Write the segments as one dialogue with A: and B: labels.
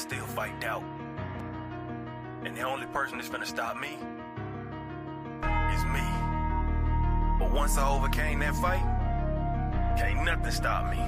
A: still fight doubt. And the only person that's gonna stop me is me. But once I overcame that fight, can't nothing stop me.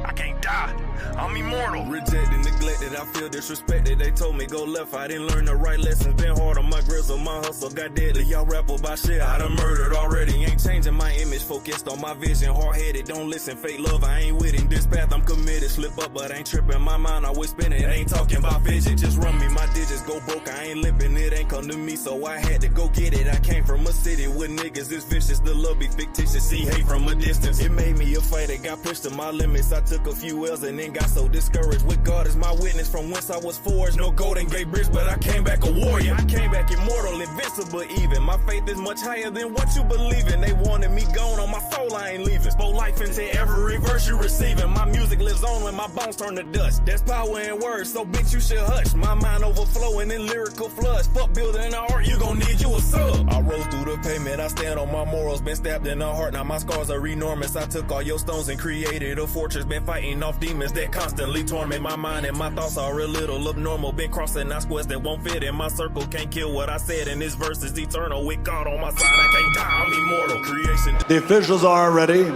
A: I can't die. I'm immortal. Rejected, neglected, I feel disrespected. They told me go left, I didn't learn the right lessons. Been hard on my grizzle, my hustle got deadly. Y'all rap about shit I done murdered already. Ain't changing my image, focused on my vision. Hard-headed, don't listen, fake love, I ain't with it. This path I'm committed, slip up but ain't tripping. My mind always spinning, ain't talking about vision. Just run me, my digits go broke, I ain't limping. It ain't come to me, so I had to go get it. I came from a city with niggas, it's vicious. The love be fictitious, see hate from a distance. It made me a fighter, got pushed to my limits. I took a few L's and then got so discouraged. With God as my witness, from whence I was forged. No golden gate bridge, but I came back a warrior. I came back immortal, invincible even. My faith is much higher than what you believe in. They wanted me gone on my soul, I ain't leaving. Spoke life into every verse you receiving. My music lives on when my bones turn to dust. There's power in words, so bitch you should hush. My mind overflowing in lyrical floods. Fuck building an art, you gon' need you a sub. I rose through the pavement, I stand on my morals. Been stabbed in the heart, now my scars are enormous. I took all your stones and created a fortress. Been fighting off demons that constantly torment my mind, and my thoughts are a little abnormal. Been crossing out squares that won't fit in my circle. Can't kill what I said, and this verse is eternal. With God on my side, I can't die, I'm immortal. Creation.
B: The officials are ready.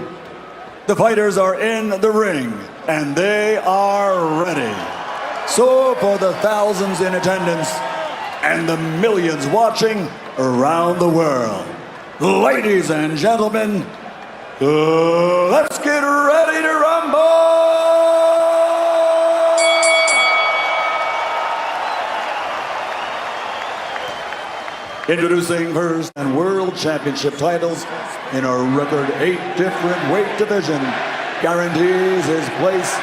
B: The fighters are in the ring, and they are ready. So for the thousands in attendance and the millions watching around the world, ladies and gentlemen, let's get ready to rumble! Introducing first and world championship titles in a record 8 different weight division, guarantees his place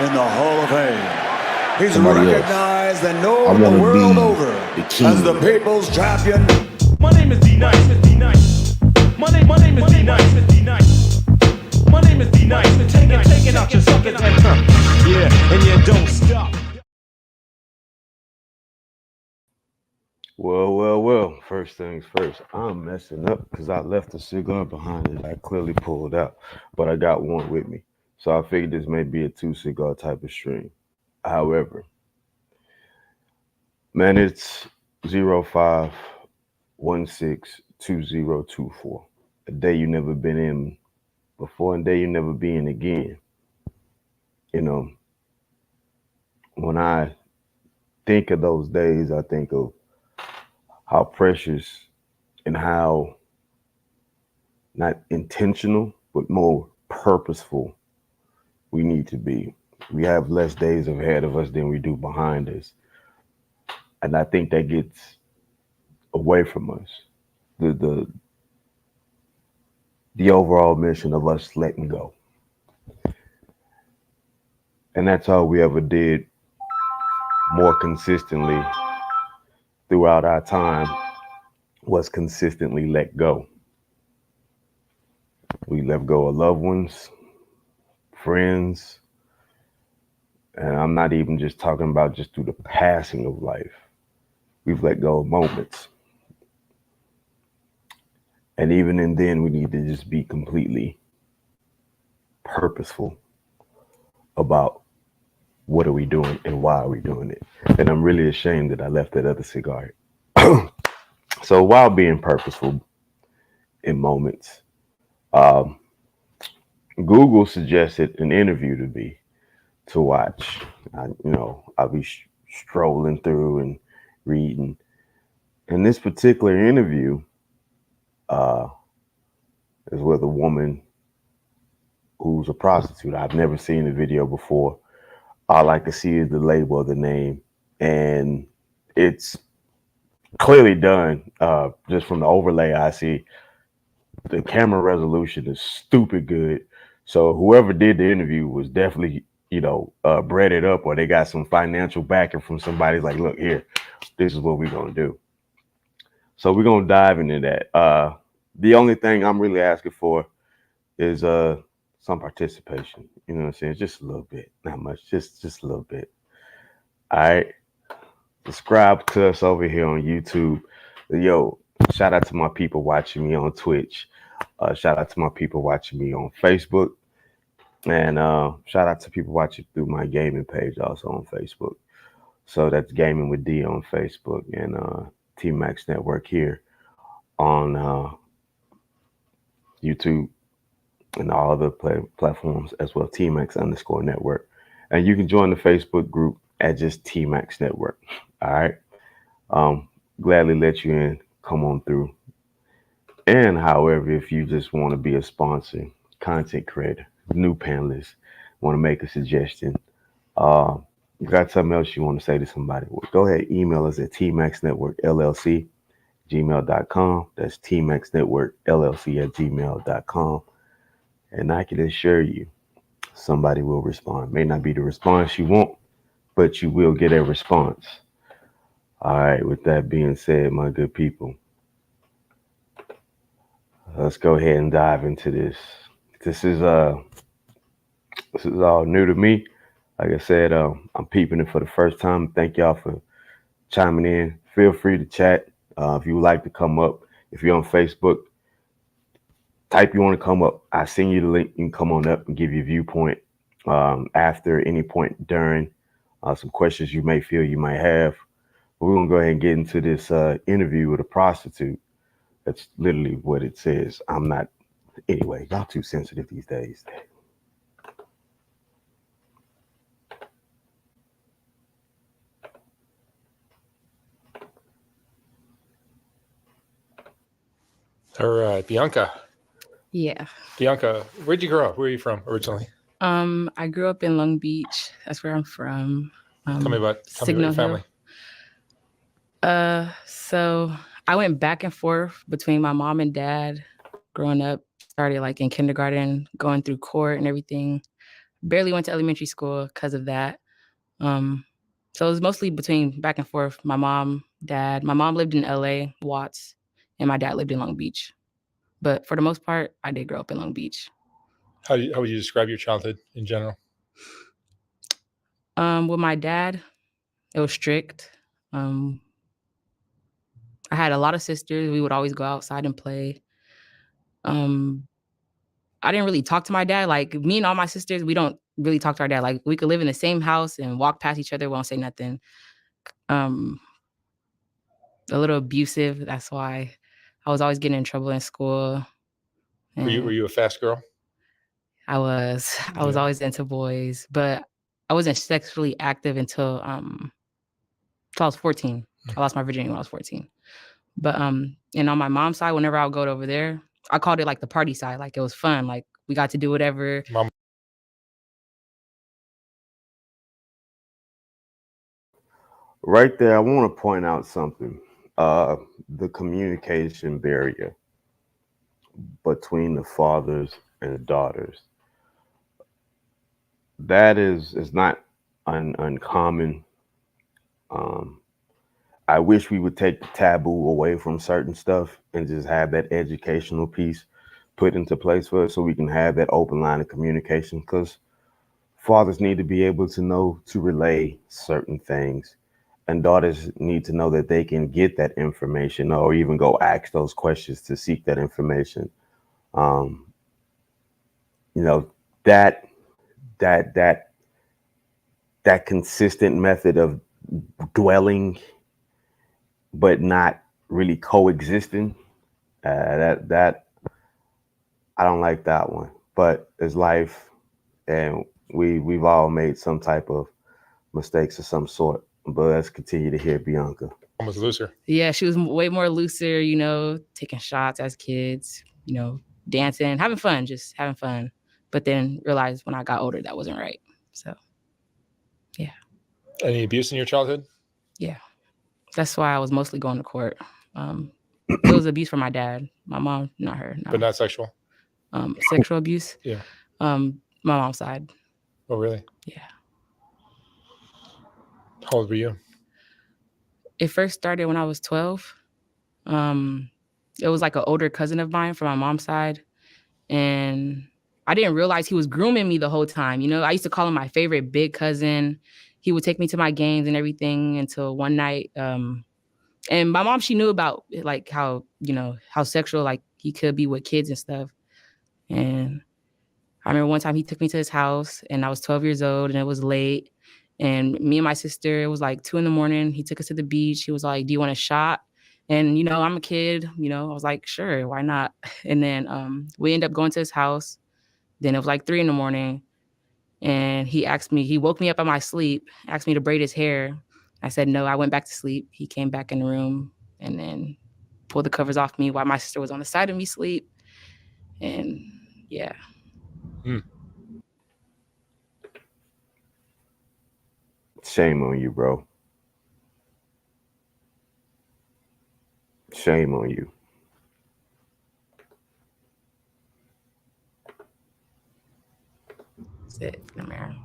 B: in the Hall of Fame. He's recognized and known the world over as the People's Champion.
C: My name is D-Nice, D-Nice. My name is D-Nice, D-Nice. My name is D-Nice, taking out your suckers and yeah, and you don't stop.
D: Well, first things first, I'm messing up because I left the cigar behind it. I clearly pulled out, but I got one with me. So I figured this may be a 2-cigar type of stream. However, man, it's 05162024. A day you never been in before, and a day you never be in again. You know, when I think of those days, I think of how precious and how not intentional, but more purposeful we need to be. We have less days ahead of us than we do behind us. And I think that gets away from us. The overall mission of us letting go. And that's all we ever did more consistently throughout our time, was consistently let go. We let go of loved ones, friends, and I'm not even just talking about just through the passing of life. We've let go of moments. And even in then, we need to just be completely purposeful about what are we doing and why are we doing it. And I'm really ashamed that I left that other cigar. So while being purposeful in moments, Google suggested an interview to watch. I'll be strolling through and reading. And this particular interview is with a woman who's a prostitute. I've never seen the video before. All I can see is the label of the name, and it's clearly done. Just from the overlay I see, the camera resolution is stupid good. So whoever did the interview was definitely, bred it up, or they got some financial backing from somebody. Like, look here, this is what we're gonna do. So we're gonna dive into that. The only thing I'm really asking for is some participation. You know what I'm saying? Just a little bit, not much, just a little bit. All right. Subscribe to us over here on YouTube. Yo, shout out to my people watching me on Twitch. Shout out to my people watching me on Facebook. And shout out to people watching through my gaming page also on Facebook. So that's Gaming with D on Facebook and T-Max Network here on YouTube and all other platforms as well, T-Max_network. And you can join the Facebook group at just T-Max Network. All right. Gladly let you in. Come on through. And however, if you just want to be a sponsor, content creator, new panelist, want to make a suggestion, you got something else you want to say to somebody, well, go ahead, email us at tmaxnetworkllc@gmail.com. That's tmaxnetworkllc@gmail.com. And I can assure you, somebody will respond. May not be the response you want, but you will get a response. All right, with that being said, my good people, let's go ahead and dive into this. This is all new to me. Like I said, I'm peeping it for the first time. Thank y'all for chiming in. Feel free to chat if you would like to come up. If you're on Facebook, type you want to come up. I send you the link. You can come on up and give your viewpoint after any point during some questions you may feel you might have. But we're going to go ahead and get into this interview with a prostitute. That's literally what it says. I'm not. Anyway, y'all too sensitive these days.
E: All right, Bianca.
F: Yeah.
E: Bianca, where'd you grow up? Where are you from originally?
F: I grew up in Long Beach. That's where I'm from.
E: Tell me about your
F: Signal
E: family.
F: So I went back and forth between my mom and dad growing up. Started like in kindergarten, going through court and everything. Barely went to elementary school because of that. So it was mostly between back and forth. My mom, dad. My mom lived in LA, Watts, and my dad lived in Long Beach. But for the most part, I did grow up in Long Beach.
E: How would you describe your childhood in general?
F: With my dad, it was strict. I had a lot of sisters. We would always go outside and play. I didn't really talk to my dad. Like me and all my sisters, we don't really talk to our dad. Like we could live in the same house and walk past each other, won't say nothing. A little abusive. That's why I was always getting in trouble in school.
E: Were you a fast girl?
F: I was always into boys, but I wasn't sexually active until I was 14. I lost my virginity when I was 14. But and on my mom's side, whenever I would go over there, I called it like the party side. Like it was fun. Like we got to do whatever.
E: Mom.
D: Right there, I want to point out something. The communication barrier between the fathers and the daughters. That is not uncommon. I wish we would take the taboo away from certain stuff and just have that educational piece put into place for us so we can have that open line of communication, because fathers need to be able to know to relay certain things, and daughters need to know that they can get that information or even go ask those questions to seek that information. That consistent method of dwelling but not really coexisting, that I don't like that one. But it's life, and we've all made some type of mistakes of some sort. But let's continue to hear Bianca.
E: Mom was looser.
F: Yeah, she was way more looser, taking shots as kids, dancing, having fun, just having fun. But then realized when I got older that wasn't right. So, yeah.
E: Any abuse in your childhood?
F: Yeah. That's why I was mostly going to court. It was abuse from my dad. My mom, not her. No.
E: But not sexual?
F: Sexual abuse?
E: Yeah.
F: My mom's side.
E: Oh, really?
F: Yeah.
E: How old were you?
F: It first started when I was 12. It was like an older cousin of mine from my mom's side. And I didn't realize he was grooming me the whole time. I used to call him my favorite big cousin. He would take me to my games and everything until one night. And my mom, she knew about like how sexual like he could be with kids and stuff. And I remember one time he took me to his house and I was 12 years old and it was late. And me and my sister, it was like 2 a.m. He took us to the beach. He was like, "Do you want a shot?" And, I'm a kid, I was like, "Sure, why not?" And then we ended up going to his house. Then it was like 3 a.m. And he woke me up out my sleep, asked me to braid his hair. I said no. I went back to sleep. He came back in the room and then pulled the covers off me while my sister was on the side of me sleep. And yeah.
D: Shame on you, bro. Shame on you.
F: That's it.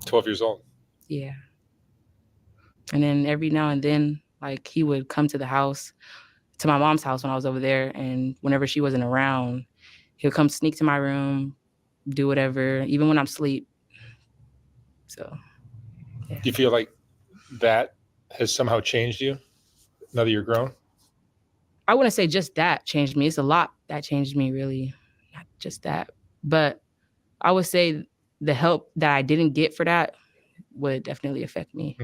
E: 12 years old.
F: Yeah. And then every now and then, like, he would come to the house, to my mom's house when I was over there. And whenever she wasn't around, he would come sneak to my room, do whatever, even when I'm asleep. So, yeah.
E: Do you feel like that has somehow changed you now that you're grown?
F: I wouldn't say just that changed me. It's a lot that changed me, really. Not just that. But I would say the help that I didn't get for that would definitely affect me.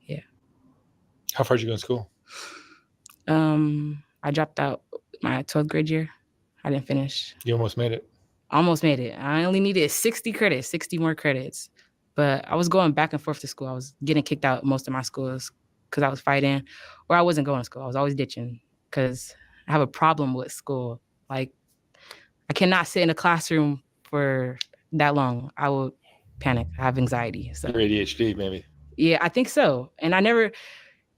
F: Yeah.
E: How far did you go in school?
F: I dropped out my 12th grade year. I didn't finish.
E: You almost made it.
F: Almost made it. I only needed 60 more credits. But I was going back and forth to school. I was getting kicked out most of my schools because I was fighting, or I wasn't going to school. I was always ditching because I have a problem with school. Like, I cannot sit in a classroom for that long. I will panic. I have anxiety. So
E: Your ADHD, maybe.
F: yeah, I think so. And I never,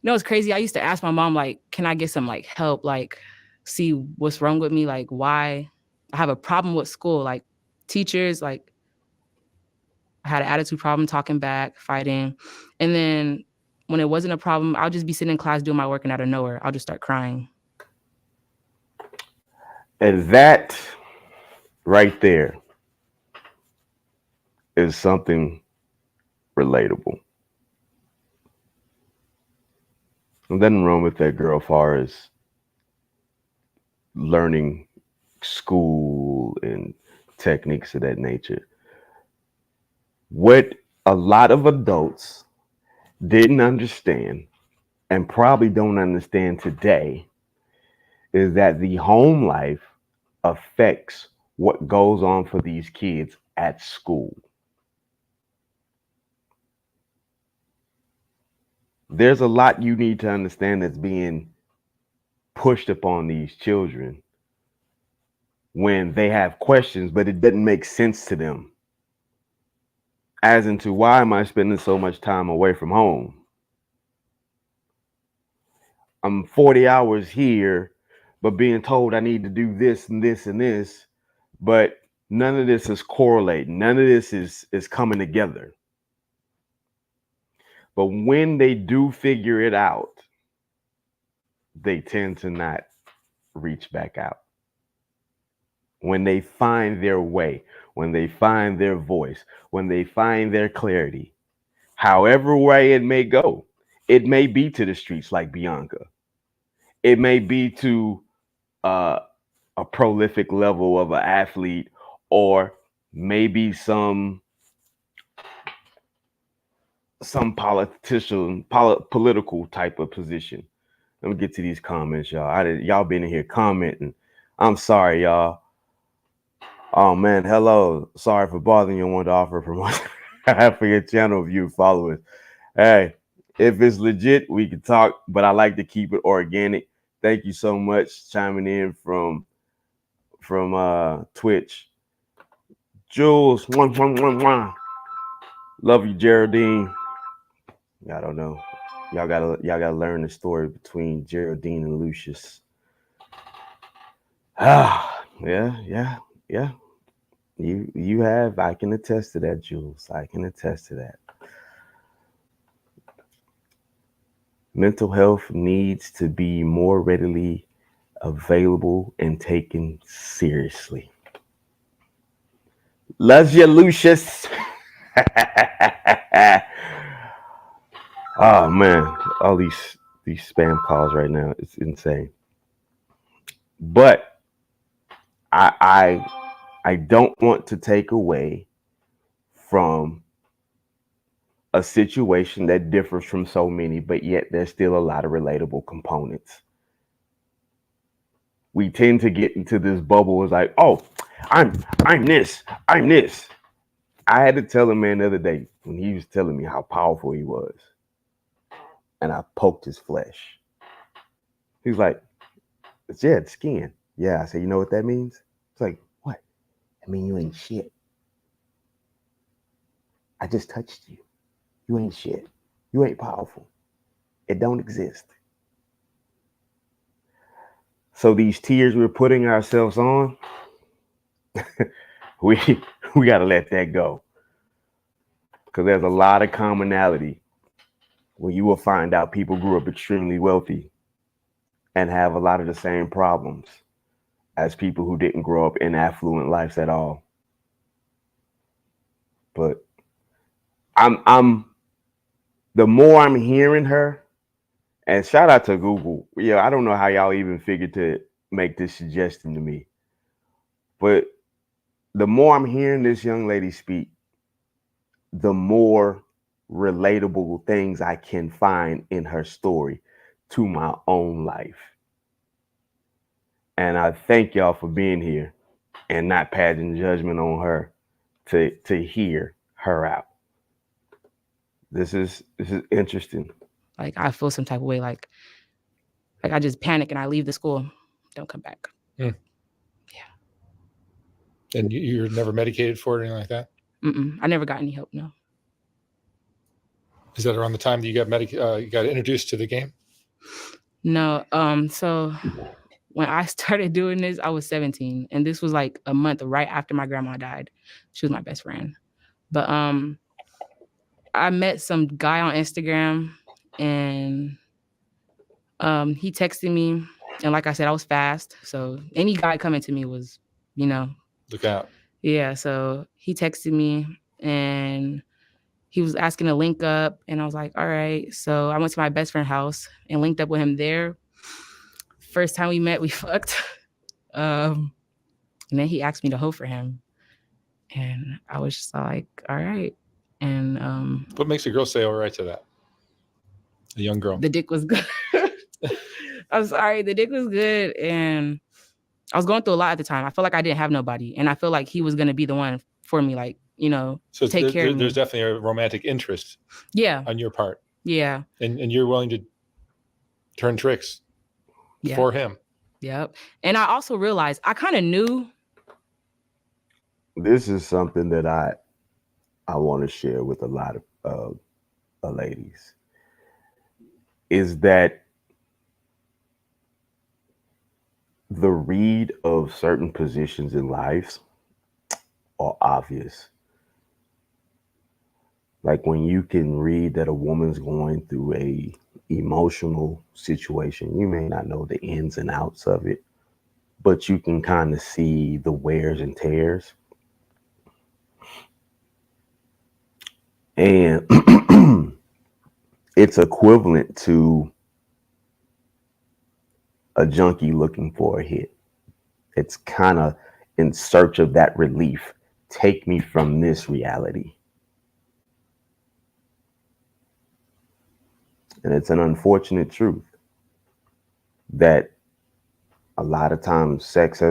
F: it's crazy. I used to ask my mom, like, can I get some like help? Like, see what's wrong with me? Like, why I have a problem with school? Like, teachers, like, I had an attitude problem, talking back, fighting. And then when it wasn't a problem, I'll just be sitting in class doing my work, and out of nowhere, I'll just start crying.
D: And that right there is something relatable. Nothing wrong with that girl as far as learning school and techniques of that nature. What a lot of adults didn't understand and probably don't understand today is that the home life affects what goes on for these kids at school. There's a lot you need to understand that's being pushed upon these children when they have questions, but it doesn't make sense to them. As into, why am I spending so much time away from home? I'm 40 hours here, but being told I need to do this and this and this, but none of this is correlating. None of this is coming together. But when they do figure it out, they tend to not reach back out. When they find their way, when they find their voice, when they find their clarity, however way it may go, it may be to the streets like Bianca. It may be to a prolific level of an athlete, or maybe some political type of position. Let me get to these comments, y'all. Y'all been in here commenting. I'm sorry, y'all. Oh man, hello. Sorry for bothering you. I wanted to offer a promotion for your channel view followers. Hey, if it's legit, we can talk, but I like to keep it organic. Thank you so much chiming in from Twitch. Jules, love you, Geraldine. I don't know. Y'all gotta learn the story between Geraldine and Lucius. Yeah. You have. I can attest to that, Jules. I can attest to that. Mental health needs to be more readily available and taken seriously. Loves you, Lucius. Oh man, all these spam calls right now, it's insane. But I don't want to take away from a situation that differs from so many, but yet there's still a lot of relatable components. We tend to get into this bubble. It's like, oh, I'm this. I had to tell a man the other day when he was telling me how powerful he was, and I poked his flesh. He was like, it's skin. Yeah, I said, you know what that means? It's like, what? I mean, you ain't shit. I just touched you. You ain't shit. You ain't powerful. It don't exist. So these tears we're putting ourselves on, we got to let that go. Because there's a lot of commonality where you will find out people grew up extremely wealthy and have a lot of the same problems as people who didn't grow up in affluent lives at all. But I'm the more I'm hearing her, and shout out to Google. Yeah, I don't know how y'all even figured to make this suggestion to me. But the more I'm hearing this young lady speak, the more relatable things I can find in her story to my own life. And I thank y'all for being here and not passing judgment on her to hear her out. This is interesting.
F: Like I feel some type of way, like I just panic and I leave the school, don't come back.
E: Mm. Yeah. And you're never medicated for it or anything like that?
F: I never got any help. No.
E: Is that around the time that you got introduced to the game?
F: No. So when I started doing this, I was 17, and this was like a month right after my grandma died. She was my best friend. But I met some guy on Instagram, and he texted me, and like I said, I was fast, so any guy coming to me was,
E: look out.
F: Yeah. So he texted me, and he was asking to link up, and I was like, all right. So I went to my best friend's house and linked up with him there. First time we met, we fucked. And then he asked me to hoe for him. And I was just like, all right. And
E: what makes a girl say all right to that? A young girl.
F: The dick was good. I'm sorry, the dick was good. And I was going through a lot at the time. I felt like I didn't have nobody. And I feel like he was gonna be the one for me, like,
E: so
F: take care of me.
E: There's definitely a romantic interest on your part.
F: Yeah.
E: And you're willing to turn tricks for him.
F: Yep. And I also realized I kind of knew.
D: This is something that I want to share with a lot of ladies, is that the read of certain positions in lives are obvious. Like when you can read that a woman's going through a emotional situation, you may not know the ins and outs of it, but you can kind of see the wears and tears. And it's equivalent to a junkie looking for a hit. It's kind of in search of that relief. Take me from this reality. And it's an unfortunate truth that a lot of times sex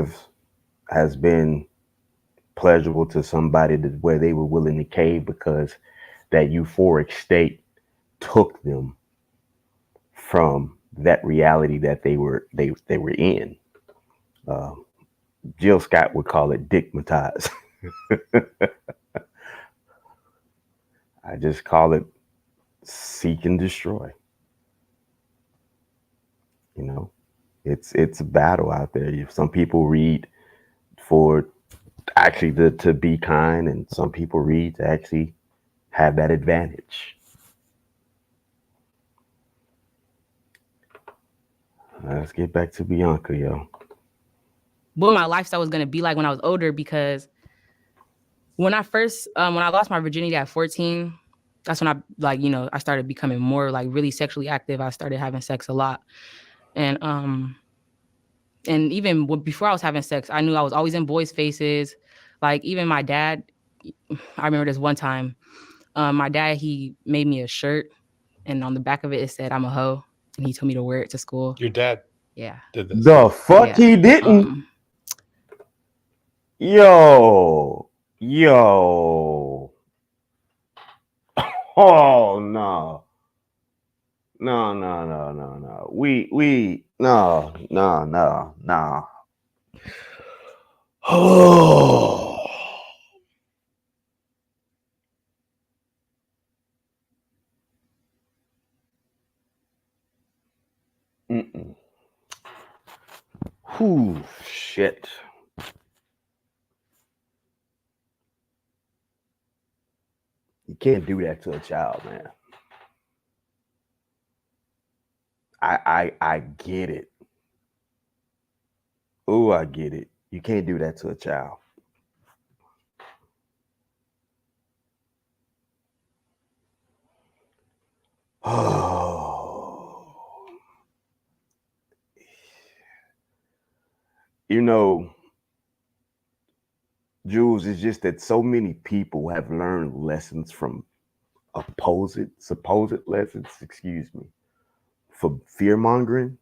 D: has been pleasurable to somebody where they were willing to cave because that euphoric state took them from that reality that they were in. Jill Scott would call it dickmatized. I just call it seek and destroy. It's a battle out there. Some people read for actually to be kind, and some people read to actually have that advantage. Let's get back to Bianca, yo.
F: What my lifestyle was gonna be like when I was older, because when I first when I lost my virginity at 14, that's when I started becoming more like really sexually active. I started having sex a lot. And even before I was having sex, I knew I was always in boys' faces. Like even my dad, I remember this one time My dad, he made me a shirt, and on the back of it, it said, "I'm a hoe," and he told me to wear it to school.
E: Your dad
F: Yeah.
E: did this.
D: The fuck
F: Yeah.
D: he didn't. Yo. Oh no. No. We no. Oh. Mm-mm. Whew, shit. You can't do that to a child, man. I get it. Oh, I get it. You can't do that to a child. Oh. You know, Jules, it's just that so many people have learned lessons from supposed lessons, excuse me, for fear mongering,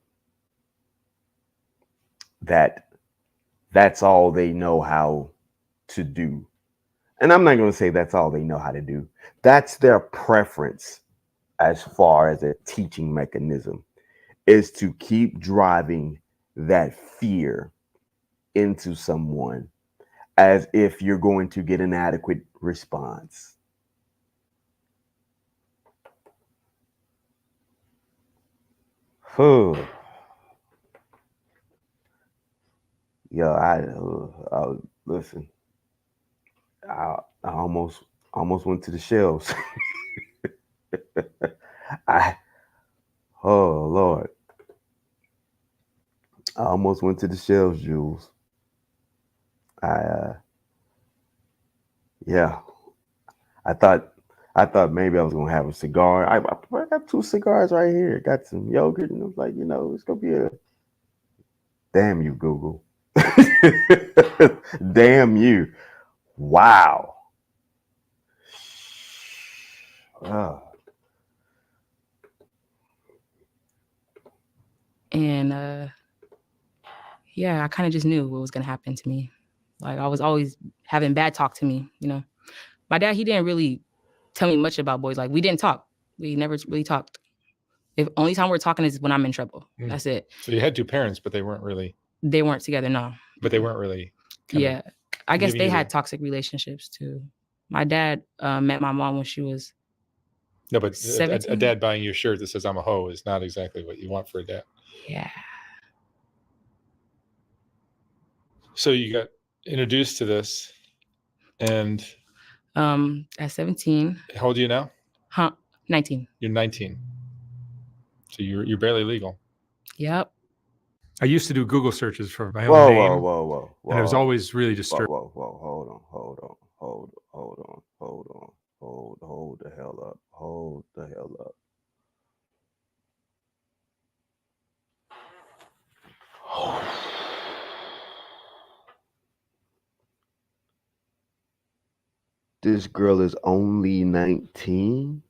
D: that's all they know how to do. And I'm not going to say that's all they know how to do. That's their preference as far as a teaching mechanism, is to keep driving that fear into someone as if you're going to get an adequate response. Yeah, I listen. I almost went to the shelves. Oh Lord, I almost went to the shelves, Jules. Yeah, I thought maybe I was gonna have a cigar. I got 2 cigars right here. Got some yogurt, and I was like, it's gonna be a. Damn you, Google. Damn you. Wow.
F: And yeah, I kind of just knew what was gonna happen to me. Like, I was always having bad talk to me. My dad, he didn't really tell me much about boys. Like, we didn't talk. We never really talked. If only time we're talking is when I'm in trouble. That's it.
E: So you had 2 parents, but they weren't together. No. But they weren't really.
F: Yeah, I guess they had toxic relationships too. My dad met my mom when she was.
E: No, but
F: 17?
E: a dad buying you a shirt that says "I'm a hoe" is not exactly what you want for a dad.
F: Yeah.
E: So you got introduced to this, and
F: at 17.
E: How old are you now?
F: 19.
E: You're 19. So you're barely legal.
F: Yep.
G: I used to do Google searches for my own name.
D: Whoa.
G: And it was always really disturbing.
D: Whoa. Hold the hell up. Hold the hell up. This girl is only 19?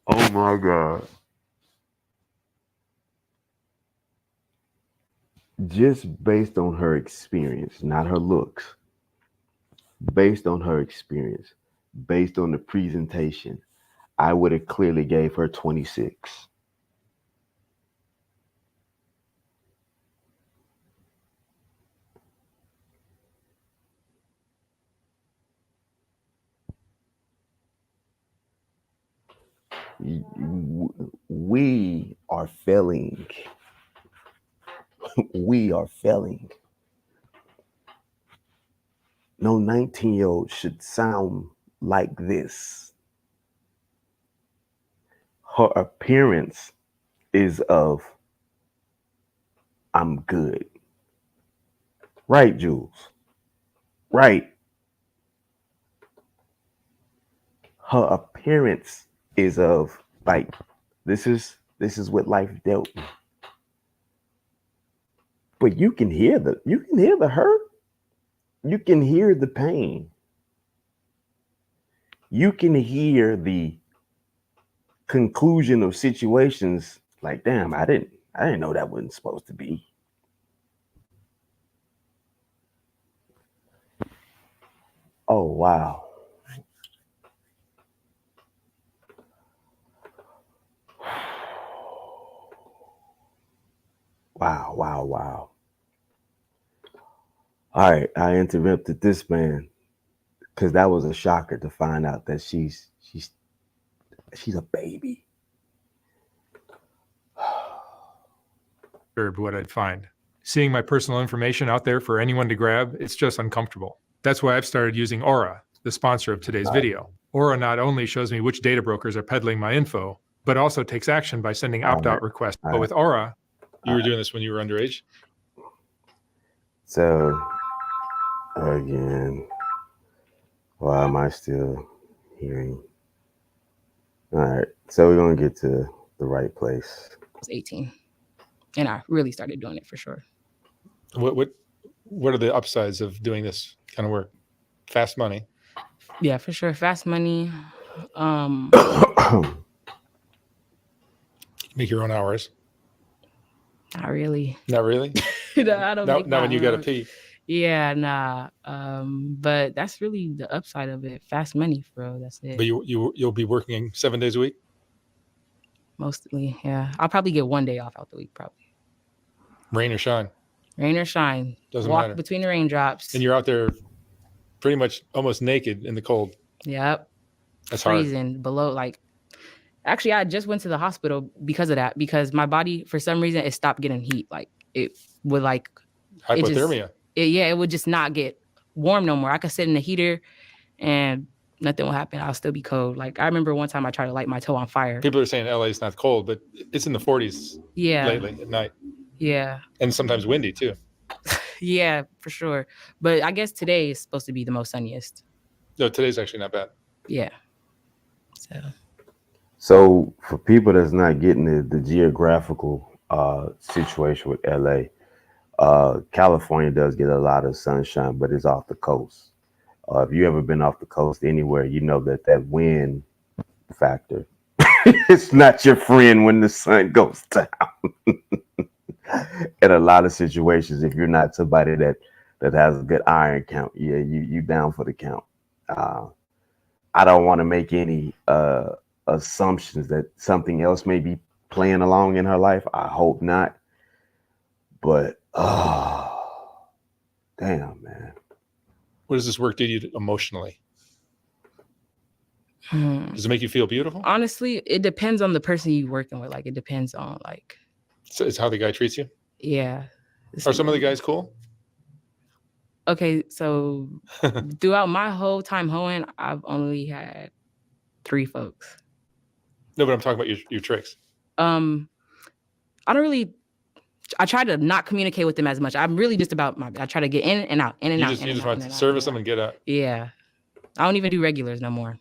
D: Oh my God. Just based on her experience, not her looks, based on her experience, based on the presentation, I would have clearly gave her 26. We are failing. We are failing. No 19-year-old should sound like this. Her appearance is of, I'm good. Right, Jules? Right. Her appearance is of, like, this is what life dealt me. But you can hear the hurt. you can hear the pain. You can hear the conclusion of situations like, damn, I didn't know that wasn't supposed to be. Oh, wow. Wow, wow, wow. All right, I interrupted this man because that was a shocker to find out that she's a baby.
G: What I'd find. Seeing my personal information out there for anyone to grab, it's just uncomfortable. That's why I've started using Aura, the sponsor of today's video. Aura not only shows me which data brokers are peddling my info, but also takes action by sending opt-out requests. But with Aura,
E: you were doing this when you were underage?
D: So, again, why am I still hearing? All right, so we're going to get to the right place.
F: I was 18, and I really started doing it for sure.
E: What are the upsides of doing this kind of work? Fast money.
F: Yeah, for sure. Fast money.
E: Make your own hours.
F: Not really.
E: Not really?
F: No, I don't.
E: Not when you got to pee.
F: Yeah, nah. But that's really the upside of it. Fast money, bro. That's it.
E: But you'll be working 7 days a week?
F: Mostly, yeah. I'll probably get 1 day off out the week, probably.
E: Rain or shine?
F: Rain or shine.
E: Doesn't
F: Walk
E: matter.
F: between the raindrops.
E: And you're out there pretty much almost naked in the cold.
F: Yep.
E: That's
F: freezing
E: hard.
F: Below, like, actually, I just went to the hospital because of that, because my body, for some reason, it stopped getting heat. Like, it would, like...
E: Hypothermia.
F: It would just not get warm no more. I could sit in the heater and nothing will happen. I'll still be cold. Like, I remember one time I tried to light my toe on fire.
E: People are saying LA is not cold, but it's in the 40s lately at night.
F: Yeah.
E: And sometimes windy, too.
F: Yeah, for sure. But I guess today is supposed to be the most sunniest.
E: No, today's actually not bad.
F: Yeah.
D: So for people that's not getting the geographical situation with LA, California does get a lot of sunshine, but it's off the coast. If you ever been off the coast anywhere, you know that wind factor, it's not your friend when the sun goes down. In a lot of situations, if you're not somebody that has a good iron count, yeah, you down for the count. I don't want to make any assumptions that something else may be playing along in her life. I hope not. But oh, damn, man.
E: What does this work do to you emotionally? Does it make you feel beautiful?
F: Honestly, it depends on the person you're working with. Like, it depends on, like...
E: So it's how the guy treats you?
F: Yeah.
E: Are some of the guys cool?
F: Okay, so throughout my whole time hoeing, I've only had 3 folks.
E: No, but I'm talking about your tricks.
F: I try to not communicate with them as much. I'm really just about I try to get in and out, in and out.
E: You just want to service them and get out.
F: Yeah. I don't even do regulars no more.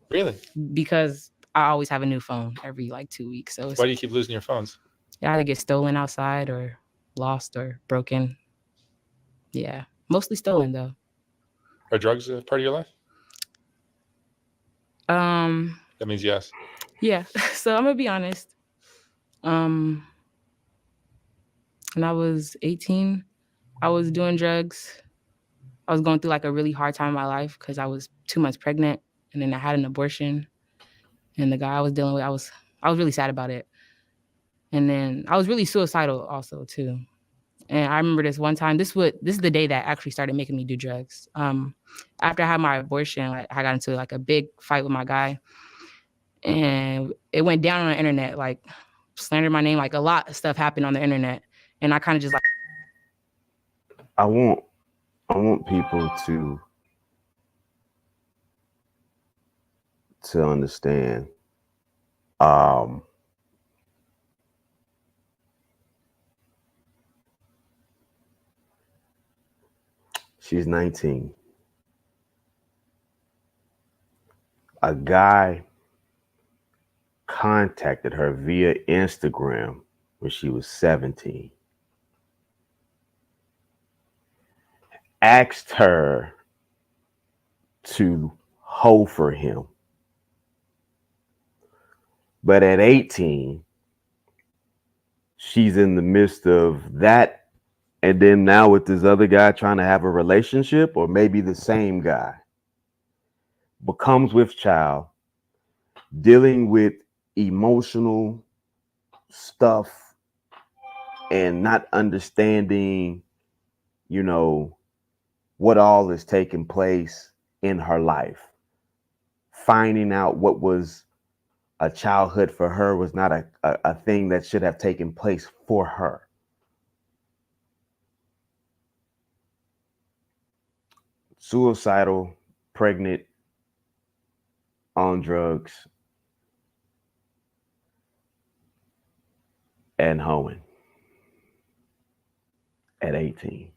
E: Really?
F: Because I always have a new phone every like 2 weeks. So
E: why do you keep losing your phones?
F: Yeah, either get stolen outside or lost or broken. Yeah. Mostly stolen though.
E: Are drugs a part of your life? That means yes.
F: Yeah. So I'm gonna be honest. When I was 18, I was doing drugs. I was going through like a really hard time in my life because I was 2 months pregnant, and then I had an abortion. And the guy I was dealing with, I was really sad about it. And then I was really suicidal also too. And I remember this one time, this is the day that actually started making me do drugs. After I had my abortion, I got into like a big fight with my guy, and it went down on the internet, like slandered my name, like a lot of stuff happened on the internet. And I kind of just like,
D: I want people to understand. She's 19. A guy contacted her via Instagram when she was 17. asked her to hoe for him. But at 18, she's in the midst of that. And then now with this other guy trying to have a relationship, or maybe the same guy, becomes with child, dealing with emotional stuff and not understanding, you know, what all is taking place in her life. Finding out what was a childhood for her was not a thing that should have taken place for her. Suicidal, pregnant, on drugs, and hoeing at 18.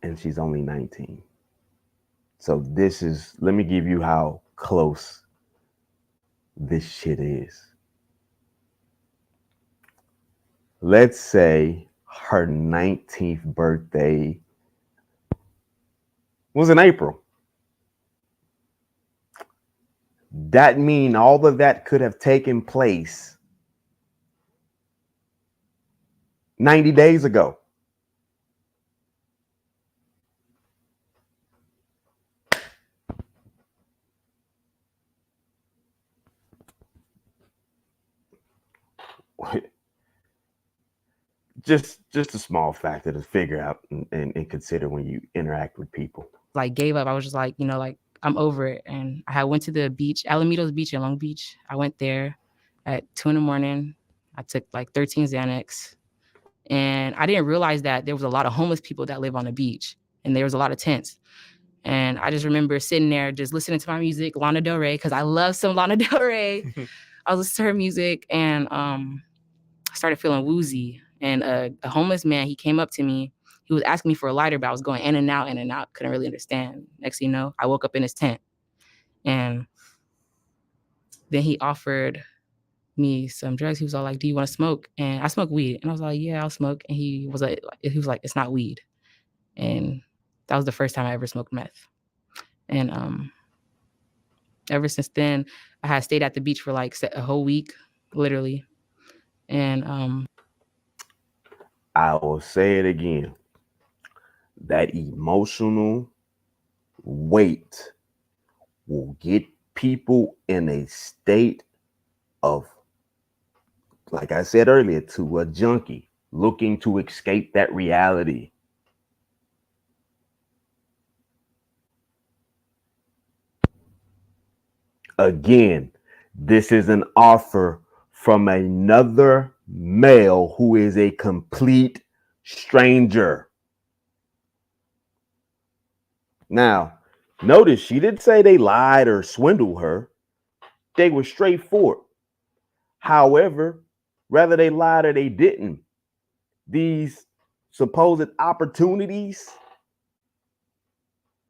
D: And she's only 19. So this is, let me give you how close this shit is. Let's say her 19th birthday was in April. That means all of that could have taken place 90 days ago. Just a small factor to figure out and consider when you interact with people.
F: Like gave up. I was just like, you know, like I'm over it. And I went to the beach, Alamitos Beach in Long Beach. I went there at 2 a.m. I took like 13 Xanax. And I didn't realize that there was a lot of homeless people that live on the beach. And there was a lot of tents. And I just remember sitting there just listening to my music, Lana Del Rey, because I love some Lana Del Rey. I was listening to her music and I started feeling woozy. And a homeless man, he came up to me. He was asking me for a lighter, but I was going in and out, couldn't really understand. Next thing you know, I woke up in his tent. And then he offered me some drugs. He was all like, do you want to smoke? And I smoke weed. And I was like, yeah, I'll smoke. And he was like, it's not weed. And that was the first time I ever smoked meth. And ever since then, I had stayed at the beach for like a whole week, literally. And
D: I will say it again. That emotional weight will get people in a state of, like I said earlier, to a junkie looking to escape that reality. Again, this is an offer from another male who is a complete stranger. Now, notice she didn't say they lied or swindled her. They were straightforward. However, whether they lied or they didn't, these supposed opportunities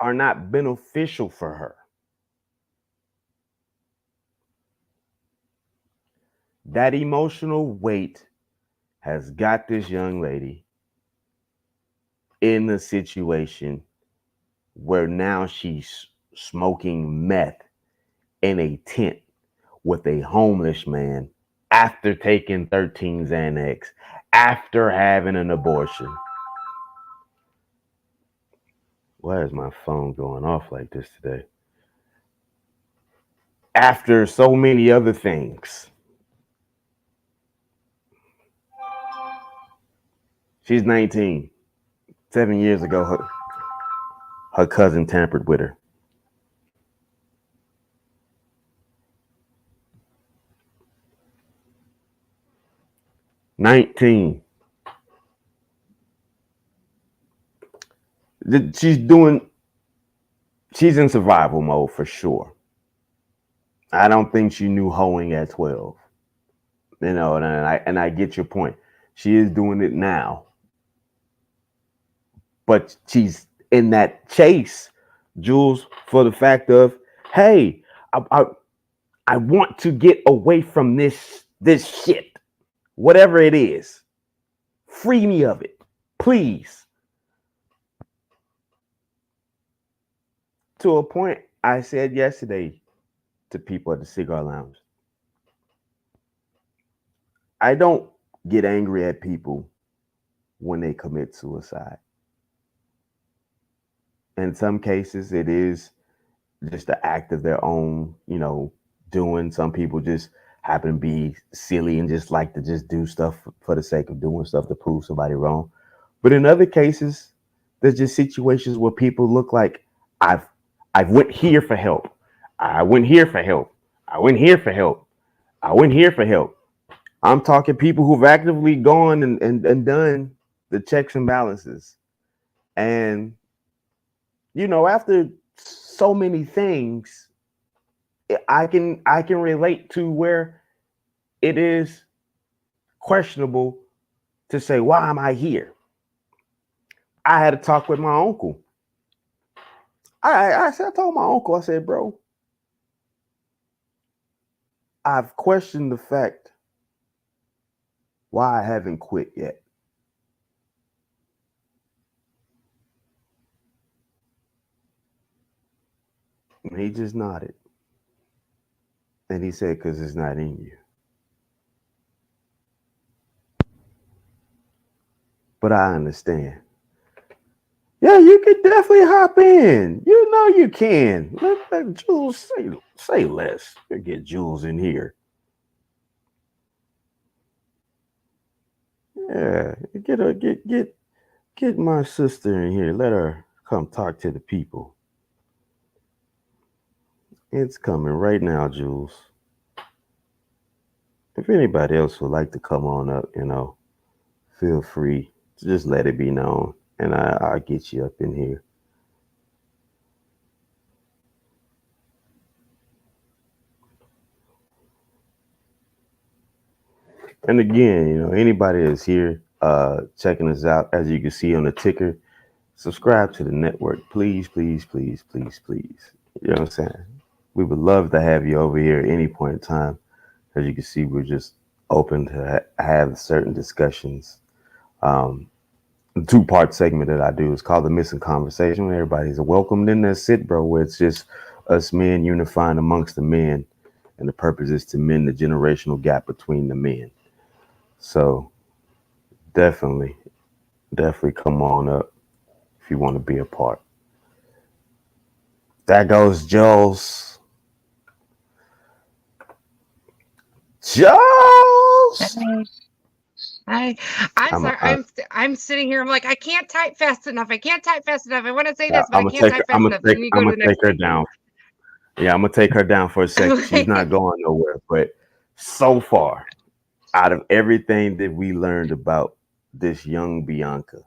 D: are not beneficial for her. That emotional weight has got this young lady in a situation where now she's smoking meth in a tent with a homeless man after taking 13 Xanax, after having an abortion. Why is my phone going off like this today? After so many other things. She's 19. 7 years ago, her cousin tampered with her. She's in survival mode for sure. I don't think she knew hoeing at 12. You know, and I get your point. She is doing it now. But she's in that chase, Jules, for the fact of, hey, I want to get away from this shit, whatever it is. Free me of it, please. To a point, I said yesterday to people at the cigar lounge, I don't get angry at people when they commit suicide. In some cases, it is just the act of their own, doing. Some people just happen to be silly and just like to just do stuff for the sake of doing stuff to prove somebody wrong. But in other cases, there's just situations where people look like, I went here for help. I went here for help. I went here for help. I went here for help. I'm talking people who've actively gone and done the checks and balances. And, after so many things, I can relate to where it is questionable to say, why am I here? I had a talk with my uncle. I told my uncle, I said, bro, I've questioned the fact why I haven't quit yet. And he just nodded. And he said, because it's not in you. But I understand. Yeah, you could definitely hop in. You know you can. Let Jules say less. Get Jules in here. Yeah, get my sister in here. Let her come talk to the people. It's coming right now, Jules. If anybody else would like to come on up, feel free to just let it be known, and I'll get you up in here. And again, anybody that's here checking us out, as you can see on the ticker, subscribe to the network. Please, please, please, please, please. You know what I'm saying? We would love to have you over here at any point in time. As you can see, we're just open to have certain discussions. The two-part segment that I do is called The Missing Conversation, where everybody's welcome. Then that's it, bro, where it's just us men unifying amongst the men. And the purpose is to mend the generational gap between the men. So definitely come on up if you want to be a part. That goes Jules.
H: I'm sitting here. I'm like, I can't type fast enough. I want to say this, but I can't type fast enough.
D: I'm gonna take her down. Yeah, I'm gonna take her down for a second. She's not going nowhere. But so far, out of everything that we learned about this young Bianca,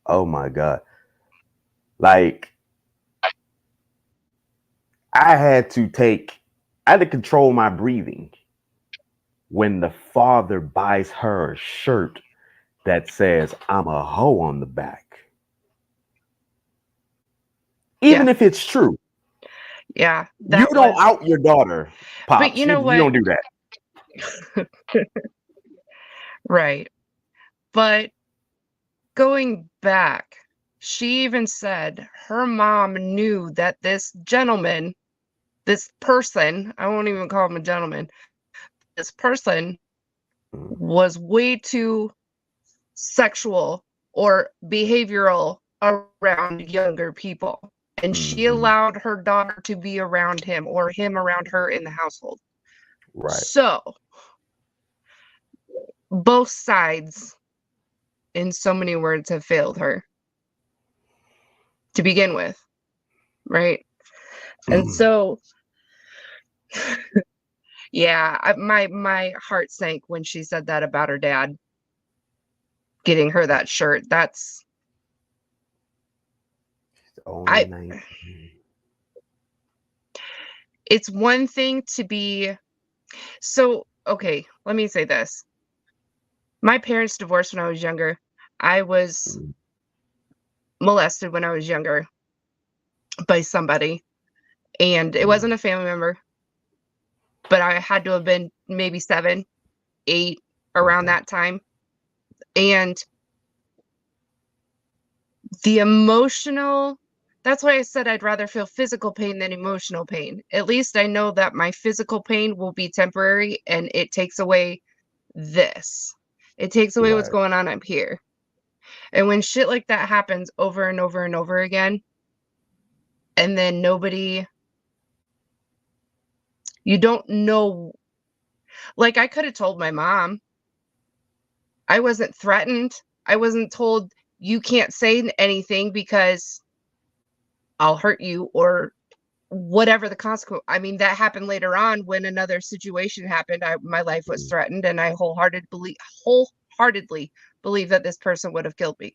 D: oh my God, like I had to control my breathing when the father buys her a shirt that says, I'm a hoe on the back. Even if it's true.
H: Yeah.
D: You don't out your daughter, Pops.
H: But you know what?
D: You don't do that.
H: Right. But going back, she even said her mom knew that this gentleman, this person, I won't even call him a gentleman, this person was way too sexual or behavioral around younger people. And she allowed her daughter to be around him or him around her in the household.
D: Right.
H: So both sides, in so many words, have failed her to begin with. Right. And so yeah, my heart sank when she said that about her dad getting her that shirt. That's it's one thing to be so okay, let me say this. My parents divorced when I was younger. I was molested when I was younger by somebody, and it wasn't a family member, but I had to have been maybe 7, 8 around that time. And the emotional, that's why I said I'd rather feel physical pain than emotional pain. At least I know that my physical pain will be temporary and it takes away this. It takes away what's
D: Right.
H: going on up here. And when shit like that happens over and over and over again, and then nobody, you don't know, like I could have told my mom. I wasn't threatened. I wasn't told you can't say anything because I'll hurt you or whatever the consequence. I mean, that happened later on when another situation happened. My life was threatened, and I wholeheartedly believe that this person would have killed me.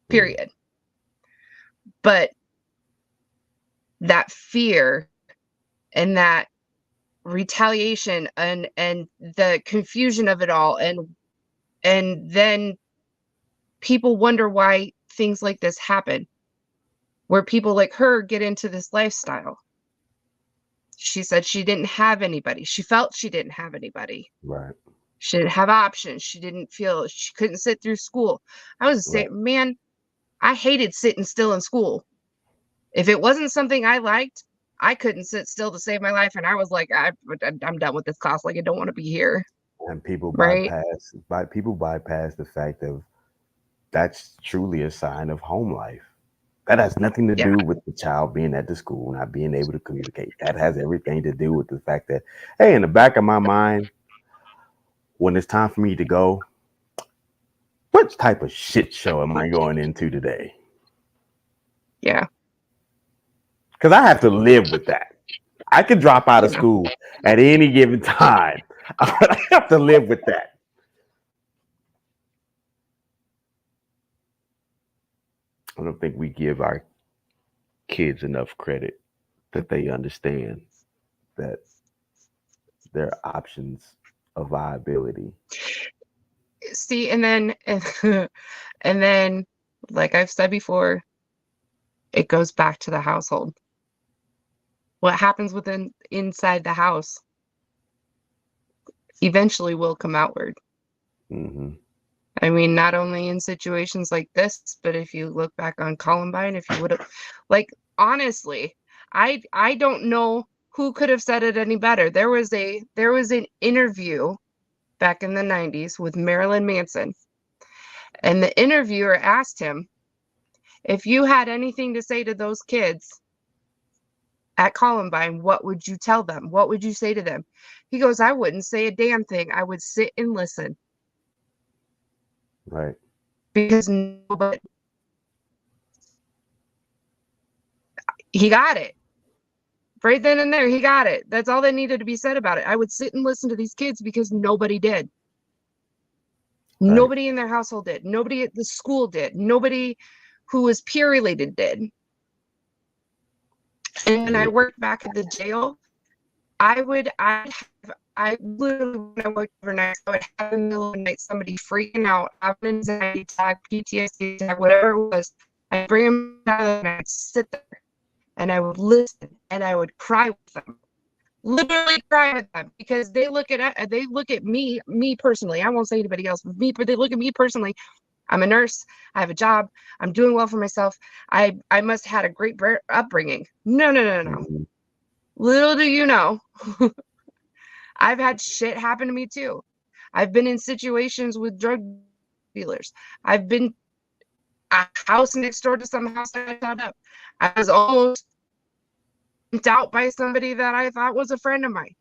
H: Period. But that fear and that retaliation and the confusion of it all, and then people wonder why things like this happen, where people like her get into this lifestyle. She said she didn't have anybody. She felt she didn't have anybody.
D: Right.
H: She didn't have options. She didn't feel, she couldn't sit through school. I was saying, man, I hated sitting still in school. If it wasn't something I liked, I couldn't sit still to save my life. And I was like, I'm done with this class. Like, I don't want to be here.
D: And people
H: Right.
D: bypass the fact of that's truly a sign of home life. That has nothing to do with the child being at the school, not being able to communicate. That has everything to do with the fact that, hey, in the back of my mind, when it's time for me to go, what type of shit show am I going into today?
H: Yeah.
D: Because I have to live with that. I could drop out of school at any given time. I have to live with that. I don't think we give our kids enough credit that they understand that there are options of viability.
H: See, and then, like I've said before, it goes back to the household. What happens inside the house eventually will come outward.
D: Mm-hmm.
H: I mean, not only in situations like this, but if you look back on Columbine, if you would have, like, honestly, I don't know who could have said it any better. There was an interview back in the 90s with Marilyn Manson, and the interviewer asked him, if you had anything to say to those kids at Columbine, what would you tell them? What would you say to them? He goes, I wouldn't say a damn thing. I would sit and listen.
D: Right.
H: Because nobody, he got it. Right then and there, he got it. That's all that needed to be said about it. I would sit and listen to these kids because nobody did. Right. Nobody in their household did. Nobody at the school did. Nobody who was peer related did. And when I worked back at the jail, I literally, when I worked overnight, I would have in the middle of the night somebody freaking out, have an anxiety attack, PTSD attack, whatever it was. I'd bring them out of the night, I'd sit there, and I would listen, and I would cry with them. Literally cry with them, because they look at me personally. I won't say anybody else, but they look at me personally. I'm a nurse. I have a job. I'm doing well for myself. I must have had a great upbringing. No. Mm-hmm. Little do you know, I've had shit happen to me too. I've been in situations with drug dealers. I've been a house next door to some house I shot up. I was almost out by somebody that I thought was a friend of mine.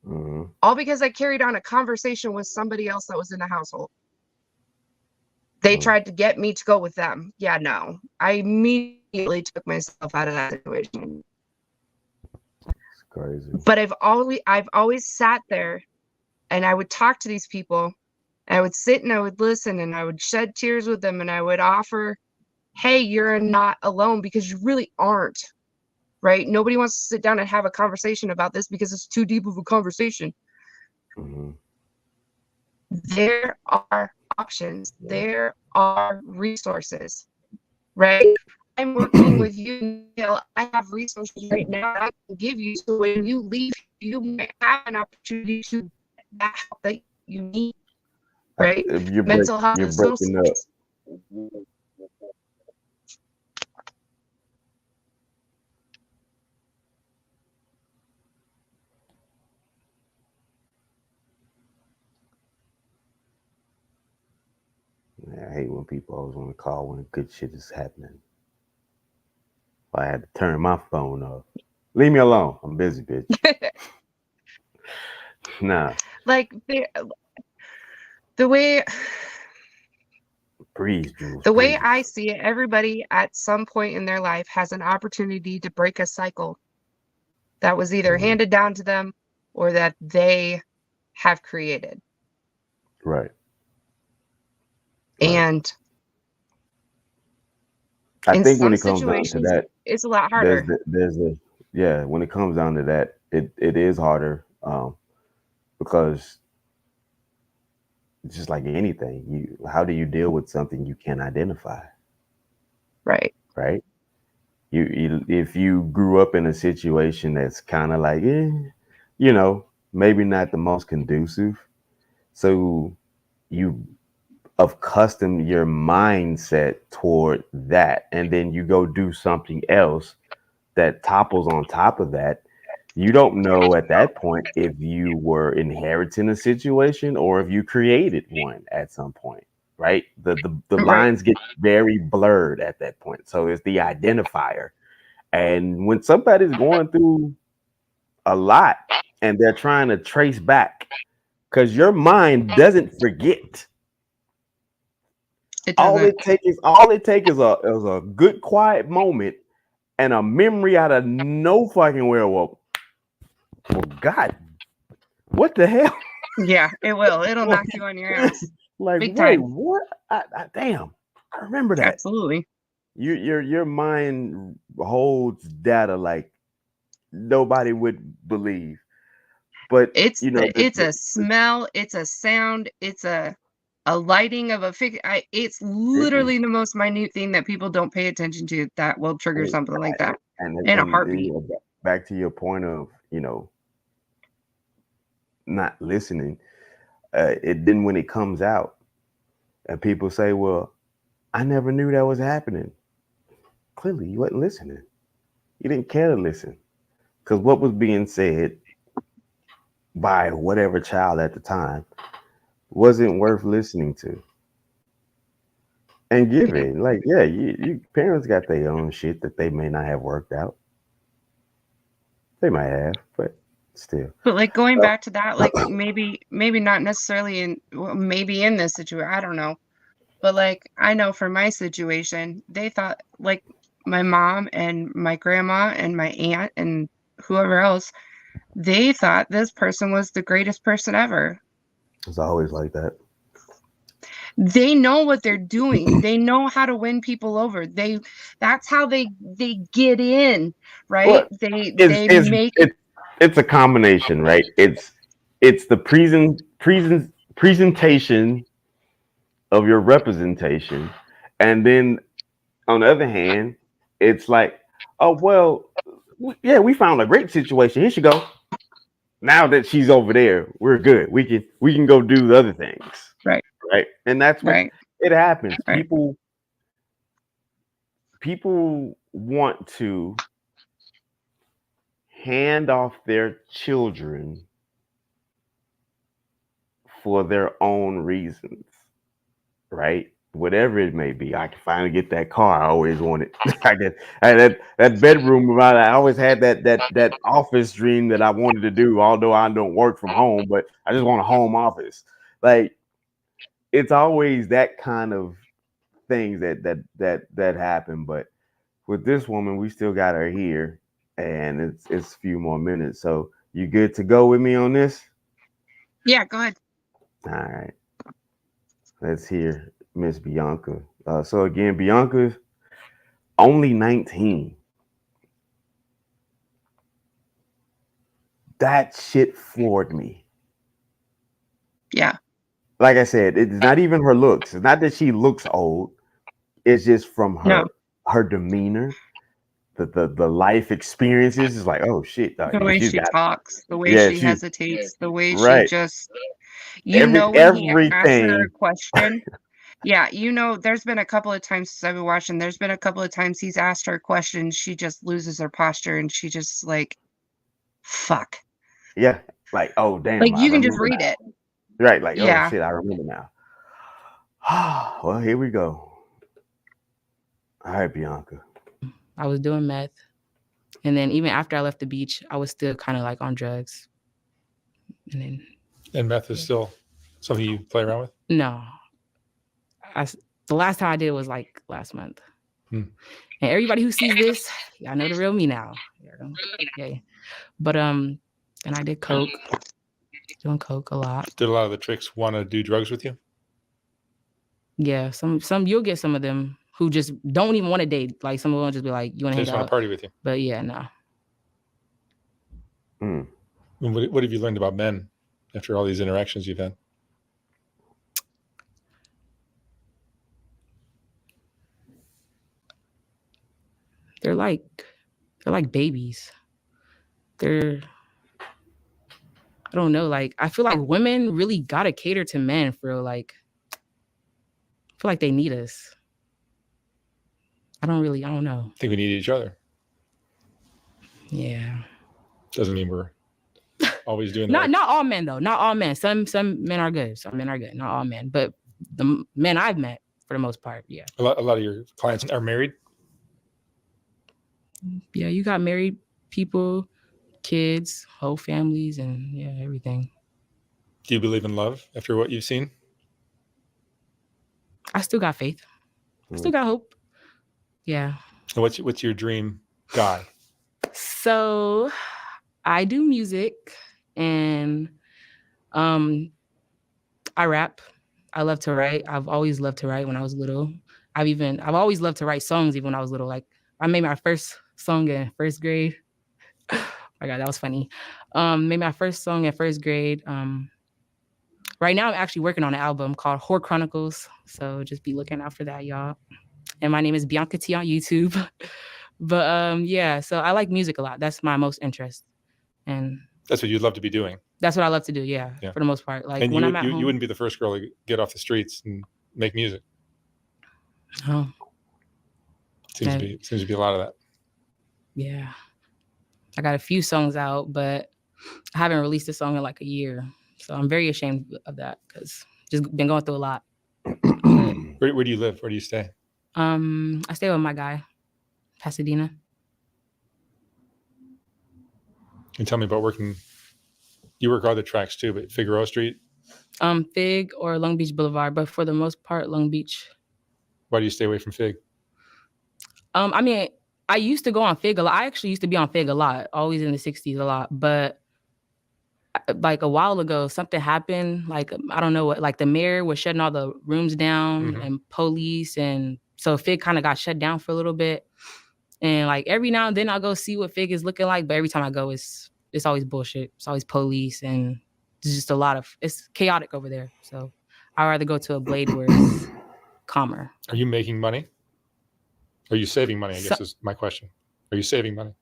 H: Mm-hmm. All because I carried on a conversation with somebody else that was in the household. They tried to get me to go with them. Yeah, no. I immediately took myself out of that situation.
D: It's crazy.
H: But I've always sat there, and I would talk to these people, and I would sit and I would listen, and I would shed tears with them, and I would offer, hey, you're not alone, because you really aren't, right? Nobody wants to sit down and have a conversation about this because it's too deep of a conversation. Mm-hmm. There are options. There are resources, right? I'm working with you, Neil. I have resources right now that I can give you, so when you leave, you might have an opportunity to get that help that you need, right? Mental health.
D: You're breaking up. hate when people always want to call when good shit is happening. I had to turn my phone off. Leave me alone. I'm busy, bitch. Nah,
H: Like the way
D: breeze, Drew.
H: the way
D: breeze.
H: I see it, everybody at some point in their life has an opportunity to break a cycle that was either
D: Mhm.
H: handed down to them or that they have created.
D: Right. Right.
H: And
D: I
H: in
D: think when
H: some
D: it comes down to
H: situations,
D: that,
H: it's a lot
D: there's
H: harder.
D: yeah, when it comes down to that, it is harder, because it's just like anything. How do you deal with something you can't identify,
H: Right.
D: right? You if you grew up in a situation that's kind of like, maybe not the most conducive, so you accustom your mindset toward that, and then you go do something else that topples on top of that. You don't know at that point if you were inheriting a situation or if you created one at some point, right? The
H: Right.
D: lines get very blurred at that point. So it's the identifier. And when somebody's going through a lot and they're trying to trace back, because your mind doesn't forget.
H: It
D: All
H: doesn't.
D: it takes is a good quiet moment and a memory out of no fucking where. Well, God, what the hell?
H: Yeah, it will. It'll knock you on your ass.
D: Like,
H: Big
D: wait,
H: time.
D: what? Damn, I remember that.
H: Absolutely.
D: Your mind holds data like nobody would believe. But
H: It's
D: you know,
H: it's a smell, it's a sound, it's a lighting of a figure. It's literally the most minute thing that people don't pay attention to that will trigger something like that in a heartbeat.
D: Back to your point of not listening. Then when it comes out and people say, well, I never knew that was happening. Clearly you wasn't listening. You didn't care to listen, because what was being said by whatever child at the time wasn't worth listening to. And giving, like, yeah, you parents got their own shit that they may not have worked out. They might have, but still.
H: But like going back to that, like maybe not necessarily maybe in this situation, I don't know. But like I know for my situation, they thought, like, my mom and my grandma and my aunt and whoever else, they thought this person was the greatest person ever.
D: It's always like that.
H: They know what they're doing. They know how to win people over. That's how they get in, right?
D: Well,
H: It's
D: a combination, right? It's the presentation of your representation, and then on the other hand, it's like, oh well, yeah, we found a great situation. Here she go. Now that she's over there, we're good. We can go do the other things.
H: Right.
D: Right. And that's what it happens.
H: Right.
D: People want to hand off their children for their own reasons, right? Whatever it may be. I can finally get that car I always wanted. that bedroom. I always had that office dream that I wanted to do, although I don't work from home, but I just want a home office. Like, it's always that kind of things that happen. But with this woman, we still got her here, and it's a few more minutes. So you good to go with me on this?
H: Yeah, go ahead.
D: All right. Let's hear Miss Bianca. So again, Bianca's only 19. That shit floored me.
H: Yeah.
D: Like I said, it's not even her looks. It's not that she looks old. It's just from her demeanor, the life experiences. Is like, oh shit, dog,
H: the way she talks, the way she hesitates, the way she just, when he asks her a question. Yeah, there's been a couple of times since I've been watching, there's been a couple of times he's asked her a question, she just loses her posture and she just like, fuck.
D: Yeah, like, oh damn.
H: Like you can just read it.
D: Right, like,
H: yeah.
D: Oh shit, I remember now. Well, here we go. All right, Bianca.
F: I was doing meth. And then even after I left the beach, I was still kind of like on drugs. And then
E: And meth is still something you play around with?
F: no, the last time I did was like last month.
E: Hmm.
F: And everybody who sees this, y'all know the real me now. Okay. But and I did coke, doing coke a lot.
E: Did a lot of the tricks want to do drugs with you?
F: Yeah, some you'll get some of them who just don't even want to date. Like some of them just be like, you want to
E: They
F: hang
E: just want
F: out?
E: to party with you.
F: But yeah, no.
D: Mm.
E: And what have you learned about men after all these interactions you've had?
F: They're like babies. I don't know, like I feel like women really gotta cater to men for like I feel like they need us. I don't know.
E: I think we need each other.
F: Yeah.
E: Doesn't mean we're always doing that.
F: Not all men though. Not all men. Some men are good. Some men are good. Not all men. But the men I've met for the most part, yeah.
E: A lot of your clients are married.
F: Yeah, you got married people, kids, whole families, and yeah, everything.
E: Do you believe in love after what you've seen?
F: I still got faith. I still got hope. Yeah.
E: And what's your dream guy?
F: So I do music and I rap. I love to write. I've always loved to write when I was little. I've always loved to write songs even when I was little. Like I made my first song in first grade. Oh my God, that was funny. Made my first song in first grade. Right now I'm actually working on an album called Whore Chronicles. So just be looking out for that, y'all. And my name is Bianca T on YouTube. But yeah, so I like music a lot. That's my most interest. And
E: That's what you'd love to be doing.
F: that's what I love to do, yeah. For the most part. Like
E: And
F: when
E: you,
F: I'm at home.
E: you wouldn't be the first girl to get off the streets and make music.
F: Oh,
E: Seems to be a lot of that.
F: yeah. I got a few songs out, but I haven't released a song in like a year. So I'm very ashamed of that because just been going through a lot.
E: Where do you live? Where do you stay?
F: I stay with my guy, Pasadena.
E: And tell me about working. You work other tracks too, but Figueroa Street.
F: Fig or Long Beach Boulevard, but for the most part, Long Beach.
E: Why do you stay away from Fig?
F: I mean, I used to go on Fig a lot. I actually used to be on Fig a lot, always in the 60s a lot. But like a while ago, something happened. Like, I don't know what, like the mayor was shutting all the rooms down and police. And so Fig kind of got shut down for a little bit. And like every now and then I'll go see what Fig is looking like. But every time I go, it's always bullshit. It's always police. And there's just it's chaotic over there. So I'd rather go to a Blade where it's calmer.
E: Are you making money? Are you saving money? I guess is my question. Are you saving money?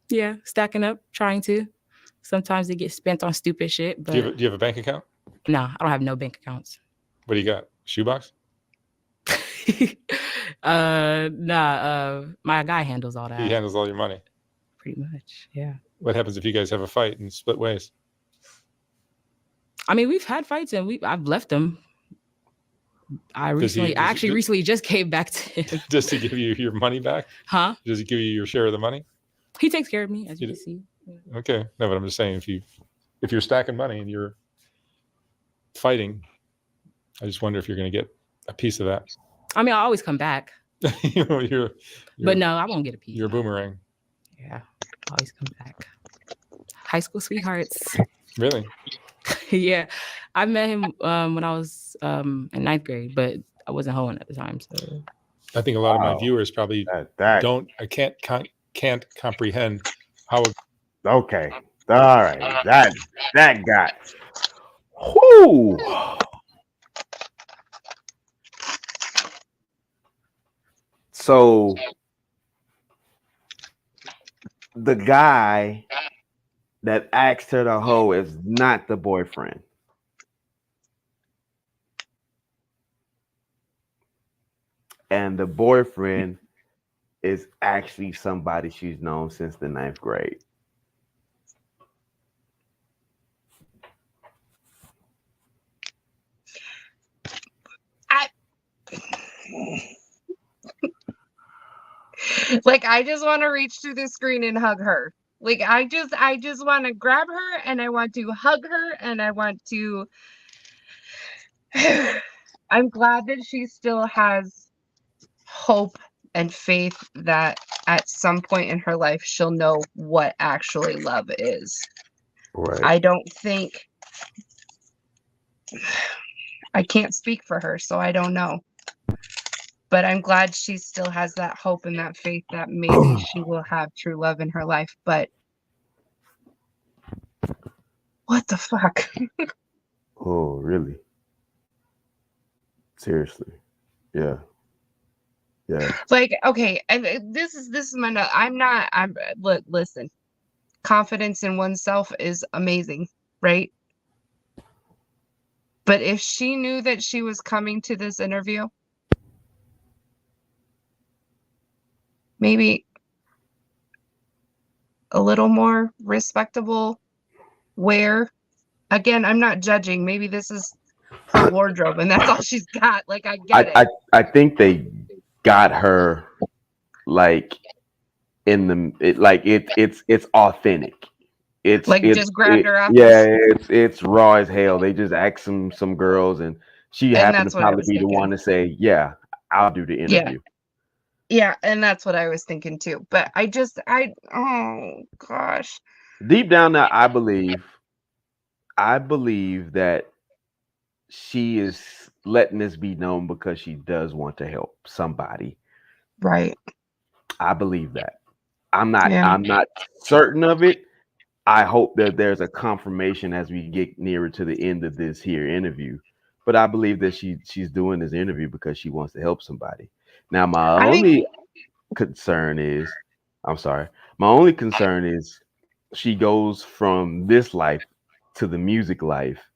F: Yeah, stacking up, trying to. Sometimes they get spent on stupid shit. But
E: Do you have a bank account?
F: No, I don't have no bank accounts.
E: What do you got? Shoebox?
F: My guy handles all that.
E: He handles all your money.
F: Pretty much, yeah.
E: What happens if you guys have a fight and split ways?
F: I mean, we've had fights and I've left him. I actually recently just came back to him.
E: Just to give you your money back?
F: Huh?
E: Does he give you your share of the money?
F: He takes care of me, as you can see. Yeah.
E: Okay. No, but I'm just saying, if you're stacking money and you're fighting, I just wonder if you're going to get a piece of that.
F: I mean, I always come back. But no, I won't get a piece.
E: You're a boomerang.
F: Yeah, always come back. High school sweethearts.
E: Really?
F: Yeah, I met him when I was in 9th grade, but I wasn't hoeing at the time. So
E: I think a lot of my viewers probably can't comprehend how.
D: Okay, all right, that got. Whoo! So the guy that asked her to hoe is not the boyfriend. And the boyfriend is actually somebody she's known since the 9th grade.
H: Like, I just want to reach through the screen and hug her. Like, I just want to grab her and I want to hug her and I want to. I'm glad that she still has hope and faith that at some point in her life she'll know what actually love is.
D: Right.
H: I don't think. I can't speak for her, so I don't know. But I'm glad she still has that hope and that faith that maybe she will have true love in her life. But what the fuck?
D: Oh, really? Seriously? Yeah. Yeah.
H: Like, okay, and this is my note. Look, listen. Confidence in oneself is amazing, right? But if she knew that she was coming to this interview, maybe a little more respectable wear. Again, I'm not judging. Maybe this is her wardrobe and that's all she's got. Like, I get it.
D: I think they got her like in the it's authentic. It's
H: Like, just grabbed her off the
D: Yeah, it's raw as hell. They just asked some girls, and she
H: And
D: happened
H: that's
D: to
H: what I
D: probably
H: was
D: be the
H: thinking.
D: one to say, "Yeah, I'll do the interview."
H: Yeah, and that's what I was thinking too. But oh gosh.
D: Deep down now, I believe that she is letting this be known because she does want to help somebody.
H: Right.
D: I believe that.
H: Yeah.
D: I'm not certain of it. I hope that there's a confirmation as we get nearer to the end of this here interview. But I believe that she's doing this interview because she wants to help somebody. Now, my only concern is she goes from this life to the music life,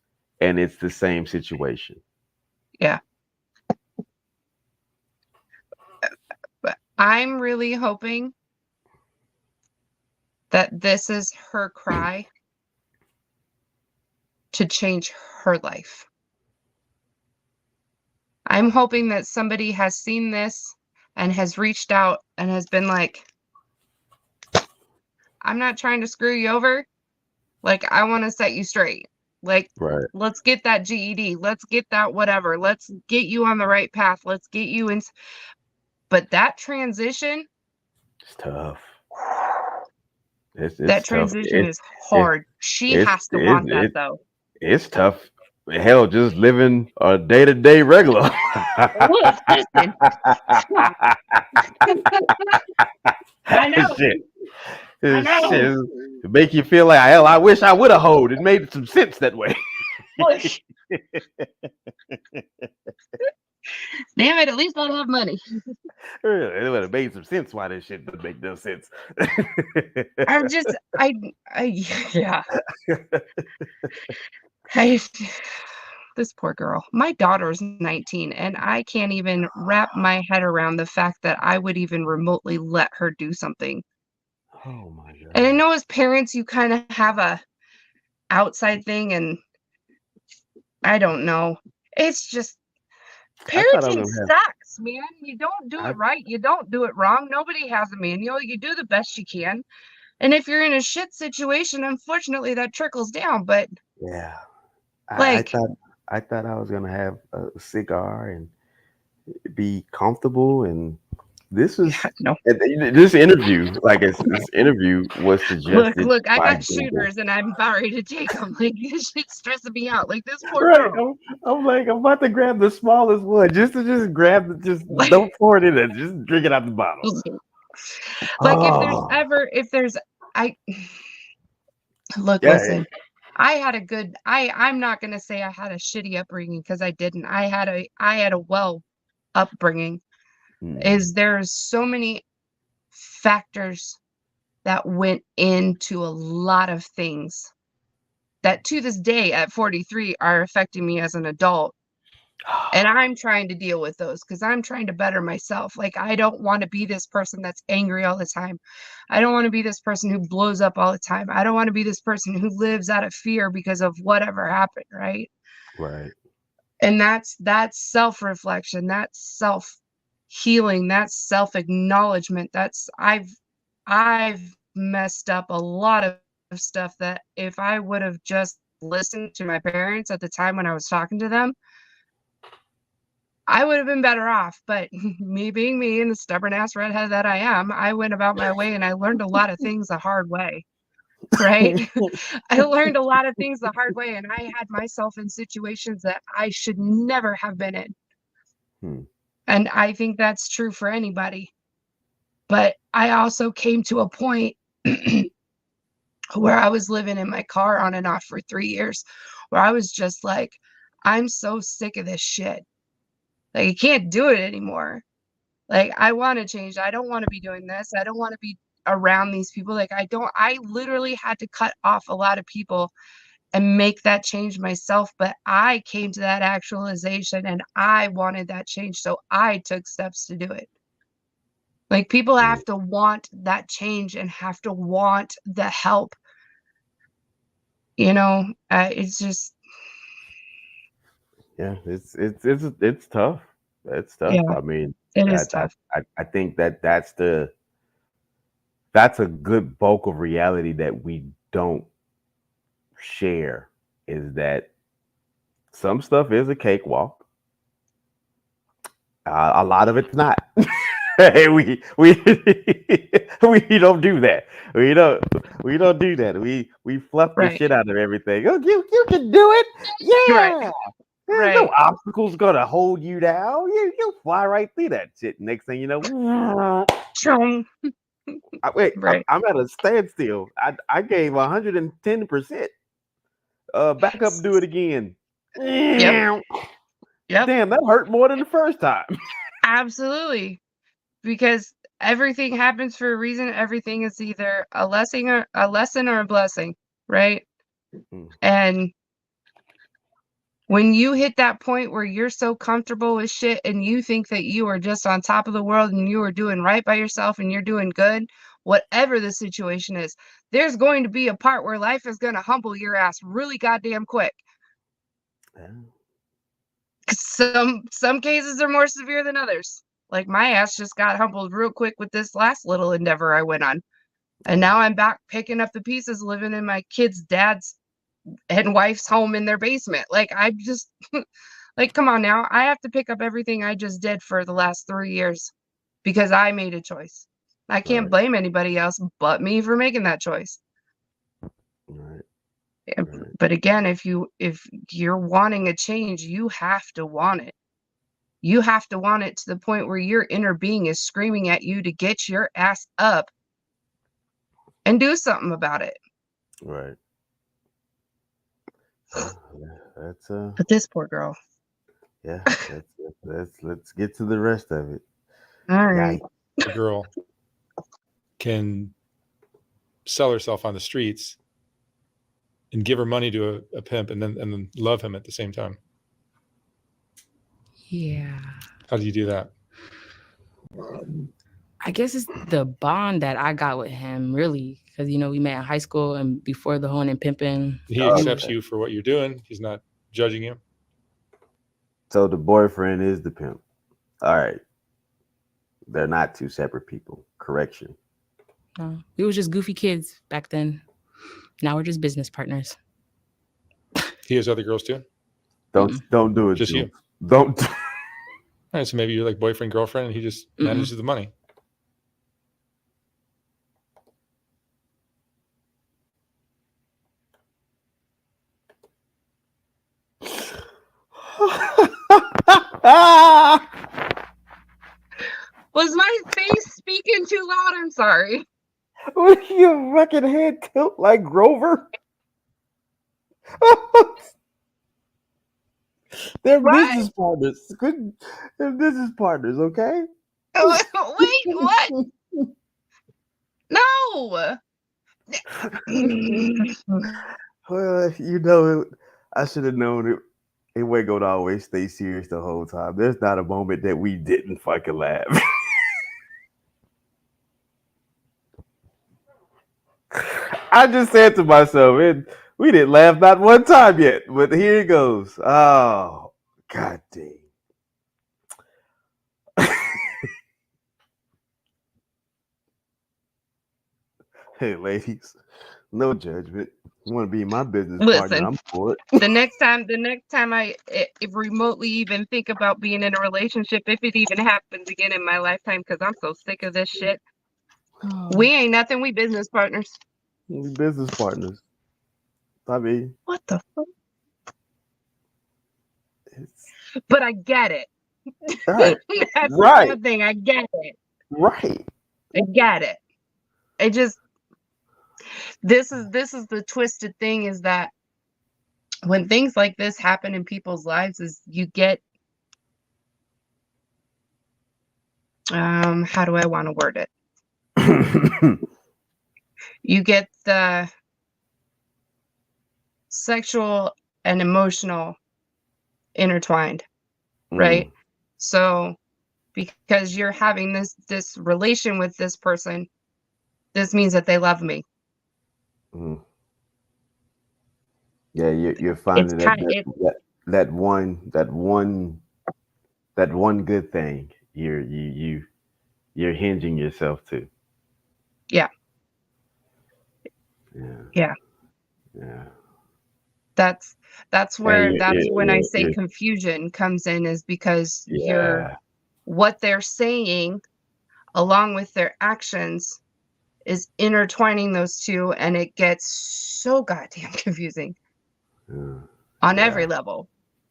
D: and it's the same situation.
H: Yeah. But I'm really hoping that this is her cry to change her life. I'm hoping that somebody has seen this and has reached out and has been like, I'm not trying to screw you over. Like, I want to set you straight. Like,
D: Right.
H: let's get that GED. Let's get that whatever. Let's get you on the right path. Let's get you in. But that transition.
D: It's tough.
H: That transition is hard. She has to want that, though.
D: It's tough. Hell, just living a day-to-day regular.
H: Listen. I know.
D: Shit.
H: I know.
D: It make you feel like, hell, I wish I would have hoed. It made some sense that way.
H: Damn it, at least I have money.
D: Really, it would have made some sense why this shit doesn't make no sense.
H: This poor girl. My daughter's 19, and I can't even wrap my head around the fact that I would even remotely let her do something.
D: Oh my God.
H: And I know as parents, you kind of have a outside thing, and I don't know. It's just parenting sucks, man. You don't do it right. You don't do it wrong. Nobody has a manual. You do the best you can. And if you're in a shit situation, unfortunately, that trickles down. But
D: yeah,
H: like,
D: I thought I was gonna have a cigar and be comfortable, and this is this interview. Like, this interview was suggested.
H: Look, I got shooters, and I'm about ready to take them. Like, this shit's stressing me out. Like, this poor girl.
D: I'm about to grab the smallest one, just grab don't pour it in there, just drink it out the bottle.
H: Like, listen. I had a good. I'm not gonna say I had a shitty upbringing, because I didn't. I had a well upbringing. There's so many factors that went into a lot of things that to this day at 43 are affecting me as an adult. And I'm trying to deal with those because I'm trying to better myself. Like, I don't want to be this person that's angry all the time. I don't want to be this person who blows up all the time. I don't want to be this person who lives out of fear because of whatever happened, right?
D: Right.
H: And that's self-reflection. That's healing, that's self-acknowledgement. That's I've messed up a lot of stuff that if I would have just listened to my parents at the time when I was talking to them, I would have been better off. But me being me and the stubborn ass redhead that I am, I went about my way and I learned a lot of things the hard way. Right? I learned a lot of things the hard way, and I had myself in situations that I should never have been in. And I think that's true for anybody. But I also came to a point where I was living in my car on and off for 3 years, where I was just like, I'm so sick of this shit. Like, I can't do it anymore. Like, I want to change. I don't want to be doing this. I don't want to be around these people. Like, I literally had to cut off a lot of people and make that change myself. But I came to that actualization and I wanted that change. So I took steps to do it. Like, people have to want that change and have to want the help. You know, it's just.
D: Yeah, it's tough. It's tough.
H: Yeah,
D: I mean,
H: it is tough.
D: I think that's a good bulk of reality that we don't share, is that some stuff is a cakewalk. A lot of it's not. Hey, we don't do that. We don't do that. We fluff the shit out of everything. Oh, you can do it. Yeah. There's no obstacles gonna hold you down. You fly right through that shit. Next thing you know, I'm at a standstill. I gave 110%. Back up, do it again.
H: Yep.
D: Damn, that hurt more than the first time.
H: Absolutely. Because everything happens for a reason. Everything is either a lesson or a blessing, right? And when you hit that point where you're so comfortable with shit and you think that you are just on top of the world and you are doing right by yourself and you're doing good, whatever the situation is, there's going to be a part where life is going to humble your ass really goddamn quick. Some cases are more severe than others. Like, my ass just got humbled real quick with this last little endeavor I went on. And now I'm back picking up the pieces, living in my kid's dad's and wife's home in their basement. Like, I just, like, come on now. I have to pick up everything I just did for the last 3 years because I made a choice. I can't blame anybody else but me for making that choice. But again, if you're wanting a change, you have to want it. You have to want it to the point where your inner being is screaming at you to get your ass up and do something about it.
D: Right. That's
H: But this poor girl.
D: Yeah, let's get to the rest of it.
H: All right.
E: The girl can sell herself on the streets and give her money to a pimp and then love him at the same time.
F: Yeah.
E: How do you do that?
F: I guess it's the bond that I got with him, really, because we met in high school and before the hoeing and pimping.
E: He accepts you for what you're doing. He's not judging you.
D: So the boyfriend is the pimp. All right. They're not two separate people. Correction.
F: No, we were just goofy kids back then. Now we're just business partners.
E: He has other girls too?
D: Don't do it.
E: Just you.
D: Don't.
E: All right, so maybe you're like boyfriend, girlfriend, and he just manages the money.
H: Was my face speaking too loud? I'm sorry.
D: With your fucking head tilt like Grover? They're business partners. They're business partners, okay?
H: Wait, what? No.
D: Well, I should have known it. It wasn't gonna always stay serious the whole time. There's not a moment that we didn't fucking laugh. I just said to myself, we didn't laugh not one time yet, but here it goes. Oh, God dang. Hey, ladies, no judgment. You want to be my business partner?
H: Listen,
D: I'm for it.
H: the next time if remotely even think about being in a relationship, if it even happens again in my lifetime, because I'm so sick of this shit. We ain't nothing. We business partners.
D: We business partners. I mean,
H: What the fuck?
D: it's
H: But I get it.
D: right,
H: That's
D: right,
H: the thing. I get it.
D: right.
H: I get it. It just this is the twisted thing, is that when things like this happen in people's lives, is you get how do I want to word it? You get the sexual and emotional intertwined, right? So because you're having this relation with this person, this means that they love me.
D: Mm. Yeah, you're
H: It's
D: finding
H: kind of
D: that one good thing you're hinging yourself to.
H: yeah.
D: Yeah.
H: That's
D: And
H: where that's when I say
D: you're
H: confusion comes in, is because
D: yeah.
H: what they're saying along with their actions is intertwining those two, and it gets so goddamn confusing on every level,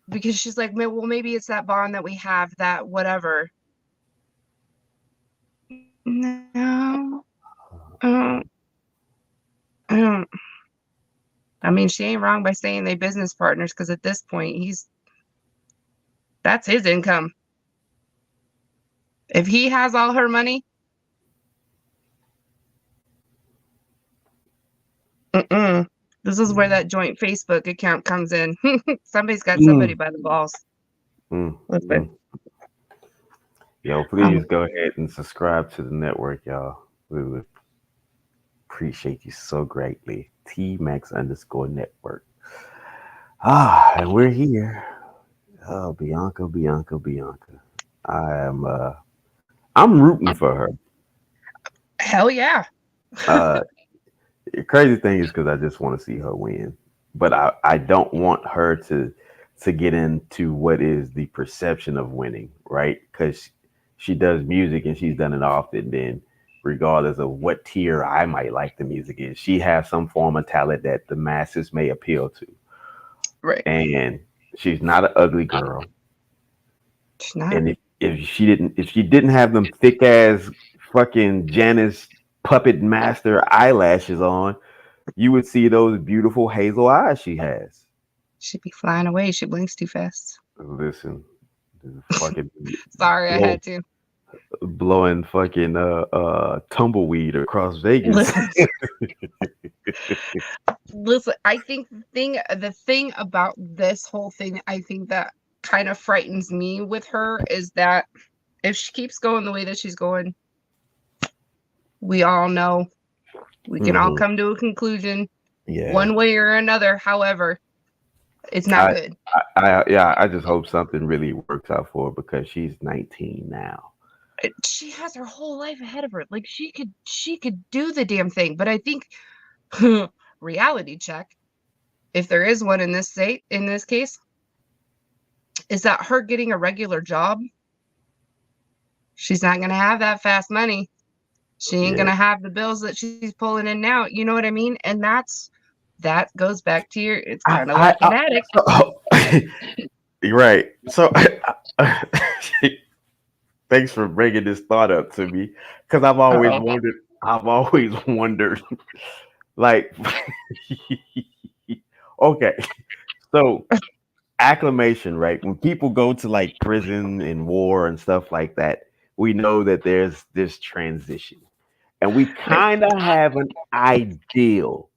H: because she's like, well, maybe it's that bond that we have, that whatever. No, I don't. I mean, she ain't wrong by saying they business partners, because at this point, that's his income. If he has all her money, this is where that joint Facebook account comes in. Somebody's got somebody by the balls. Listen.
D: Yo, please go ahead and subscribe to the network, y'all. We would appreciate you so greatly. TMax_network. And we're here. Oh, Bianca. I'm rooting for her.
H: Hell yeah.
D: The crazy thing is because I just want to see her win, but I don't want her to get into what is the perception of winning, right? Because she does music and she's done it often. Then, regardless of what tier I might like the music in, she has some form of talent that the masses may appeal to.
H: Right.
D: And she's not an ugly girl.
H: She's not.
D: And if she didn't have them thick ass fucking Janice puppet master eyelashes on, you would see those beautiful hazel eyes she has.
H: She'd be flying away. She blinks too fast.
D: Listen, fucking
H: sorry, I had to.
D: Blowing fucking tumbleweed across Vegas.
H: Listen, I think the thing about this whole thing, I think that kind of frightens me with her, is that if she keeps going the way that she's going, we all know, we can all come to a conclusion, one way or another. However, it's not good.
D: I just hope something really works out for her, because she's 19 now.
H: She has her whole life ahead of her. Like, she could do the damn thing. But I think reality check, if there is one in this case, is that her getting a regular job, she's not going to have that fast money. She ain't going to have the bills that she's pulling in now. You know what I mean? And that goes back to it's kind of like an addict.
D: You're right. So thanks for bringing this thought up to me, because I've always wondered, like, okay, so acclimation, right? When people go to like prison and war and stuff like that, we know that there's this transition, and we kind of have an ideal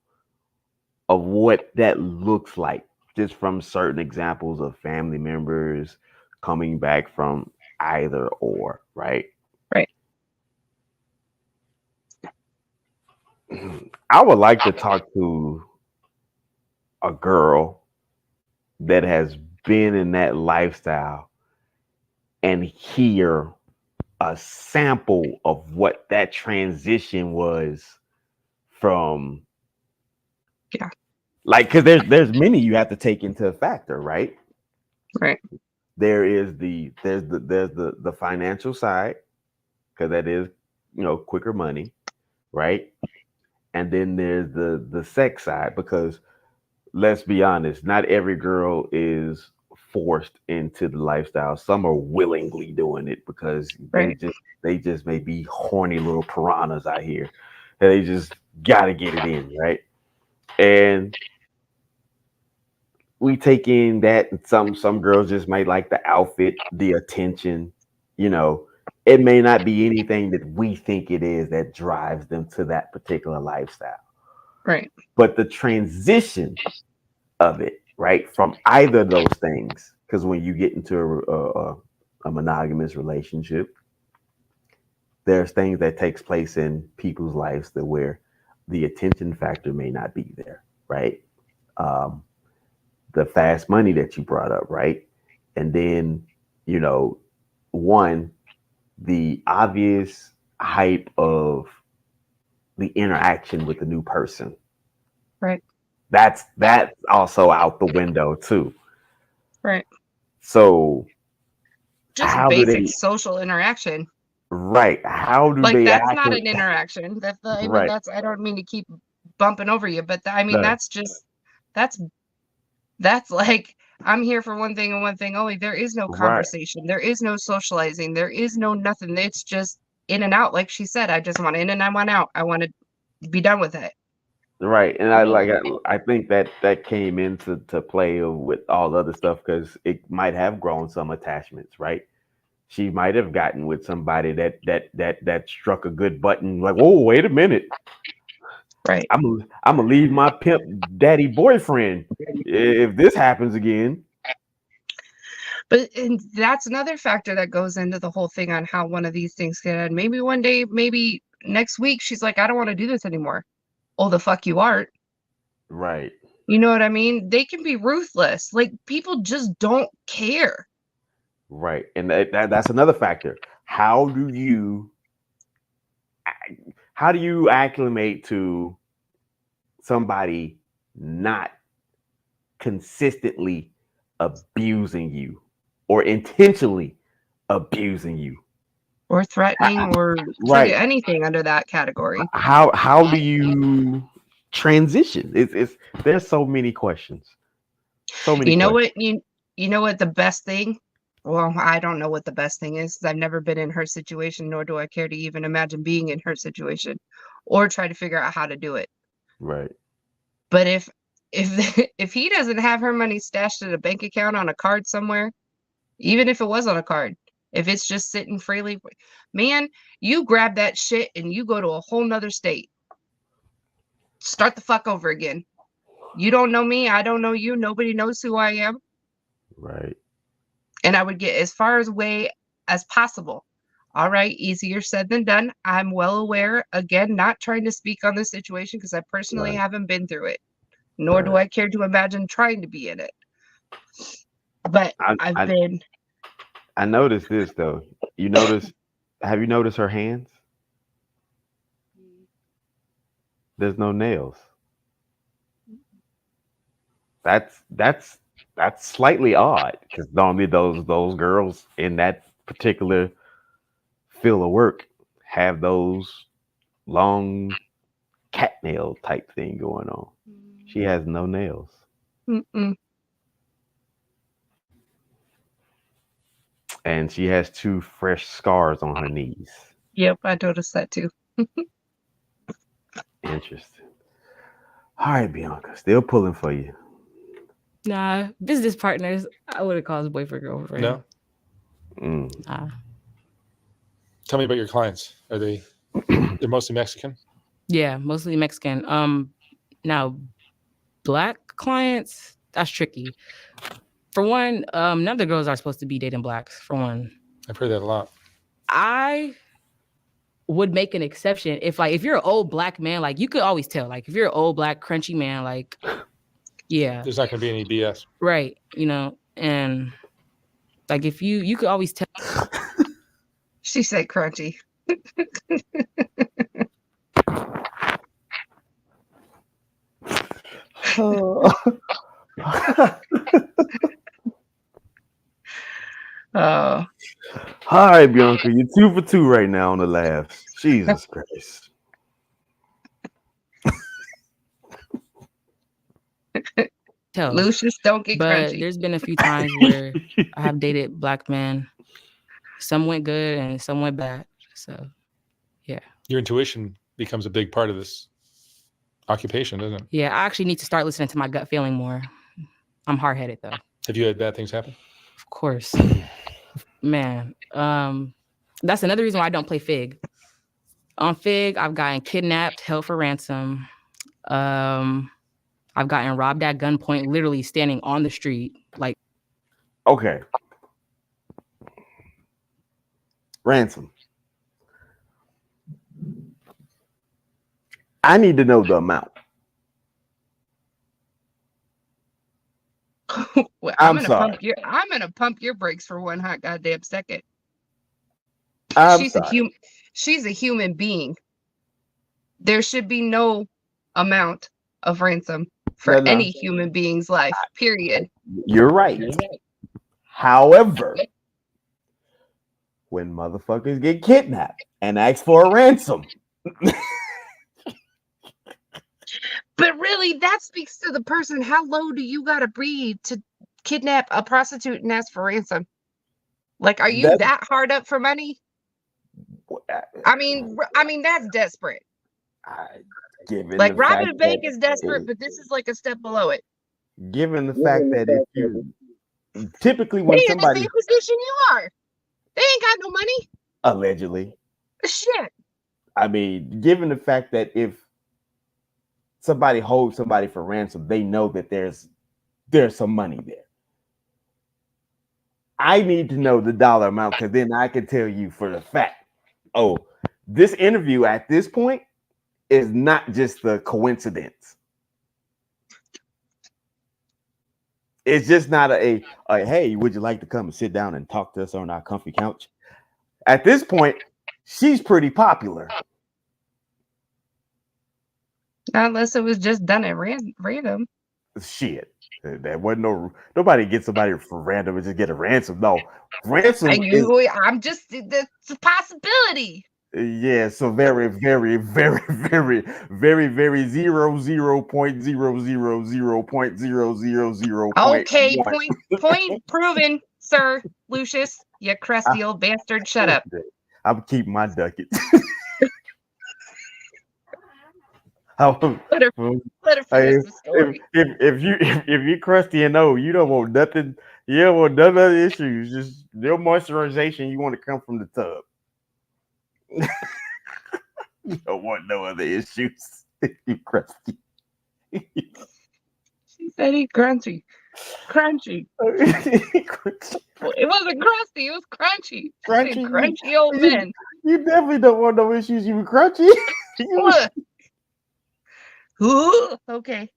D: of what that looks like, just from certain examples of family members coming back from either or, right?
H: Right.
D: I would like to talk to a girl that has been in that lifestyle and hear a sample of what that transition was from
H: Yeah.
D: like because there's many you have to take into a factor, right?
H: Right.
D: There's the financial side, because that is, you know, quicker money, right? And then there's the sex side, because let's be honest, not every girl is forced into the lifestyle. Some are willingly doing it because
H: Right.
D: they just may be horny little piranhas out here. And they just gotta get it in, right? And we take in that some girls just might like the outfit, the attention, you know. It may not be anything that we think it is that drives them to that particular lifestyle.
H: Right.
D: But the transition of it, right, from either of those things, because when you get into a monogamous relationship, there's things that takes place in people's lives that where the attention factor may not be there, right? The fast money that you brought up, right? And then, you know, the obvious hype of the interaction with the new person.
H: Right.
D: That's also out the window too.
H: Right.
D: So
H: Just
D: how do
H: basic
D: they,
H: social interaction.
D: right? How do
H: Like
D: they
H: that's not
D: actually,
H: an interaction. I mean,
D: right,
H: that's, I don't mean to keep bumping over you, but I mean,
D: no,
H: that's just, that's like, I'm here for one thing and one thing only. There is no
D: right,
H: conversation. There is no socializing. There is no nothing. It's just in and out. Like she said, I just want in and I want out. I want to be done with it.
D: right. And I think that came into play with all the other stuff because it might have grown some attachments, right? She might have gotten with somebody that struck a good button, like, whoa, wait a minute.
H: Right.
D: I'm gonna leave my pimp daddy boyfriend if this happens again.
H: But and that's another factor that goes into the whole thing on how one of these things can end. Maybe one day, maybe next week, she's like, I don't want to do this anymore. Oh, the fuck you aren't.
D: Right,
H: You know what I mean? They can be ruthless. Like people just don't care.
D: right. And that's another factor. How do you acclimate to somebody not consistently abusing you or intentionally abusing you?
H: Or threatening or
D: Right.
H: anything under that category.
D: How do you transition? It's there's so many questions. So many
H: You know
D: questions.
H: what you know what the best thing? Well, I don't know what the best thing is. 'Cause I've never been in her situation, nor do I care to even imagine being in her situation or try to figure out how to do it.
D: Right.
H: But if if he doesn't have her money stashed at a bank account on a card somewhere, even if it was on a card, if it's just sitting freely, man, you grab that shit and you go to a whole nother state. Start the fuck over again. You don't know me, I don't know you, nobody knows who I am.
D: Right.
H: And I would get as far away as possible. All right, easier said than done. I'm well aware, again, not trying to speak on this situation because I personally
D: Right.
H: haven't been through it, nor do
D: Right.
H: I care to imagine trying to be in it. But I've been.
D: I noticed this though. Have you noticed her hands? There's no nails. That's slightly odd because normally those girls in that particular field of work have those long cat nail type thing going on. She has no nails.
H: Mm-mm.
D: And she has 2 fresh scars on her knees.
H: Yep, I noticed that too.
D: Interesting. All right, Bianca, still pulling for you.
F: Nah, business partners. I would have called his boyfriend, girlfriend.
E: No.
F: Nah.
E: Tell me about your clients. Are they're mostly Mexican?
F: Yeah, mostly Mexican. Now black clients, that's tricky. For one, none of the girls are supposed to be dating blacks. For one,
E: I've heard that a lot.
F: I would make an exception if you're an old black man, like you could always tell, like if you're an old black crunchy man, like yeah,
E: There's not going to be any BS.
F: right, you know, and like if you could always tell.
H: She said crunchy.
D: Oh.
H: Oh,
D: All right, Bianca, you're 2 for 2 right now on the laughs. Jesus Christ.
F: Tell.
H: Lucius, don't get
F: But
H: crunchy.
F: there's been a few times where I have dated black men. Some went good and some went bad. So, yeah.
E: Your intuition becomes a big part of this occupation, doesn't it?
F: Yeah, I actually need to start listening to my gut feeling more. I'm hard-headed though.
E: Have you had bad things happen?
F: Of course. Man, that's another reason why I don't play Fig. On Fig, I've gotten kidnapped, held for ransom. I've gotten robbed at gunpoint, literally standing on the street. Like,
D: Okay. Ransom. I need to know the amount.
H: Well,
D: I'm
H: I'm gonna pump your brakes for one hot goddamn second.
D: I'm
H: She's
D: sorry.
H: she's a human being. There should be no amount of ransom for
D: No.
H: any human being's life. Period.
D: You're right. However, when motherfuckers get kidnapped and ask for a ransom,
H: But really, that speaks to the person. How low do you gotta be to kidnap a prostitute and ask for ransom? Like, are you that hard up for money? I mean, that's desperate.
D: given
H: Like,
D: the
H: robbing
D: fact
H: a bank
D: that-
H: is desperate, but this is like a step below it.
D: given the fact that if you typically when
H: They in the
D: somebody
H: same position you are. They ain't got no money.
D: allegedly,
H: Shit.
D: I mean, given the fact that if somebody holds somebody for ransom, they know that there's some money there. I need to know the dollar amount because then I can tell you for the fact, oh, this interview at this point is not just a coincidence. It's just not a hey, would you like to come and sit down and talk to us on our comfy couch? At this point, she's pretty popular.
H: Unless it was just done at random.
D: Shit. That wasn't nobody gets somebody for random and just get a ransom. No, ransom is,
H: I'm just, it's a possibility.
D: yeah, so very, very, very, very, very, very 0.00000.000.
H: Okay, point proven, sir. Lucius, you crusty old bastard. Shut up.
D: I'm keeping my ducats. Let her finish the story. If you crusty and old, you don't want nothing. You don't want none other issues. Just no moisturization. You want to come from the tub. You don't want no other issues. You crusty.
H: She said he crunchy. Crunchy. It wasn't crusty. It was crunchy. Crunchy old men.
D: You definitely don't want no issues. You were crunchy.
H: Ooh, okay.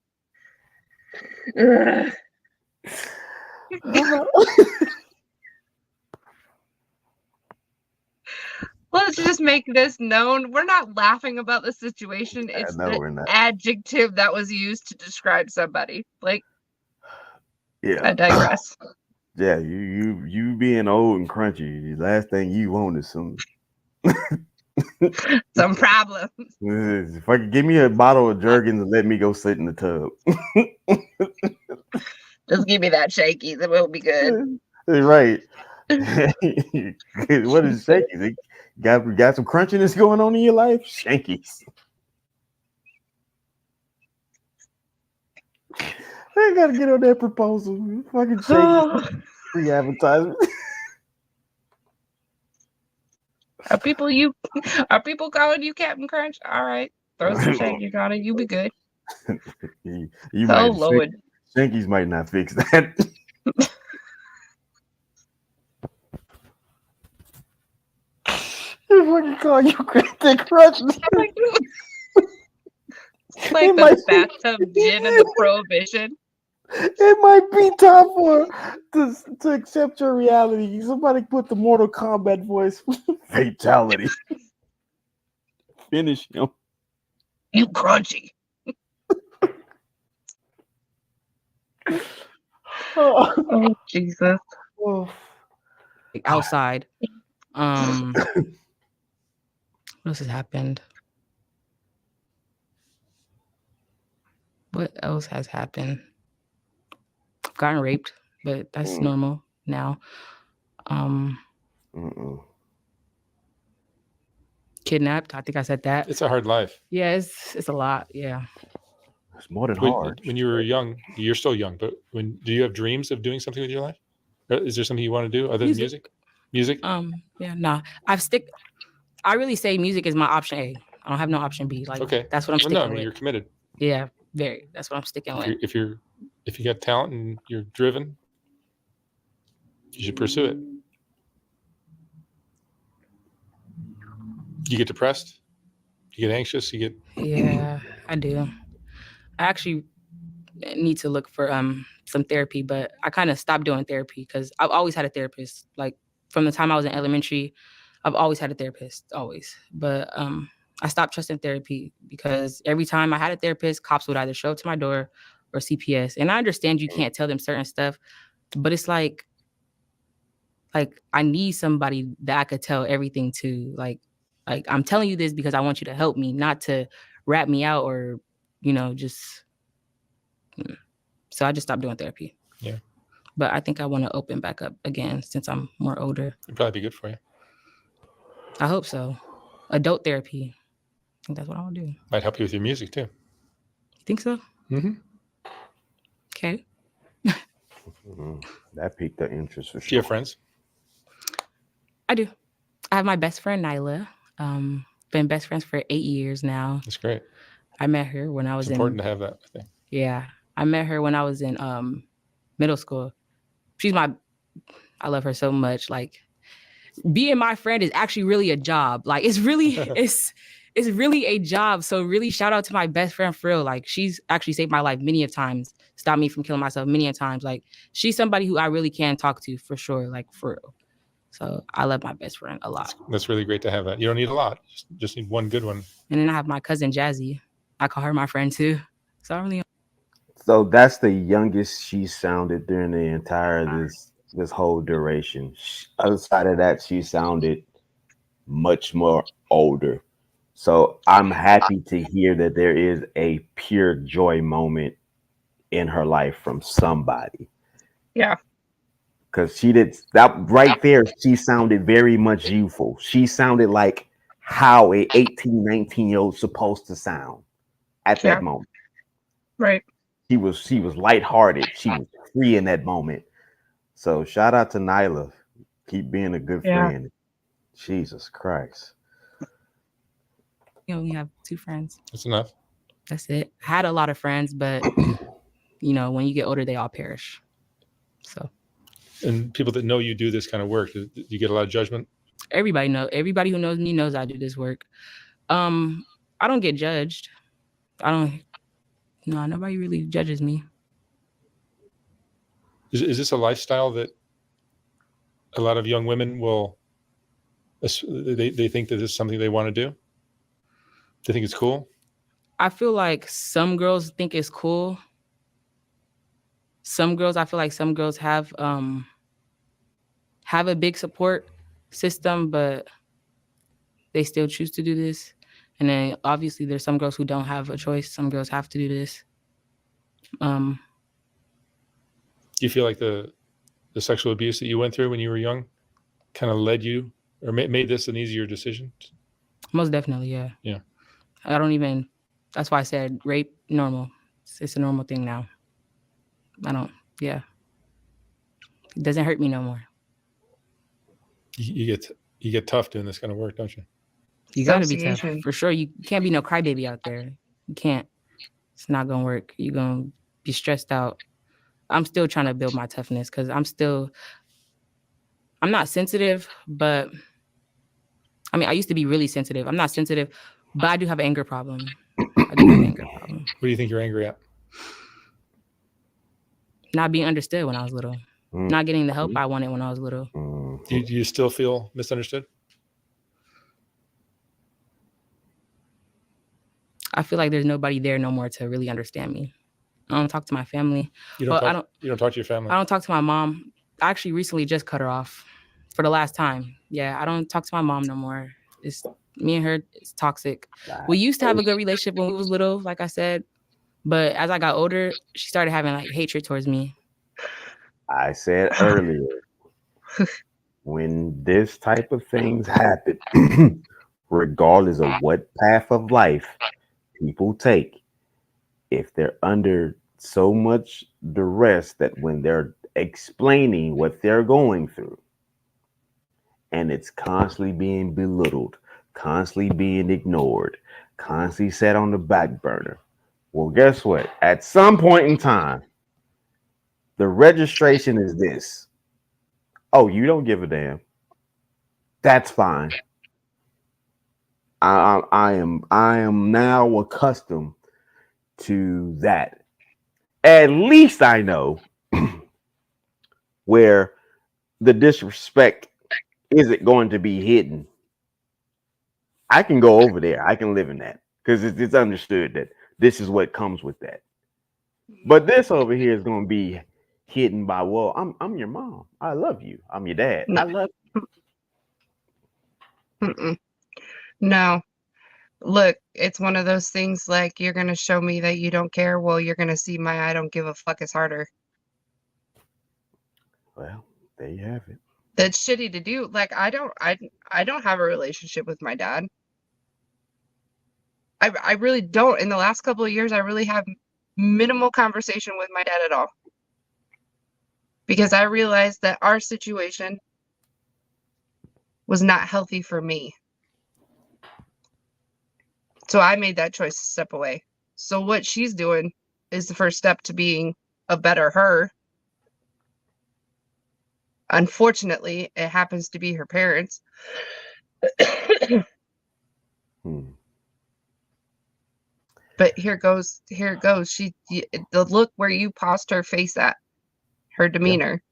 H: Let's just make this known. We're not laughing about the situation. It's the adjective that was used to describe somebody. Like,
D: yeah,
H: I digress.
D: Yeah, you being old and crunchy. The last thing you want is some
H: problems.
D: If I could give me a bottle of Jergens and let me go sit in the tub.
H: Just give me that shaky. That will be good.
D: Right. What is shaky? Got some crunchiness going on in your life? Shankies. I gotta get on that proposal. Fucking shaky. Free advertisement.
H: Are people calling you Captain Crunch? All right. Throw some shankies on it. You be good.
D: Lord. Shankies might not fix that. If I can call you Captain Crunch.
H: Like the bathtub gin and the prohibition.
D: It might be time to accept your reality. Somebody put the Mortal Kombat voice. Fatality. Finish him.
H: You crunchy. Oh, Jesus.
F: Like outside. What else has happened? What else has happened? I've gotten raped, but that's normal now. Kidnapped. I think I said that.
E: It's a hard life.
F: Yeah, it's a lot. Yeah.
D: It's more than hard.
E: When you were young, you're still young, but do you have dreams of doing something with your life? Or is there something you want to do other than music? Music?
F: Yeah, nah. I really say music is my option A. I don't have no option B. Like,
E: Okay.
F: that's what I'm sticking
E: No, I mean,
F: with.
E: you're committed.
F: Yeah, very. That's what I'm sticking with.
E: If you got talent and you're driven, you should pursue it. You get depressed, you get anxious,
F: Yeah, I do. I actually need to look for some therapy, but I kind of stopped doing therapy because I've always had a therapist. Like from the time I was in elementary, I've always had a therapist, always. But I stopped trusting therapy because every time I had a therapist, cops would either show up to my door or CPS. And I understand you can't tell them certain stuff, but it's like I need somebody that I could tell everything to. Like I'm telling you this because I want you to help me, not to rat me out or, just. So I just stopped doing therapy.
E: Yeah.
F: But I think I want to open back up again since I'm more older.
E: It'd probably be good for you.
F: I hope so. Adult therapy. I think that's what I want to do.
E: Might help you with your music too.
F: You think so?
E: Mm-hmm.
F: Okay.
D: That piqued the interest for sure.
E: Do you have friends?
F: I do. I have my best friend, Nyla. Been best friends for 8 years now.
E: That's great.
F: I met her when I was
E: It's important to have that, I think.
F: Yeah. I met her when I was in middle school. I love her so much. Like, being my friend is actually really a job. Like, it's really a job. So really shout out to my best friend for real. Like, she's actually saved my life many of times, stopped me from killing myself many of times. Like, she's somebody who I really can talk to for sure, like for real. So I love my best friend a lot.
E: That's really great to have that. You don't need a lot. Just need one good one.
F: And then I have my cousin Jazzy. I call her my friend too. So I really.
D: So that's the youngest she sounded during the entire this whole duration. Outside of that, she sounded much more older. So I'm happy to hear that there is a pure joy moment in her life from somebody.
H: Yeah.
D: Because she did that right there. She sounded very much youthful. She sounded like how a 18, 19-year-old supposed to sound at that moment.
H: Right.
D: She was lighthearted. She was free in that moment. So shout out to Nyla. Keep being a good friend. Jesus Christ.
F: You only have 2 friends.
E: That's enough.
F: That's it. I had a lot of friends, but when you get older, they all perish. So.
E: And people that know you do this kind of work, do you get a lot of judgment?
F: Everybody who knows me knows I do this work. I don't get judged. Nobody really judges me.
E: Is this a lifestyle that a lot of young women they think that this is something they want to do? They think it's cool?
F: I feel like some girls think it's cool. I feel like some girls have a big support system, but they still choose to do this. And then obviously there's some girls who don't have a choice. Some girls have to do this.
E: Do you feel like the sexual abuse that you went through when you were young kind of led you or made this an easier decision?
F: Most definitely, yeah.
E: Yeah.
F: That's why I said rape, normal. It's a normal thing now. It doesn't hurt me no more.
E: You get tough doing this kind of work, don't you?
F: You gotta be tough for sure. You can't be no crybaby out there. You can't. It's not gonna work. You're gonna be stressed out. I'm still trying to build my toughness because I'm not sensitive, but I used to be really sensitive. I'm not sensitive, but I do have an anger problem.
E: What do you think you're angry at?
F: Not being understood when I was little. Not getting the help I wanted when I was little.
E: Do you still feel misunderstood?
F: I feel like there's nobody there no more to really understand me. I don't talk to my family.
E: You don't talk. You don't talk to your family.
F: I don't talk to my mom. I actually recently just cut her off for the last time. Yeah, I don't talk to my mom no more. It's me and her. It's toxic. We used to have a good relationship when we was little, like I said, but as I got older, she started having like hatred towards me.
D: I said earlier, when this type of things happen, regardless of what path of life people take, if they're under so much duress that when they're explaining what they're going through and it's constantly being belittled, constantly being ignored, constantly set on the back burner, well, guess what? At some point in time, the registration is this. Oh, you don't give a damn. That's fine. I am now accustomed to that. At least I know where the disrespect isn't going to be hidden. I can go over there. I can live in that because it's understood that this is what comes with that. But this over here is going to be hidden by, well, I'm your mom. I love you. I'm your dad. I love
H: you. No. Look, it's one of those things like you're going to show me that you don't care. Well, you're going to see my I don't give a fuck is harder.
D: Well, there you have it.
H: That's shitty to do. Like I don't have a relationship with my dad. I really don't. In the last couple of years, I really have minimal conversation with my dad at all. Because I realized that our situation was not healthy for me. So I made that choice to step away. So what she's doing is the first step to being a better her. Unfortunately, it happens to be her parents. But here it goes. The look where you paused her face at, her demeanor,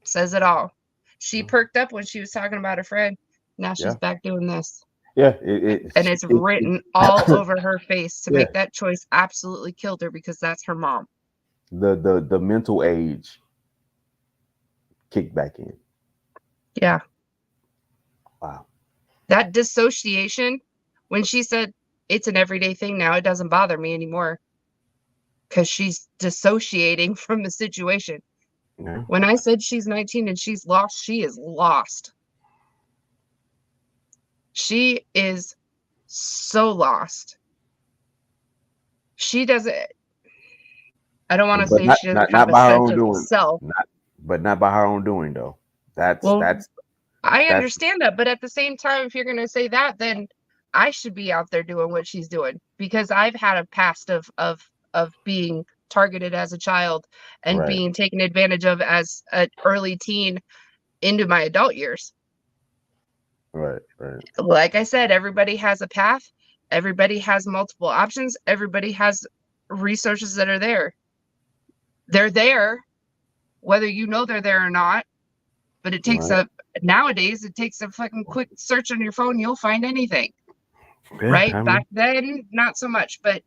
H: says it all. She perked up when she was talking about her friend. Now she's back doing this.
D: Yeah,
H: and it's written all over her face to make that choice absolutely killed her because that's her mom.
D: The mental age kicked back in.
H: Yeah.
D: Wow.
H: That dissociation, when she said it's an everyday thing now, it doesn't bother me anymore because she's dissociating from the situation.
D: Yeah.
H: When I said she's 19 and she's lost, she is lost. She is so lost. She doesn't. I don't want to say she doesn't have a sense of self.
D: But not by her own doing, though. That's.
H: I understand that, but at the same time, if you're going to say that, then I should be out there doing what she's doing because I've had a past of being targeted as a child and being taken advantage of as an early teen into my adult years.
D: Right.
H: Like I said, everybody has a path. Everybody has multiple options. Everybody has resources that are there. They're there, whether you know they're there or not. But it takes nowadays, it takes a fucking quick search on your phone. You'll find anything. Yeah, right? Back then, not so much. But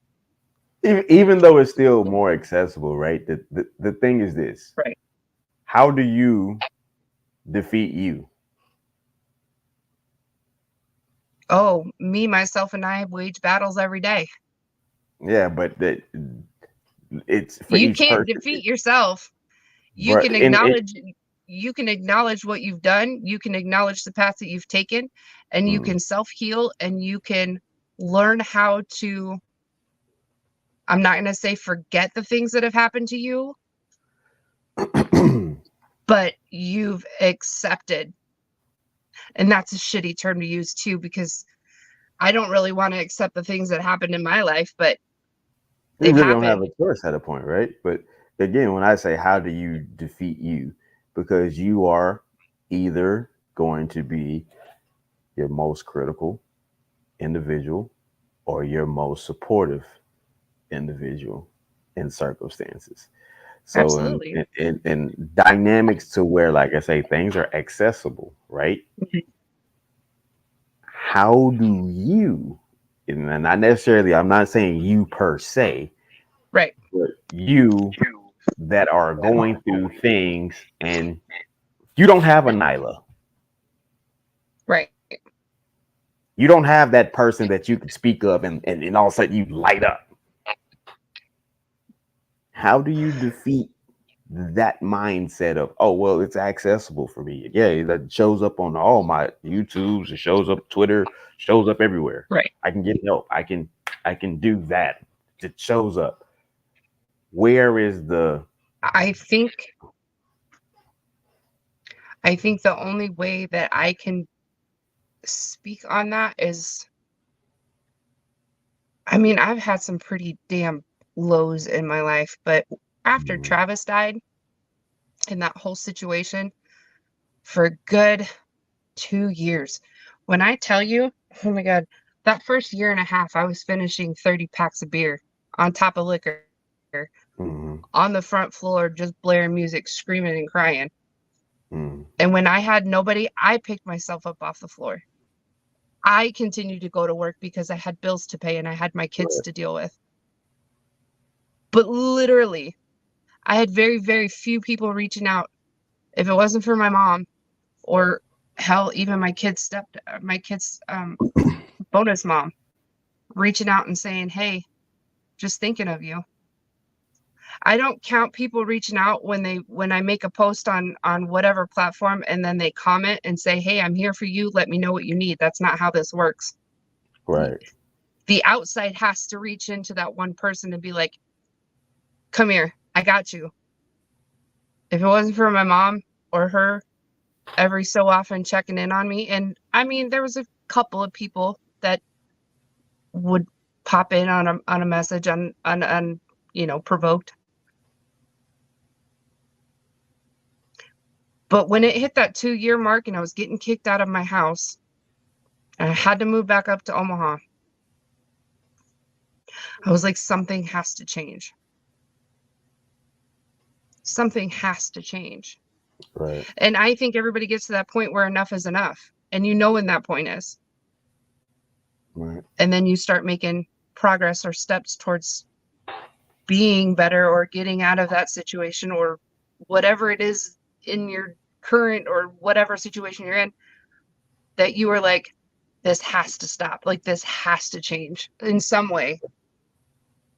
D: even though it's still more accessible, right? The thing is this.
H: Right.
D: How do you defeat you?
H: Oh, me, myself, and I wage battles every day.
D: Yeah, but it's for
H: you can't defeat yourself. You can acknowledge. You can acknowledge what you've done. You can acknowledge the path that you've taken, and you can self-heal, and you can learn how to. I'm not going to say forget the things that have happened to you, but you've accepted. And that's a shitty term to use too, because I don't really want to accept the things that happened in my life, but
D: you really don't have a choice at a point, right? But again, when I say how do you defeat you, because you are either going to be your most critical individual or your most supportive individual in circumstances. So in dynamics to where, like I say, things are accessible, right? How do you, and not necessarily, I'm not saying you per se,
H: right?
D: But you that are going through things and you don't have a Nyla.
H: Right.
D: You don't have that person that you can speak of and all of a sudden you light up. How do you defeat that mindset of, oh, well, it's accessible for me? Yeah, that shows up on all my YouTubes, it shows up Twitter, shows up everywhere.
H: Right.
D: I can get help. I can do that. It shows up. Where is the
H: I think the only way that I can speak on that is, I mean, I've had some pretty damn lows in my life, but after Travis died and that whole situation, for a good 2 years, when I tell you, oh my God, that first year and a half, I was finishing 30 packs of beer on top of liquor on the front floor, just blaring music, screaming and crying. And when I had nobody, I picked myself up off the floor. I continued to go to work because I had bills to pay and I had my kids to deal with. But literally, I had very, very few people reaching out. If it wasn't for my mom, or hell, even my kid's bonus mom, reaching out and saying, hey, just thinking of you. I don't count people reaching out when I make a post on whatever platform and then they comment and say, hey, I'm here for you. Let me know what you need. That's not how this works.
D: right?
H: The outside has to reach into that one person and be like, come here, I got you. If it wasn't for my mom or her every so often checking in on me, and I mean, there was a couple of people that would pop in on a message on provoked. But when it hit that 2-year mark and I was getting kicked out of my house, and I had to move back up to Omaha, I was like, something has to change. Something has to change.
D: Right.
H: And I think everybody gets to that point where enough is enough. And you know when that point is.
D: Right.
H: And then you start making progress or steps towards being better or getting out of that situation or whatever it is in your current or whatever situation you're in, that you are like, this has to stop. Like, this has to change in some way.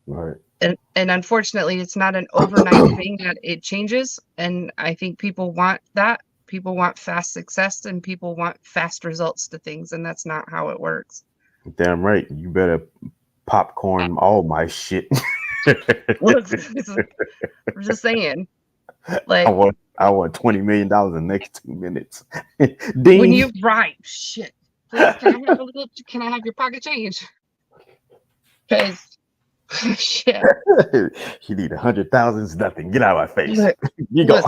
D: Right.
H: And unfortunately, it's not an overnight thing that it changes. And I think people want that. People want fast success and people want fast results to things. And that's not how it works.
D: Damn right. You better popcorn all my shit.
H: I'm just saying. Like,
D: I want $20 million in the next 2 minutes. Ding.
H: when you right, shit. Please, can I have your pocket change? Because shit.
D: You need 100,000. It's nothing. Get out of my face.
H: Look,
D: You go.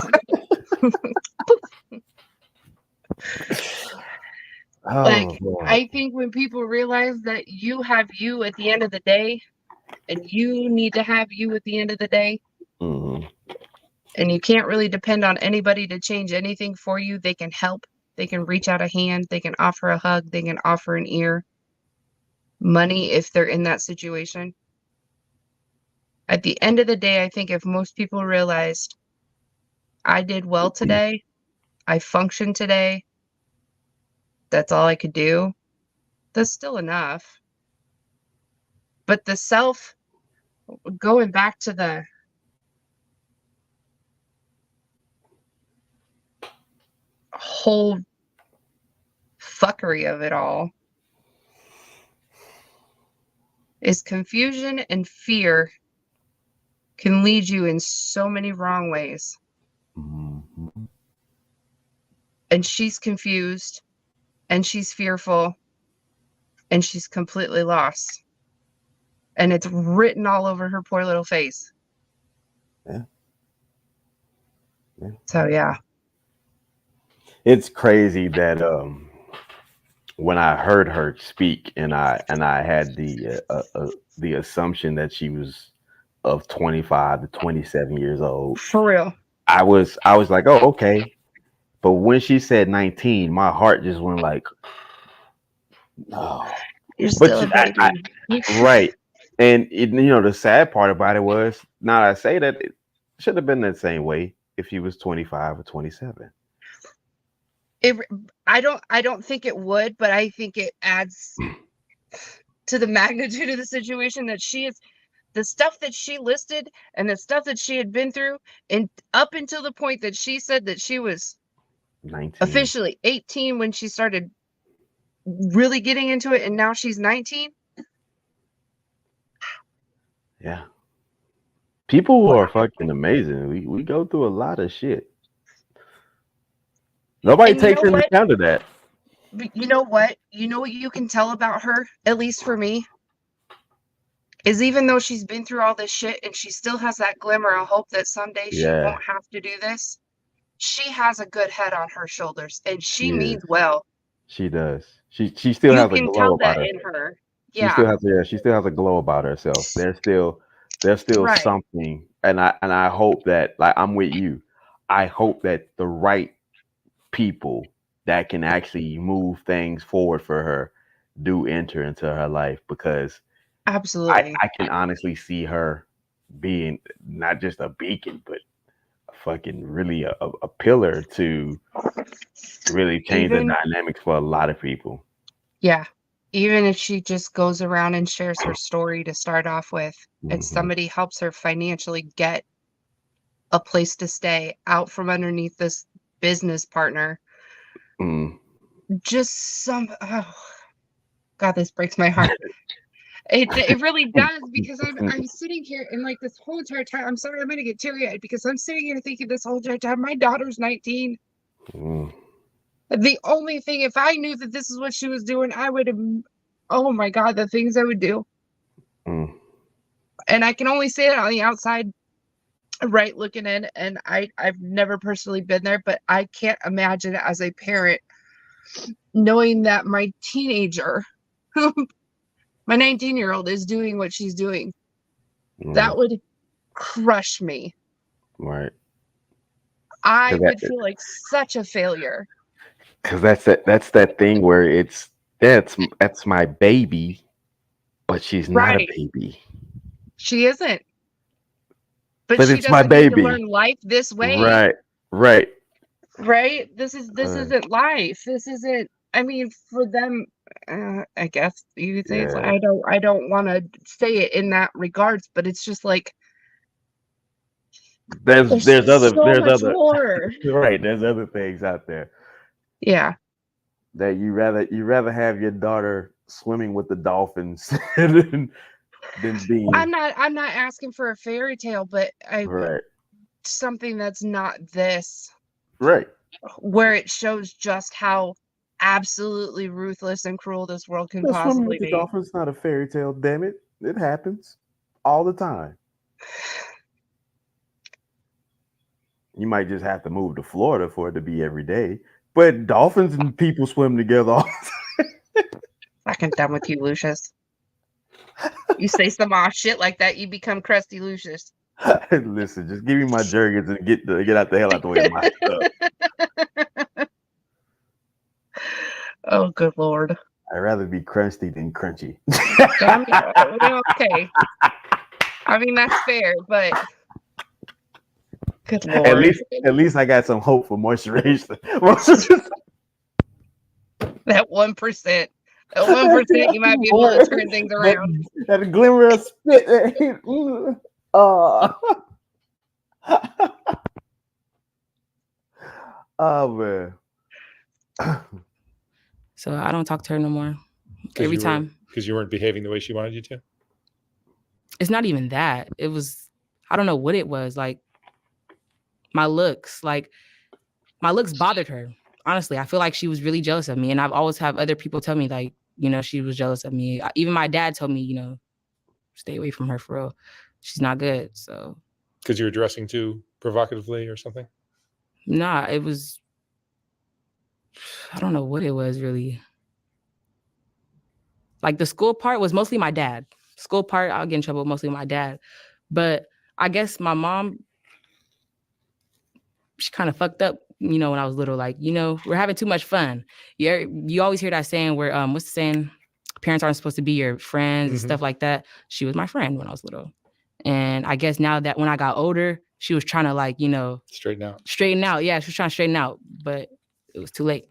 D: Oh,
H: like,
D: boy.
H: I think when people realize that you have you at the end of the day, and you need to have you at the end of the day,
D: Mhm.
H: and you can't really depend on anybody to change anything for you, they can help. They can reach out a hand. They can offer a hug. They can offer an ear. Money if they're in that situation. At the end of the day, I think if most people realized I did well today, I functioned today, that's all I could do, that's still enough. But the self, going back to the whole fuckery of it all, is confusion and fear can lead you in so many wrong ways.
D: Mhm.
H: And she's confused and she's fearful and she's completely lost. And it's written all over her poor little face.
D: Yeah.
H: So yeah.
D: It's crazy that when I heard her speak and I had the assumption that she was of 25 to 27 years old.
H: For real.
D: I was like, oh, okay. But when she said 19, my heart just went like, no.
H: You're
D: But
H: still a baby.
D: right. And the sad part about it was, now that I say that, it should have been that same way if he was 25 or 27.
H: I don't think it would, but I think it adds to the magnitude of the situation that she is, the stuff that she listed and the stuff that she had been through, and up until the point that she said that she was
D: 19.
H: officially 18 when she started really getting into it, and now she's 19.
D: Yeah. People are fucking amazing. We go through a lot of shit. Nobody
H: And you
D: takes
H: know
D: into
H: what?
D: account of that.
H: But you know what? You know what you can tell about her, at least for me, is even though she's been through all this shit and she still has that glimmer of hope that someday she
D: Yeah.
H: won't have to do this, she has a good head on her shoulders and she
D: She
H: means
D: is.
H: well.
D: She does. She still
H: You
D: has a
H: can
D: glow
H: tell
D: about
H: that
D: her.
H: in her.
D: She
H: Yeah,
D: still has a glow about herself. There's still
H: right.
D: something, and I hope that, like, I'm with you. I hope that the right people that can actually move things forward for her do enter into her life, because
H: Absolutely.
D: I can honestly see her being not just a beacon, but fucking really a pillar to really change the
H: Even,
D: dynamics for a lot of people.
H: yeah, even if she just goes around and shares her story to start off with, and
D: Mhm.
H: somebody helps her financially get a place to stay out from underneath this business partner,
D: Mm.
H: just oh God, this breaks my heart. It really does, because I'm sitting here and like this whole entire time, I'm sorry, I'm gonna get teary-eyed because I'm sitting here thinking this whole entire time, my daughter's 19.
D: Mm.
H: The only thing, if I knew that this is what she was doing, I would have, oh my God, the things I would do.
D: Mm.
H: And I can only say it on the outside, right, looking in, and I've never personally been there, but I can't imagine as a parent knowing that my teenager, my 19-year-old, is doing what she's doing. That
D: Mm.
H: would crush me.
D: Right.
H: I
D: 'Cause
H: would feel like such a failure.
D: Because that's that thing where that's my baby, but she's not a
H: Right.
D: baby.
H: She isn't. But
D: But
H: she
D: it's my
H: doesn't need to
D: baby.
H: learn life this way.
D: Right. Right.
H: Right? This isn't life. This isn't, I mean, for them, I guess you could say it's,
D: Yeah.
H: I don't want to say it in that regards, but it's just like
D: There's
H: so
D: there's
H: much
D: other
H: more.
D: right. There's other things out there
H: Yeah.
D: that you rather have your daughter swimming with the dolphins than being
H: I'm not asking for a fairy tale, but
D: right.
H: something that's not this,
D: Right.
H: where it shows just how absolutely ruthless and cruel this world can
D: Swimming
H: possibly
D: with the
H: be.
D: dolphins not a fairy tale, damn it. It happens all the time. You might just have to move to Florida for it to be every day. But dolphins and people swim together all
H: Fucking done with you, Lucius. You say some odd shit like that, you become crusty Lucius.
D: Listen, just give me my jergens and get out the hell out the way of my stuff.
H: Oh, good Lord.
D: I'd rather be crusty than crunchy.
H: Okay. I mean, that's fair, but good Lord.
D: At least I got some hope for moisturization.
H: That 1%. That 1%, you might be able to turn things around.
D: That glimmer of spit. Oh man.
F: So I don't talk to her no more. Every time.
E: Because you weren't behaving the way she wanted you to?
F: It's not even that. It was, I don't know what it was. Like my looks bothered her. Honestly, I feel like she was really jealous of me. And I've always had other people tell me, like, she was jealous of me. Even my dad told me, stay away from her for real. She's not good. So.
E: Because you were dressing too provocatively or something?
F: Nah, it was, I don't know what it was really. Like the school part was mostly my dad. School part, I'll get in trouble, mostly my dad. But I guess my mom, she kind of fucked up, when I was little. Like, we're having too much fun. You always hear that saying where, what's the saying? parents aren't supposed to be your friends and
E: Mhm.
F: stuff like that. She was my friend when I was little. And I guess now that when I got older, she was trying to like,
E: Straighten out.
F: straighten out. Yeah, she was trying to straighten out, but it was too late.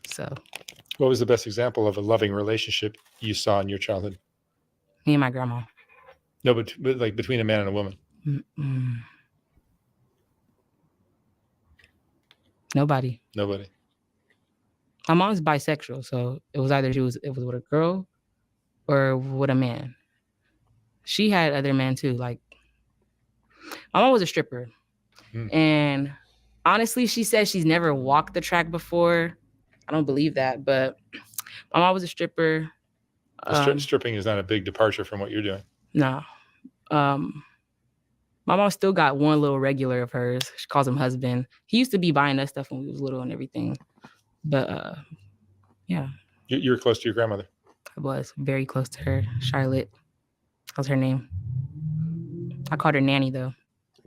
F: So
E: What was the best example of a loving relationship you saw in your childhood?
F: me and my grandma.
E: No, but like between a man and a woman.
F: Mm-mm. Nobody.
E: Nobody.
F: My mom's bisexual, so it was either it was with a girl or with a man. She had other men too. Like my mom was a stripper, and honestly, she says she's never walked the track before. I don't believe that, but my mom was a stripper.
E: Stripping is not a big departure from what you're doing.
F: No. My mom still got one little regular of hers. She calls him husband. He used to be buying us stuff when we was little and everything. But yeah.
E: You're close to your grandmother.
F: I was very close to her. Charlotte. That was her name. I called her Nanny though.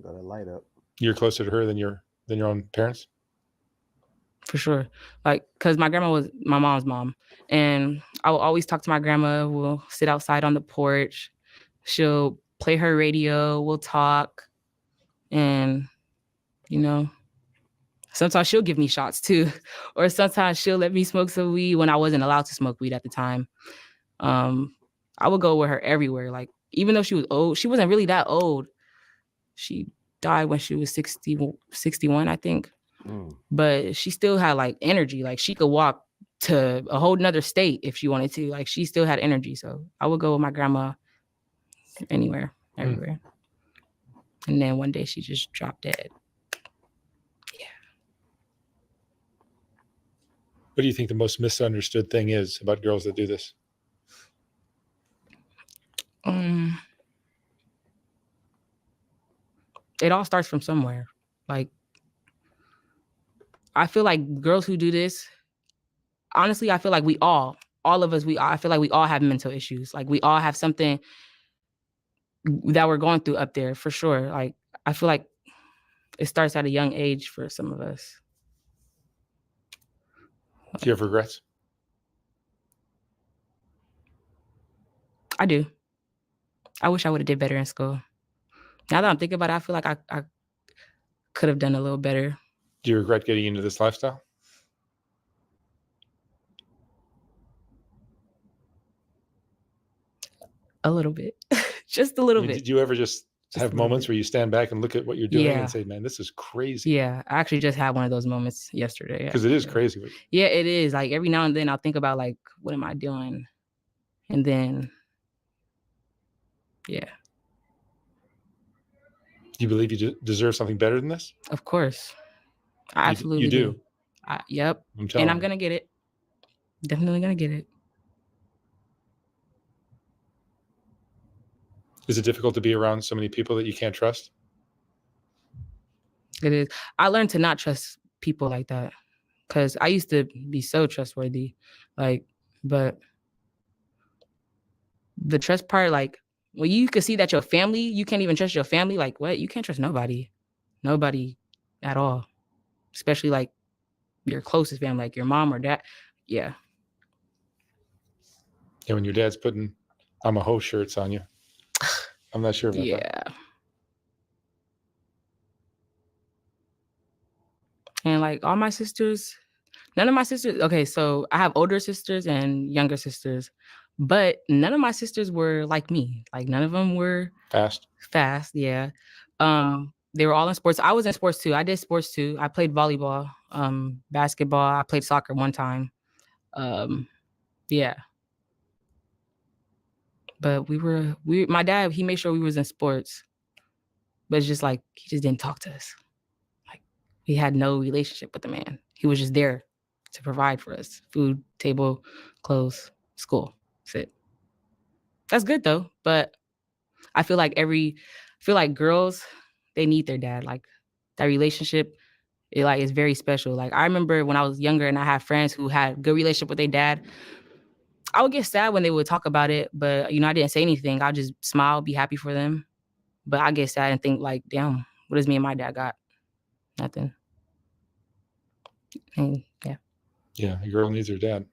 D: Got a light up.
E: You're closer to her than your own parents?
F: For sure. Like, cause my grandma was my mom's mom. And I will always talk to my grandma. We'll sit outside on the porch. She'll play her radio. We'll talk. And, sometimes she'll give me shots too. Or sometimes she'll let me smoke some weed when I wasn't allowed to smoke weed at the time. I would go with her everywhere. Like, even though she was old, she wasn't really that old. She died when she was 61, I think. But she still had like energy. Like she could walk to a whole nother state if she wanted to. Like she still had energy. So I would go with my grandma anywhere, everywhere. And then one day she just dropped dead. Yeah.
E: What do you think the most misunderstood thing is about girls that do this?
F: It all starts from somewhere. Like, I feel like girls who do this, honestly, I feel like all of us, I feel like we all have mental issues. Like we all have something that we're going through up there for sure. Like, I feel like it starts at a young age for some of us.
E: Do you have regrets?
F: I do. I wish I would have did better in school. Now that I'm thinking about it, I feel like I could have done a little better.
E: Do you regret getting into this lifestyle?
F: A little bit. Just a little bit.
E: Did you ever just have moments where you stand back and look at what you're doing and say, man, this is crazy?
F: Yeah, I actually just had one of those moments yesterday.
E: Because it is crazy.
F: Yeah, it is. Like every now and then I'll think about like, what am I doing? And then, yeah.
E: Do you believe you deserve something better than this?
F: Of course. I absolutely
E: you do.
F: Yep. And I'm going to get it. Definitely going to get it.
E: Is it difficult to be around so many people that you can't trust?
F: It is. I learned to not trust people like that because I used to be so trustworthy. Like, but the trust part, like, when you can see that your family, you can't even trust your family. Like, what? You can't trust nobody. Nobody at all. Especially like your closest family, like your mom or dad. Yeah.
E: Yeah, when your dad's putting I'm a hoe shirts on you. I'm not sure about that.
F: Yeah. And like all my sisters, none of my sisters, okay, so I have older sisters and younger sisters, but none of my sisters were like me. Like none of them were
E: fast,
F: yeah. They were all in sports. I was in sports too. I did sports too. I played volleyball, basketball. I played soccer one time. Yeah. But my dad, he made sure we was in sports, but it's just like, he just didn't talk to us. Like we had no relationship with the man. He was just there to provide for us. Food, table, clothes, school. That's it. That's good though. But I feel like girls, they need their dad. Like that relationship, is very special. Like I remember when I was younger and I had friends who had good relationship with their dad. I would get sad when they would talk about it, but I didn't say anything. I'll just smile, be happy for them. But I get sad and think like, damn, what does me and my dad got? Nothing. And yeah.
E: Yeah, a girl needs her dad.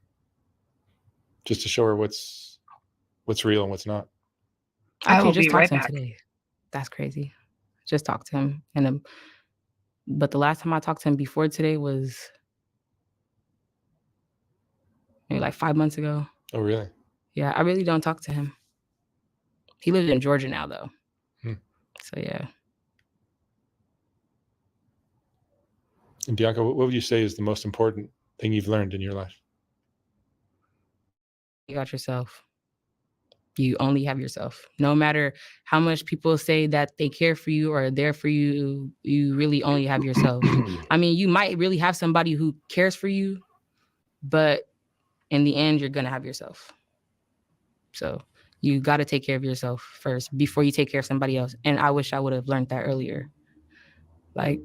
E: just to show her what's real and what's not.
H: I
F: Actually,
H: will
F: just
H: be
F: talked
H: right
F: to him
H: back.
F: today. That's crazy. Just talked to him, but the last time I talked to him before today was maybe like 5 months ago.
E: Oh, really?
F: Yeah, I really don't talk to him. He lives in Georgia now, though.
E: Hmm.
F: So yeah.
E: And Bianca, what would you say is the most important thing you've learned in your life?
F: You got yourself. You only have yourself. No matter how much people say that they care for you or are there for you, you really only have yourself. I mean, you might really have somebody who cares for you, but in the end, you're going to have yourself. So you got to take care of yourself first before you take care of somebody else. And I wish I would have learned that earlier. Like,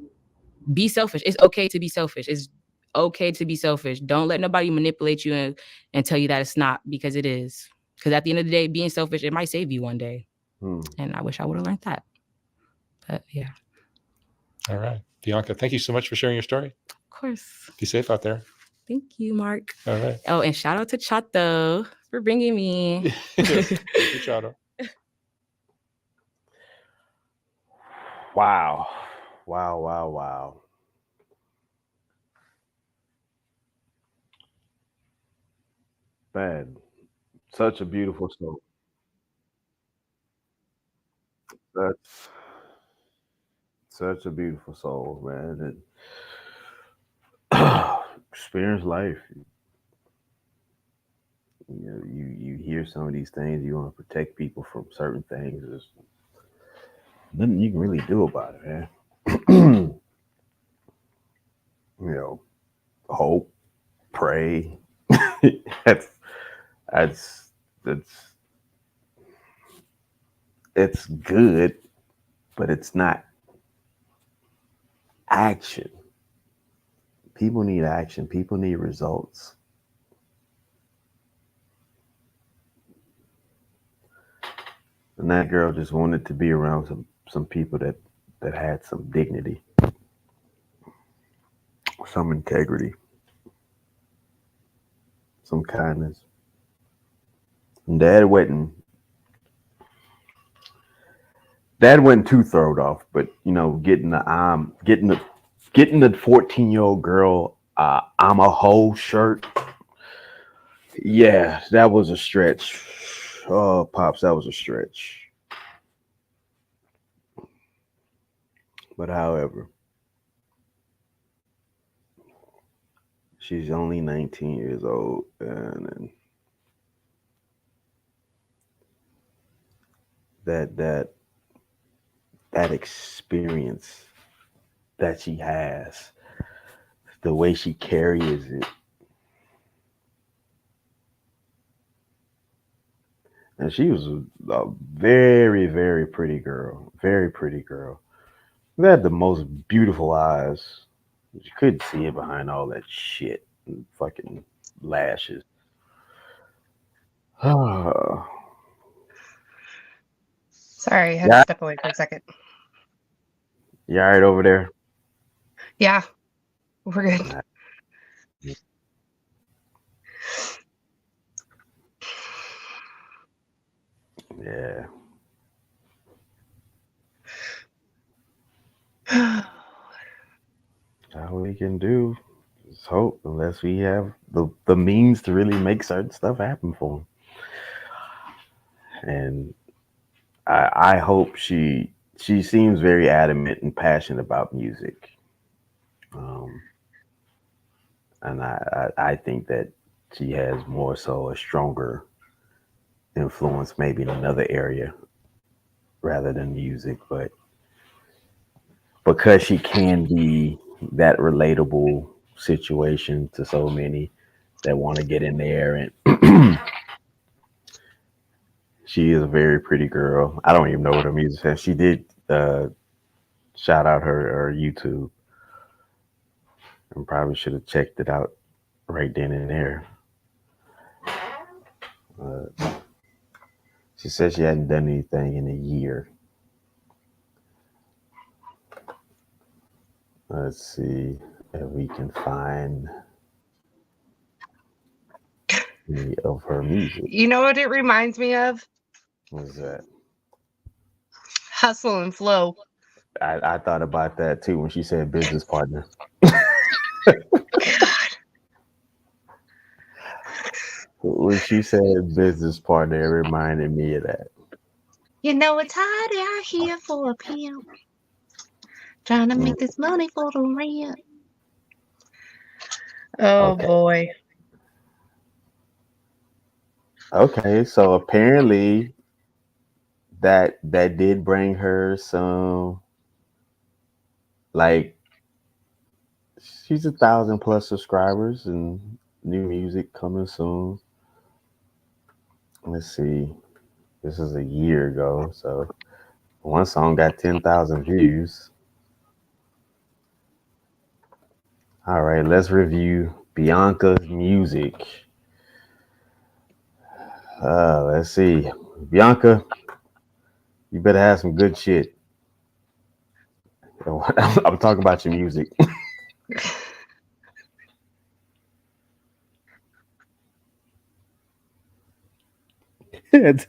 F: be selfish. It's okay to be selfish. It's okay to be selfish. Don't let nobody manipulate you and tell you that it's not, because it is. Because at the end of the day, being selfish, it might save you one day. And I wish I would have learned that. But yeah.
E: All right. Bianca, thank you so much for sharing your story.
F: Of course.
E: Be safe out there.
F: Thank you, Mark.
E: All right.
F: Oh, and shout out to Chato for bringing me.
E: Yes. Thank you, Chato.
D: Wow. Wow, wow, wow. Man, such a beautiful soul. That's such a beautiful soul, man. And experience life. You know, you hear some of these things, you want to protect people from certain things. There's nothing you can really do about it, man. You know, hope, pray. that's that's it's good, but it's not action. People need action. People need results. And that girl just wanted to be around some people that had some dignity, some integrity, some kindness. And Dad wasn't too thrown off, but you know, getting the 14-year-old girl I'm a hoe shirt. Yeah, that was a stretch. Oh, Pops, that was a stretch. But however, she's only 19 years old, and that experience that she has, the way she carries it, and she was a very, very pretty girl, very pretty girl. She had the most beautiful eyes. You couldn't see it behind all that shit and fucking lashes.
H: Sorry, I had to
D: Yeah,
H: step away for a second.
D: you all right over there?
H: Yeah, we're good.
D: Yeah. All we can do is hope, unless we have the means to really make certain stuff happen for them. And I hope she seems very adamant and passionate about music. And I think that she has more so a stronger influence maybe in another area rather than music, but because she can be that relatable situation to so many that want to get in there, and she is a very pretty girl. I don't even know what her music says. She did shout out her YouTube, and probably should have checked it out right then and there. She said she hadn't done anything in a year. Let's see if we can find. me of her music.
H: You know what it reminds me of?
D: What is that?
H: Hustle and Flow.
D: I thought about that too when she said business partner. When she said business partner, it reminded me of that.
H: You know it's hard out here for a pimp. Trying to make this money for the rent. Oh
D: Okay.
H: boy.
D: Okay, so apparently that did bring her some, like, she's 1,000+ subscribers and new music coming soon. Let's see. This is a year ago, so one song got 10,000 views. All right, let's review Bianca's music. Let's see. Bianca, you better have some good shit. I'm talking about your music. It's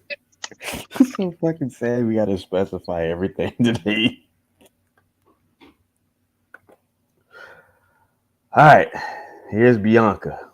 D: so fucking sad. We gotta specify everything today. All right, here's Bianca.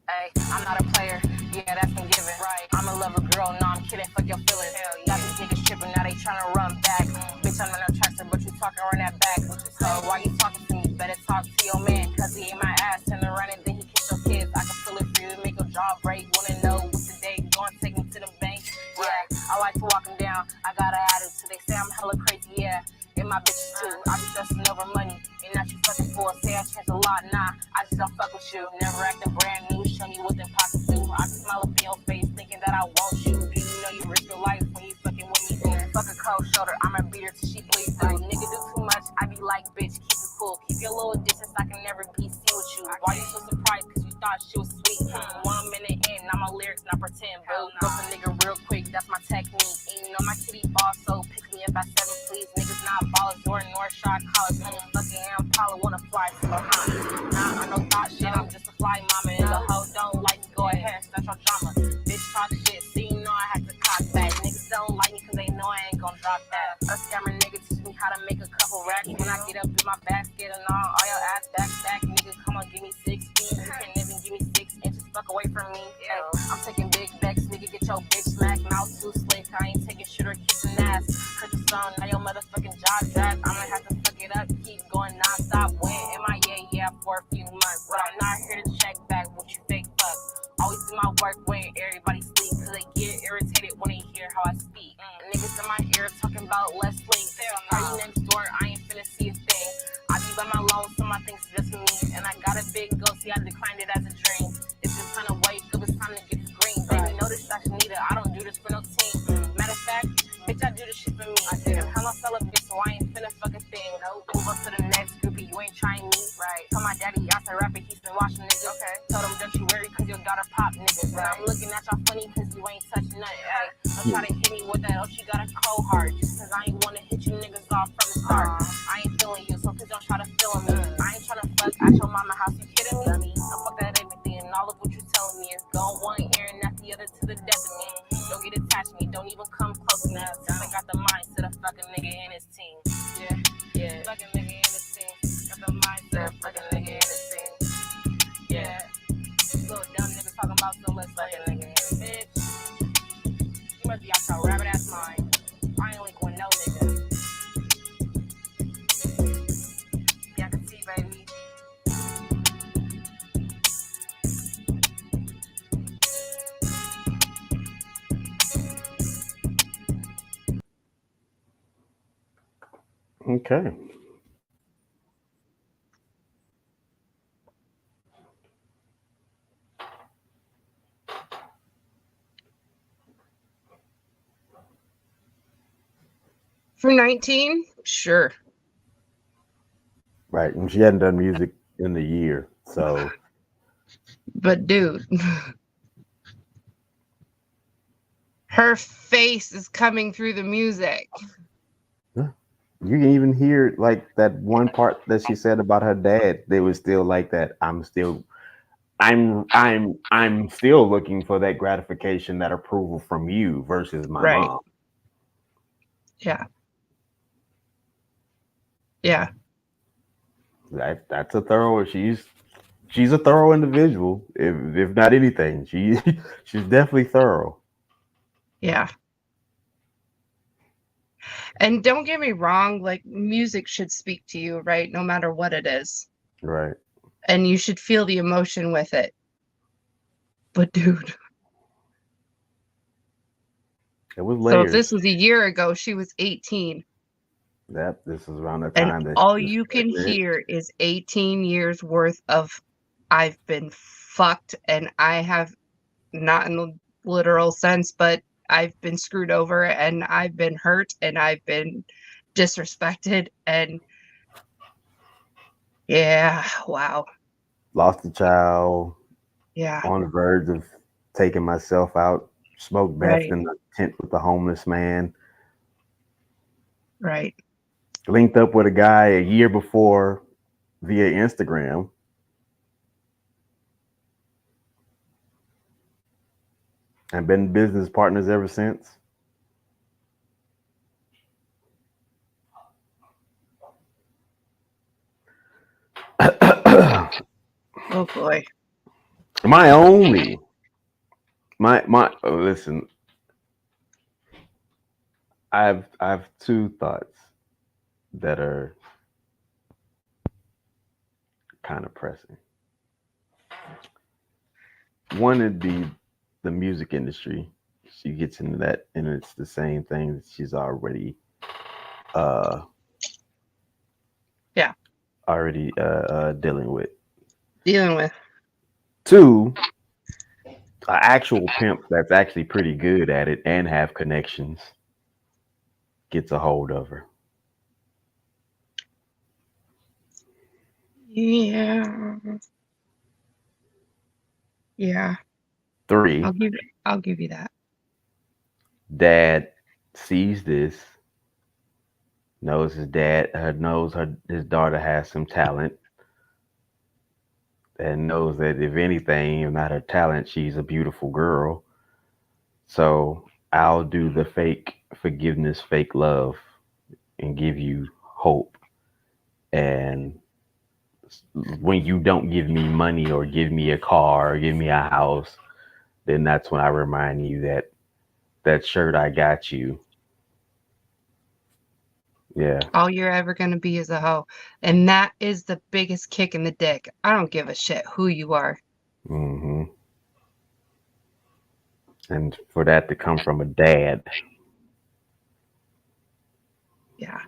F: Hey, I'm not a player. Yeah, that's been given. Right. I'm a lover girl. No, I'm kidding. Fuck your feelings. Got these niggas tripping. Now they trying to run back. Bitch, I'm an attractor, but you talking around that back. So why you talking to me? Better talk to your man, cause he ain't my ass. Turn around and then he kiss your kids. I can feel it for you. Make your jaw break. Wanna know what's the day? Going take me to the bank. Yeah, I like to walk them down. I got an attitude. They say I'm hella crazy. Yeah, and my bitches too. I be stressing over money. And not you fucking for. Say I changed a lot. Nah, I just don't fuck with you. Never acting brand new. Show me what them pockets do. I can smile up in your face thinking that I want you. Do you know you risk your life when you fucking with me? Fuck a cold shoulder. I'ma beat her till she bleeds through. Nigga do too much. I be like, bitch, keep it cool. Keep your little distance. I can never be seen with you. Why you so surprised? Cause you thought she was sweet. 1 minute in, now my lyrics not pretend. Boo, go for nigga real quick. That's my technique. And you know my kitty ball, so pick me up at 7, please. Niggas not ballers or North Shore College. Fucking Impala wanna fly so high. Nah, I know thought shit. I'm just a fly mama. And the hoe don't like me. Go ahead, start your drama. Bitch talk shit, so you know I had to cock back. Niggas don't like me cause they know I ain't gon' drop that. A scammer nigga teach me how to make a couple racks. When I get up in my basket and all your ass back. Nigga, come on, give me 6 feet. You can't even give me 6 inches. Fuck away from me. Hey, I'm taking big backs, nigga. Get your bitch smacked. Mouth too slick. I ain't taking shit or kissing ass. Cause the song, now your motherfucking jaw drop. I'ma have to fuck it up. Keep going non-stop. When am I? Yeah, for a few months. But I'm not here to check back what you fake fuck. Always do my work when everybody sleep. Cause they get irritated when they hear how I speak. Niggas in my ear talking about less link. Party next door, I ain't finna see a thing. I be by my loan, so my things just for me. And I got a big goal, see I declined it as a dream. It's just time to wake up, it's time to get this green. Baby, know this I need it, I don't do this for no team. Matter of fact, bitch, I do this shit for me. I'm a fella bitch, so I ain't finna fuck a thing. Move up to the next groupie, you ain't trying me. Right. Tell my daddy out the rapper, he's been watching niggas. Okay. Told him don't you worry, cause your daughter pop niggas. Right. I'm looking at y'all funny cause you ain't touching nothing. Hey, don't try to hit me with that, oh, she got a cold heart. Just cause I ain't wanna hit you niggas off from the start. I ain't feeling you, so please don't try to feel me. I ain't tryna fuck at your mama house, you kidding me? I fuck that everything, and all of what you telling me is going one ear and not the other to the death of me. Don't get attached to me, don't even come close to me. I got the mindset of fucking nigga and his team. Yeah, fucking nigga and his team. Got the mindset of fucking nigga and his team. Yeah, little dumb nigga talking about so let's fucking nigga and his bitch. You must be out your rabbit ass mind. I ain't link with no nigga. Yeah, I can see, baby.
D: Okay.
H: For 19? Sure.
D: Right. And she hadn't done music in a year. So
H: But dude, her face is coming through the music.
D: You can even hear like that one part that she said about her dad. They was still like that. I'm still looking for that gratification, that approval from you versus my
H: Right.
D: mom.
H: Yeah. Yeah.
D: That's a thorough. She's a thorough individual. If not anything, she's definitely thorough.
H: Yeah. And don't get me wrong, like music should speak to you, right? No matter what it is.
D: Right.
H: And you should feel the emotion with it. But dude,
D: It was
H: so if
D: layers.
H: this was a year ago, she was 18.
D: This is around the
H: And
D: time that
H: all
D: she was
H: you can
D: pregnant.
H: hear is 18 years worth of I've been fucked, and I have, not in the literal sense, but I've been screwed over, and I've been hurt, and I've been disrespected, and yeah, wow.
D: Lost a child,
H: Yeah,
D: on the verge of taking myself out, smoked meth
H: right,
D: in the tent with the homeless man,
H: right.
D: linked up with a guy a year before via Instagram. And been business partners ever since.
H: Oh boy.
D: My only, my listen, I have two thoughts that are kind of pressing. One would be the music industry. She gets into that, and it's the same thing that she's already
H: Yeah,
D: dealing with.
H: dealing with.
D: Two, an actual pimp that's actually pretty good at it and have connections gets a hold of her.
H: Yeah. Yeah.
D: Three,
H: I'll give you that.
D: dad sees this, knows his daughter has some talent, and knows that if anything, if not her talent, she's a beautiful girl. So I'll do the fake forgiveness, fake love, and give you hope. And when you don't give me money or give me a car or give me a house, then that's when I remind you that that shirt I got you. Yeah.
H: All you're ever going to be is a hoe. And that is the biggest kick in the dick. I don't give a shit who you are.
D: Mm-hmm. And for that to come from a dad.
H: Yeah.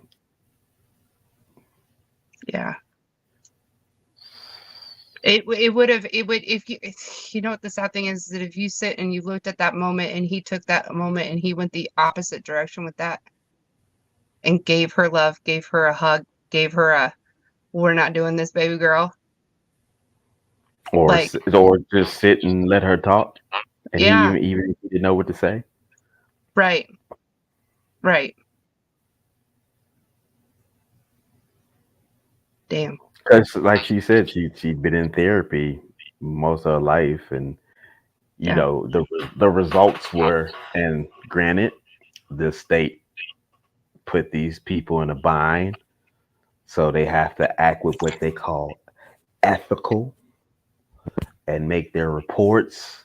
H: Yeah. It would if you know what the sad thing is that if you sit and you looked at that moment and he took that moment and he went the opposite direction with that and gave her love, gave her a hug, gave her a we're not doing this, baby girl.
D: Or
H: Like,
D: or just sit and let her talk. And
H: yeah,
D: he even didn't know what to say.
H: right. Right. Damn.
D: Because like she said, she'd been in therapy most of her life, and you
H: Yeah.
D: know the results were, and granted, the state put these people in a bind, so they have to act with what they call ethical and make their reports.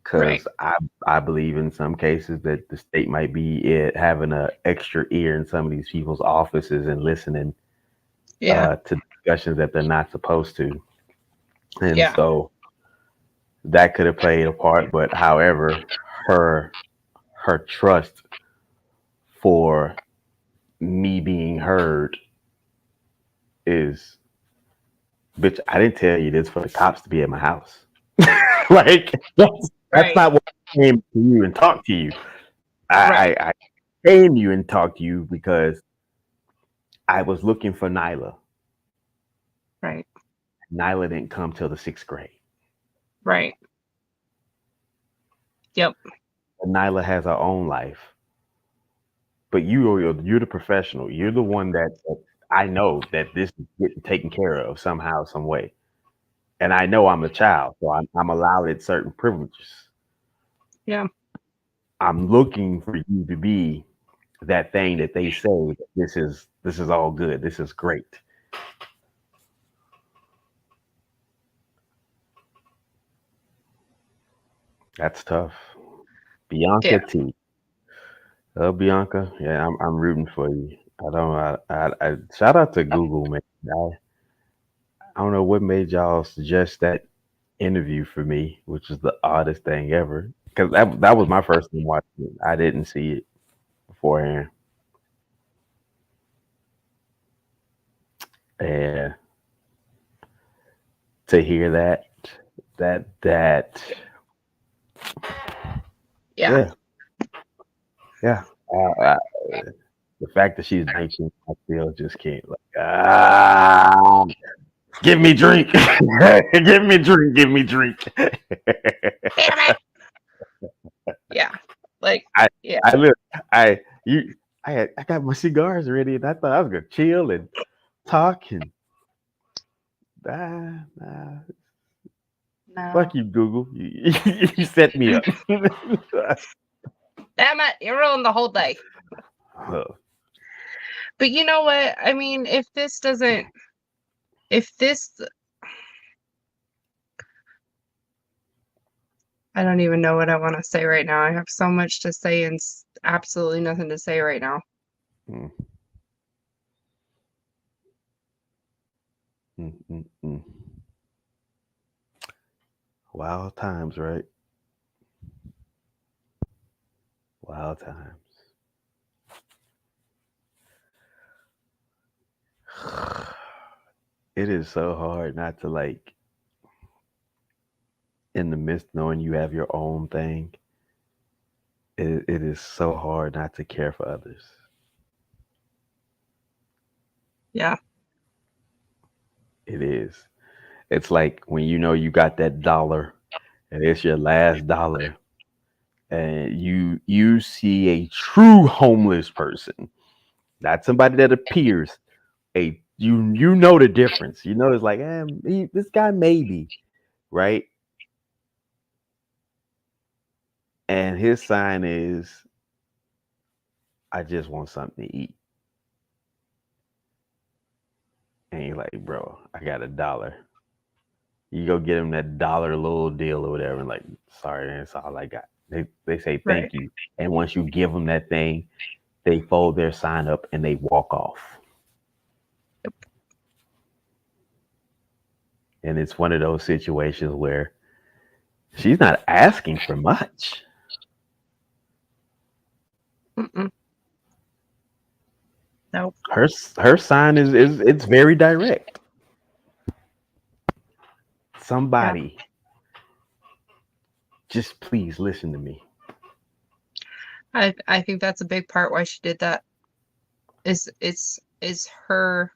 D: Because
H: Right.
D: I believe in some cases that the state might be having an extra ear in some of these people's offices and listening
H: Yeah.
D: to discussions that they're not supposed to. And
H: Yeah.
D: so that could have played a part. But however, her trust for me being heard is, bitch, I didn't tell you this for the cops to be at my house. Like that's
H: Right.
D: not what I came to you and talked to you.
H: Right.
D: I came to you and talked to you because I was looking for Nyla.
H: Right.
D: Nyla didn't come till the 6th grade.
H: Right. Yep.
D: Nyla has her own life. but you're the professional. You're the one that I know that this is getting taken care of somehow, some way. And I know I'm a child, so I'm allowed certain privileges.
H: Yeah.
D: I'm looking for you to be that thing that they say that this is all good. This is great. That's tough. Bianca
H: Yeah.
D: T. Bianca, yeah, I'm rooting for you. I shout out to Google, man. I don't know what made y'all suggest that interview for me, which is the oddest thing ever. Because that was my first time watching it. I didn't see it beforehand. And to hear that
H: Yeah.
D: yeah. The fact that she's 19, I still just can't give me drink. Give me drink.
H: Yeah. Like,
D: I
H: yeah.
D: I got my cigars ready and I thought I was gonna chill and talk and
H: No.
D: fuck you, Google. You set me up.
H: Damn it, you ruined the whole day. But you know what? I mean, if this I don't even know what I want to say right now. I have so much to say and absolutely nothing to say right now.
D: Wild times, right? Wild times. It is so hard not to in the midst knowing you have your own thing. It is so hard not to care for others.
H: Yeah.
D: It is. It's like when you know you got that dollar and it's your last dollar and you see a true homeless person, not somebody that appears, you know the difference. You know it's like, this guy maybe, right? And his sign is, I just want something to eat. And you're like, bro, I got $1. You go get him that $1 little deal or whatever, and like, sorry, that's all I got. They say thank you. And once you give them that thing, they fold their sign up and they walk off.
H: Yep.
D: And it's one of those situations where she's not asking for much.
H: Nope.
D: Her sign is it's very direct. Somebody, just please listen to me.
H: I think that's a big part why she did that. Is her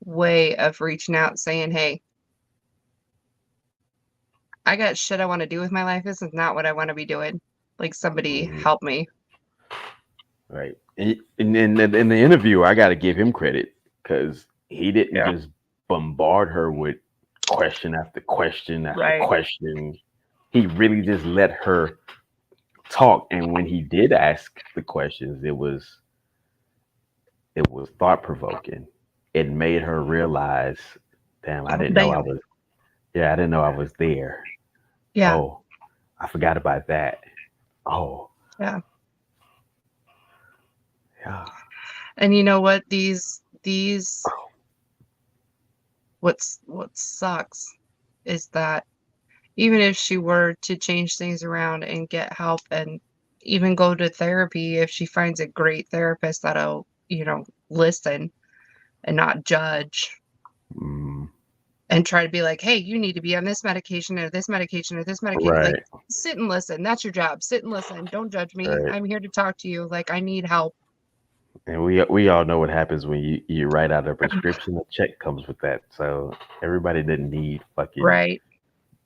H: way of reaching out, saying, "Hey, I got shit I want to do with my life. This is not what I want to be doing. Like, somebody help me."
D: Right. And in the interview, I got to give him credit because he didn't just bombard her with question after question after question. He really just let her talk. And when he did ask the questions, it was thought provoking. It made her realize, damn, I didn't know I was. Yeah, I didn't know I was there.
H: Yeah.
D: Oh, I forgot about that. Oh.
H: Yeah.
D: Yeah.
H: And you know what? These what sucks is that even if she were to change things around and get help and even go to therapy, if she finds a great therapist that'll, listen and not judge and try to be like, hey, you need to be on this medication or this medication or this medication.
D: Right.
H: Like, sit and listen. That's your job. Sit and listen. Don't judge me.
D: Right.
H: I'm here to talk to you. Like, I need help.
D: And we all know what happens when you write out a prescription. A check comes with that. So everybody didn't need fucking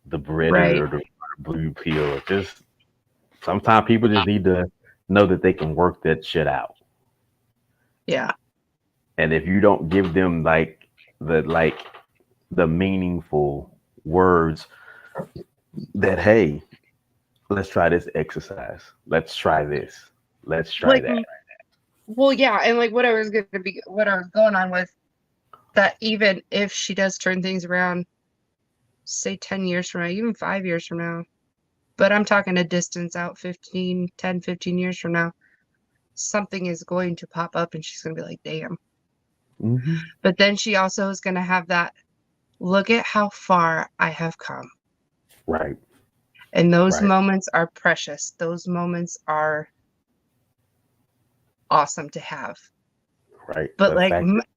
D: the bread or the blue pill. Just sometimes people just need to know that they can work that shit out.
H: Yeah.
D: And if you don't give them like the meaningful words that, hey, let's try this exercise. Let's try this. Let's try
H: Like,
D: that.
H: well, yeah, and like what I was going on with that, even if she does turn things around, say 10 years from now, even 5 years from now, but I'm talking a distance out 10, 15 years from now, something is going to pop up and she's going to be like, damn.
D: Mm-hmm.
H: But then she also is going to have that, look at how far I have come.
D: Right.
H: And those
D: Right.
H: moments are precious. Those moments are awesome to have.
D: Right.
H: But
D: The
H: like
D: fact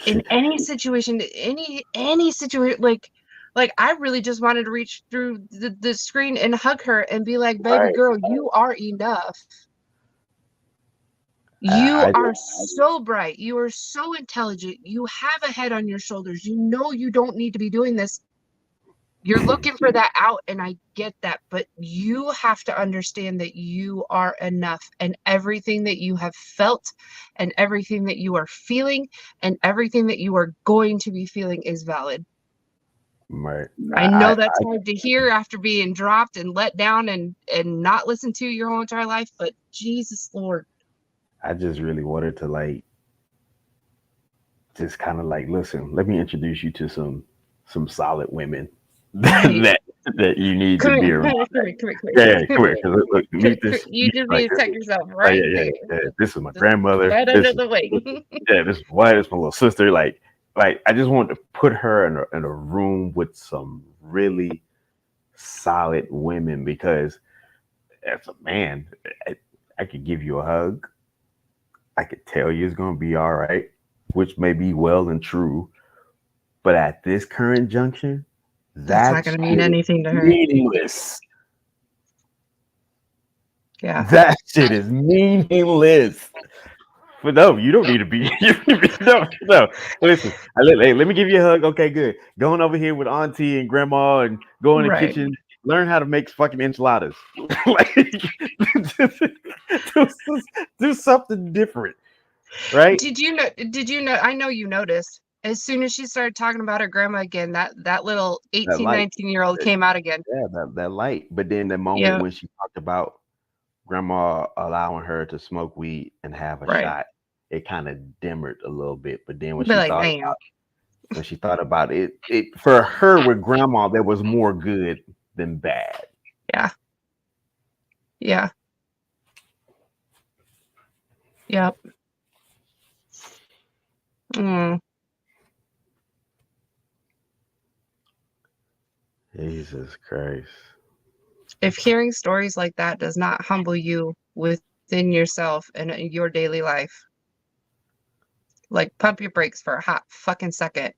H: in any situation, any situation, like I really just wanted to reach through the screen and hug her and be like, baby
D: Right.
H: girl, you are enough. You
D: I
H: are so bright. You are so intelligent. You have a head on your shoulders. You know you don't need to be doing this. You're looking for that out, and I get that, but you have to understand that you are enough, and everything that you have felt and everything that you are feeling and everything that you are going to be feeling is valid.
D: right.
H: I know that's hard to hear after being dropped and let down and not listen to your whole entire life, but Jesus Lord.
D: I just really wanted to like just kind of like, listen, let me introduce you to some solid women
H: Right.
D: that you need
H: Come
D: to be
H: here,
D: around.
H: come here, come here, come
D: Yeah,
H: here.
D: yeah, come here. Look, meet this.
H: You just
D: like,
H: need to check yourself
D: oh,
H: right
D: yeah,
H: there.
D: This is my
H: Just
D: grandmother.
H: right
D: This
H: under
D: is,
H: the wing.
D: yeah, this is my wife. This is my little sister. Like I just wanted to put her in a room with some really solid women, because as a man, I could give you a hug. I could tell you it's gonna be all right, which may be well and true. But at this current junction,
H: That's not going to mean anything to her.
D: meaningless.
H: Yeah.
D: That shit is meaningless. But no, you don't need to be. No. Listen, let me give you a hug. Okay, good. Going over here with auntie and grandma and go in the
H: Right.
D: kitchen. Learn how to make fucking enchiladas. Like, do something different, right?
H: Did you know? I know you noticed. As soon as she started talking about her grandma again, that little 18,
D: light.
H: 19-year-old came out again.
D: Yeah, that light. But then the moment
H: Yeah.
D: when she talked about grandma allowing her to smoke weed and have a
H: Right.
D: shot, it kind of dimmered a little bit. But then when
H: Be
D: she
H: like,
D: thought
H: damn.
D: when she thought about it, for her with grandma, there was more good than bad.
H: Yeah. Yeah. Yep. Mm.
D: Jesus Christ.
H: If hearing stories like that does not humble you within yourself and in your daily life, like pump your brakes for a hot fucking second.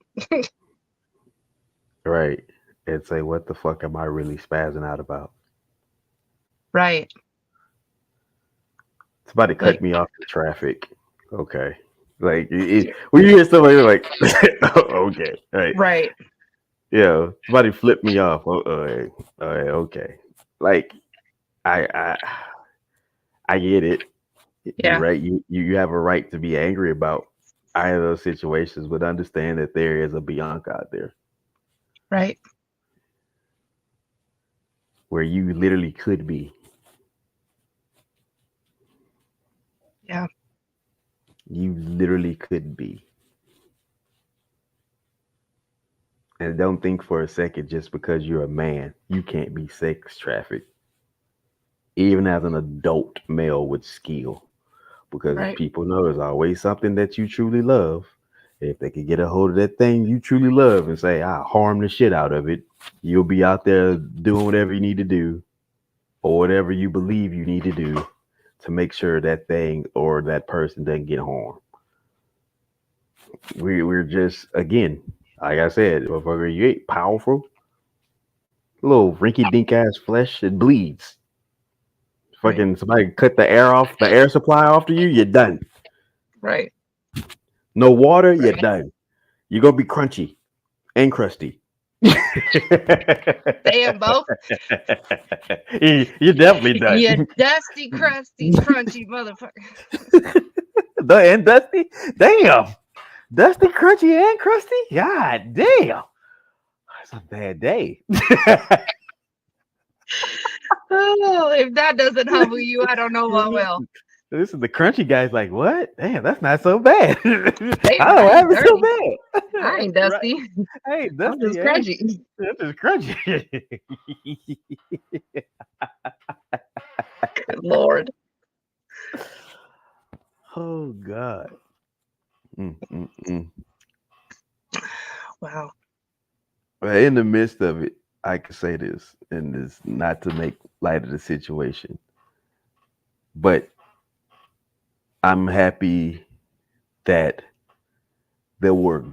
D: Right. And say, what the fuck am I really spazzing out about?
H: Right.
D: Somebody cut
H: Like-
D: me off in traffic. Okay. Like, when you hear somebody like, oh, okay. Right.
H: Right.
D: Yeah. Somebody flipped me off. Okay. Like, I get it.
H: Yeah.
D: You're right. You have a right to be angry about either of those situations, but understand that there is a Bianca out there
H: Right.
D: where you literally could be.
H: Yeah.
D: You literally could be. And don't think for a second just because you're a man, you can't be sex trafficked. Even as an adult male with skill. Because
H: Right.
D: people know there's always something that you truly love. If they could get a hold of that thing you truly love and say, I harm the shit out of it, you'll be out there doing whatever you need to do or whatever you believe you need to do to make sure that thing or that person doesn't get harmed. We're just, again, like I said, motherfucker, you ain't powerful. Little rinky dink ass flesh, it bleeds. Fucking somebody cut the air supply off to you, you're done.
H: Right.
D: No water, you're done. You're gonna be crunchy and crusty.
H: Damn, both.
D: You're definitely done.
H: You dusty, crusty, crunchy motherfucker.
D: And Dusty, damn, Dusty, Crunchy, and Krusty. God damn, that's a bad day.
H: Oh, if that doesn't humble you, I don't know what will.
D: This is the Crunchy guy's like, what? Damn, that's not so bad. I
H: Hey,
D: don't
H: I
D: have
H: ain't
D: it so
H: dirty.
D: bad.
H: I ain't
D: Right.
H: Dusty.
D: Hey,
H: I'm
D: Dusty,
H: just
D: hey,
H: crunchy.
D: that's just Crunchy.
H: Good Lord.
D: Oh God. Mm.
H: Wow.
D: But in the midst of it, I can say this, and this not to make light of the situation, but I'm happy that there were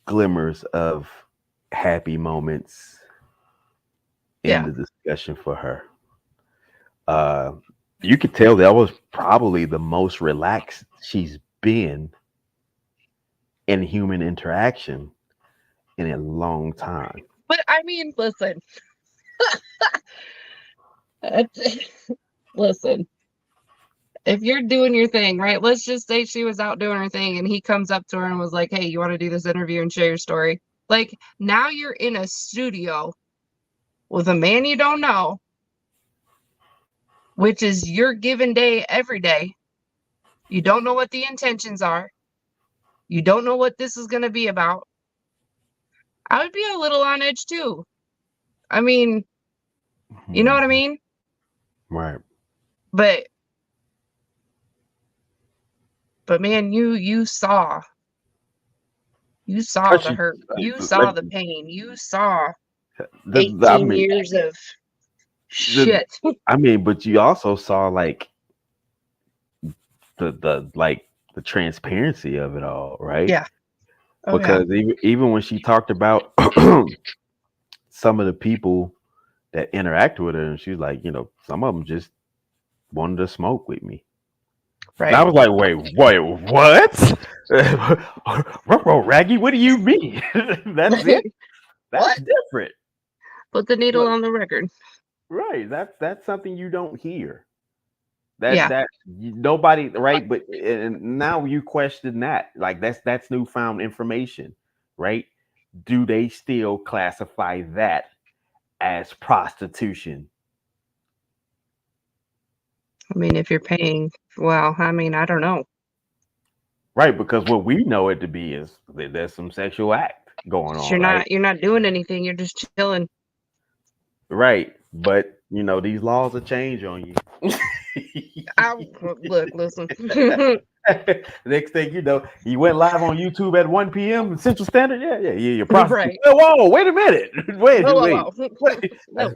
D: glimmers of happy moments in
H: Yeah.
D: the discussion for her. You could tell that was probably the most relaxed she's been in human interaction in a long time.
H: But I mean, listen. Listen. If you're doing your thing, right? Let's just say she was out doing her thing and he comes up to her and was like, hey, you want to do this interview and share your story? Like, now you're in a studio with a man you don't know, which is your given day every day. You don't know what the intentions are. You don't know what this is going to be about. I would be a little on edge too. I mean, you know what I mean?
D: Right.
H: But man, you saw the
D: Especially-
H: hurt. You
D: like-
H: saw the pain. You saw
D: I
H: 18
D: mean,
H: years of shit.
D: I mean, but you also saw like the transparency of it all, right?
H: Yeah. Oh,
D: Because even when she talked about some of the people that interact with her, and she's like, you know, some of them just wanted to smoke with me.
H: right.
D: And I was like, wait, what? Raggy, what do you mean? That's it? That's different.
H: Put the needle on the record.
D: Right. That's something you don't hear.
H: Yeah.
D: Nobody, right? But and now you question that. Like that's newfound information, right? Do they still classify that as prostitution?
H: I mean, if you're paying, well, I mean, I don't know.
D: Right, because what we know it to be is that there's some sexual act going on.
H: You're not doing anything. You're just chilling.
D: Right. But you know, these laws will change on you.
H: Look, listen.
D: Next thing you know, you went live on YouTube at 1 p.m. Central Standard. Yeah, you're prostitute.
H: Right.
D: Whoa, wait a minute. Wait.
H: Whoa.
D: No.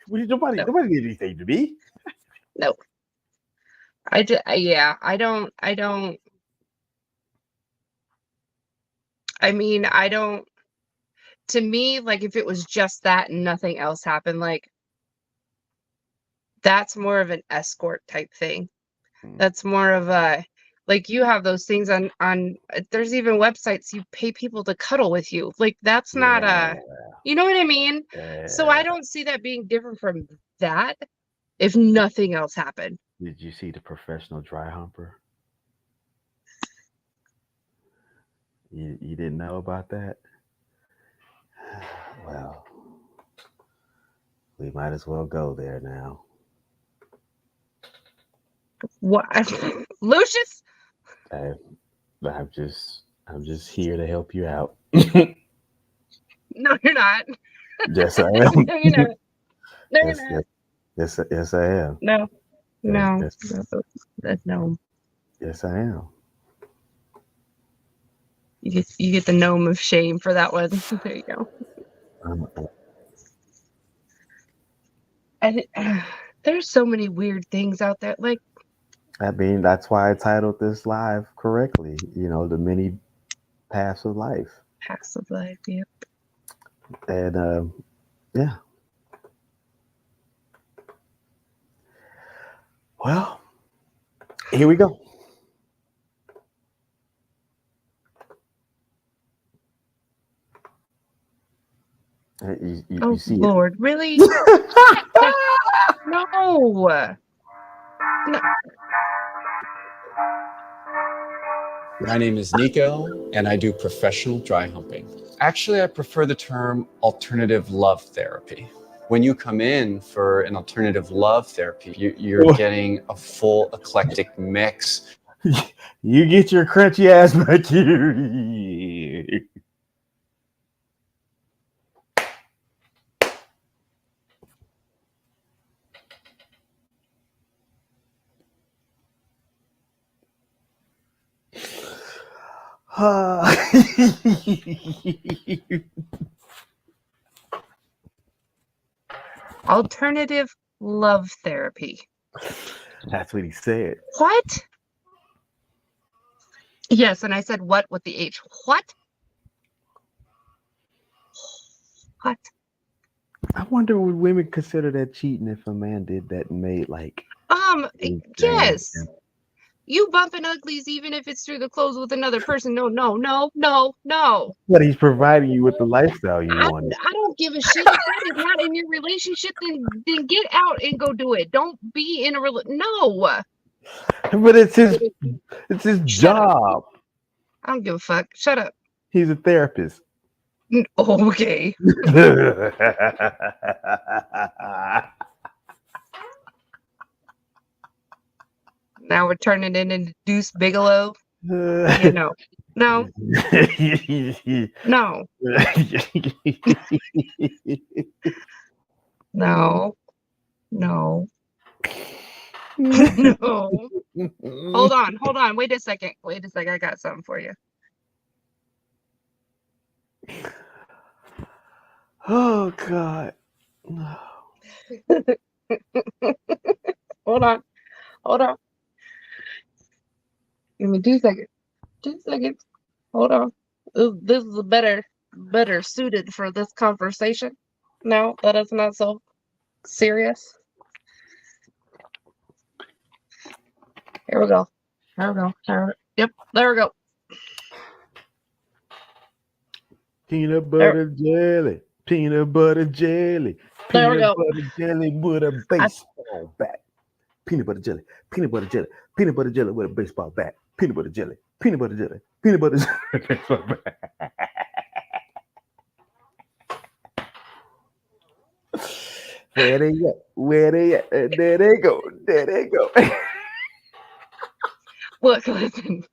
D: Nobody did anything to me.
H: No. I mean, to me, like, if it was just that and nothing else happened, like, that's more of an escort type thing. That's more of a, like, you have those things on there's even websites you pay people to cuddle with you. Like, that's not you know what I mean? So I don't see that being different from that if nothing else happened.
D: Did you see the professional dry humper? You didn't know about that? Well, we might as well go there now.
H: What? Lucius?
D: I'm just here to help you out.
H: No, you're not.
D: Yes, I am.
H: No, you're not. No, you're not.
D: Yes, I am.
H: No. No.
D: Yes.
H: No.
D: Yes, I am.
H: You get the gnome of shame for that one. There you go. There's so many weird things out there. Like,
D: I mean, that's why I titled this live correctly. You know, the many paths of life.
H: passive life. Yep.
D: And yeah. Well, here we go. You see
H: Lord, really? No. No.
I: My name is Nico, and I do professional dry humping. Actually, I prefer the term alternative love therapy. When you come in for an alternative love therapy, you're getting a full eclectic mix.
D: You get your crunchy ass back here.
H: Alternative love therapy.
D: That's what he said.
H: What? Yes, and I said what with the H. What? What?
D: I wonder would women consider that cheating if a man did that and made like
H: Yes. You bumping uglies even if it's through the clothes with another person. No.
D: But he's providing you with the lifestyle you
H: I
D: wanted.
H: don't give a shit. If that is not in your relationship, then get out and go do it. Don't be in a no.
D: But it's his job.
H: I don't give a fuck. Shut up.
D: He's a therapist.
H: Okay. Now we're turning it into Deuce Bigelow. No. No. No. No. No. No. Hold on. Wait a second. I got something for you.
D: Oh God.
H: Hold on. Give me 2 seconds. 2 seconds. Hold on. This is better suited for this conversation. Now that it's not so serious. Here we go. Yep, there we go.
D: Peanut butter jelly. Peanut butter jelly.
H: There we go.
D: Peanut butter jelly with a baseball bat. Peanut butter jelly. Peanut butter jelly. Peanut butter jelly with a baseball bat. Peanut butter jelly. Peanut butter jelly. Peanut butter jelly. Baseball bat. Where they at? Where they at? There they go. There they go.
H: Look, listen.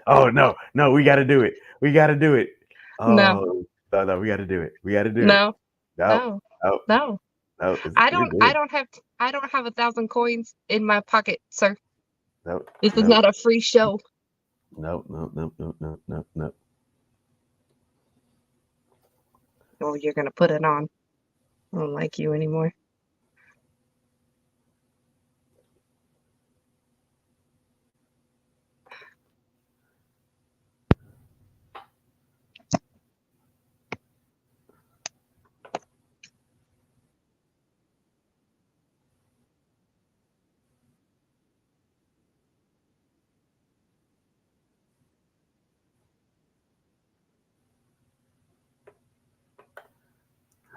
D: Oh no, we gotta do it. We gotta do it. Oh
H: No.
D: No, we gotta do it. We gotta do it.
H: No.
D: No.
H: I don't have 1,000 coins in my pocket, sir.
D: No.
H: This is not a free show.
D: No.
H: Oh, you're gonna put it on. I don't like you anymore.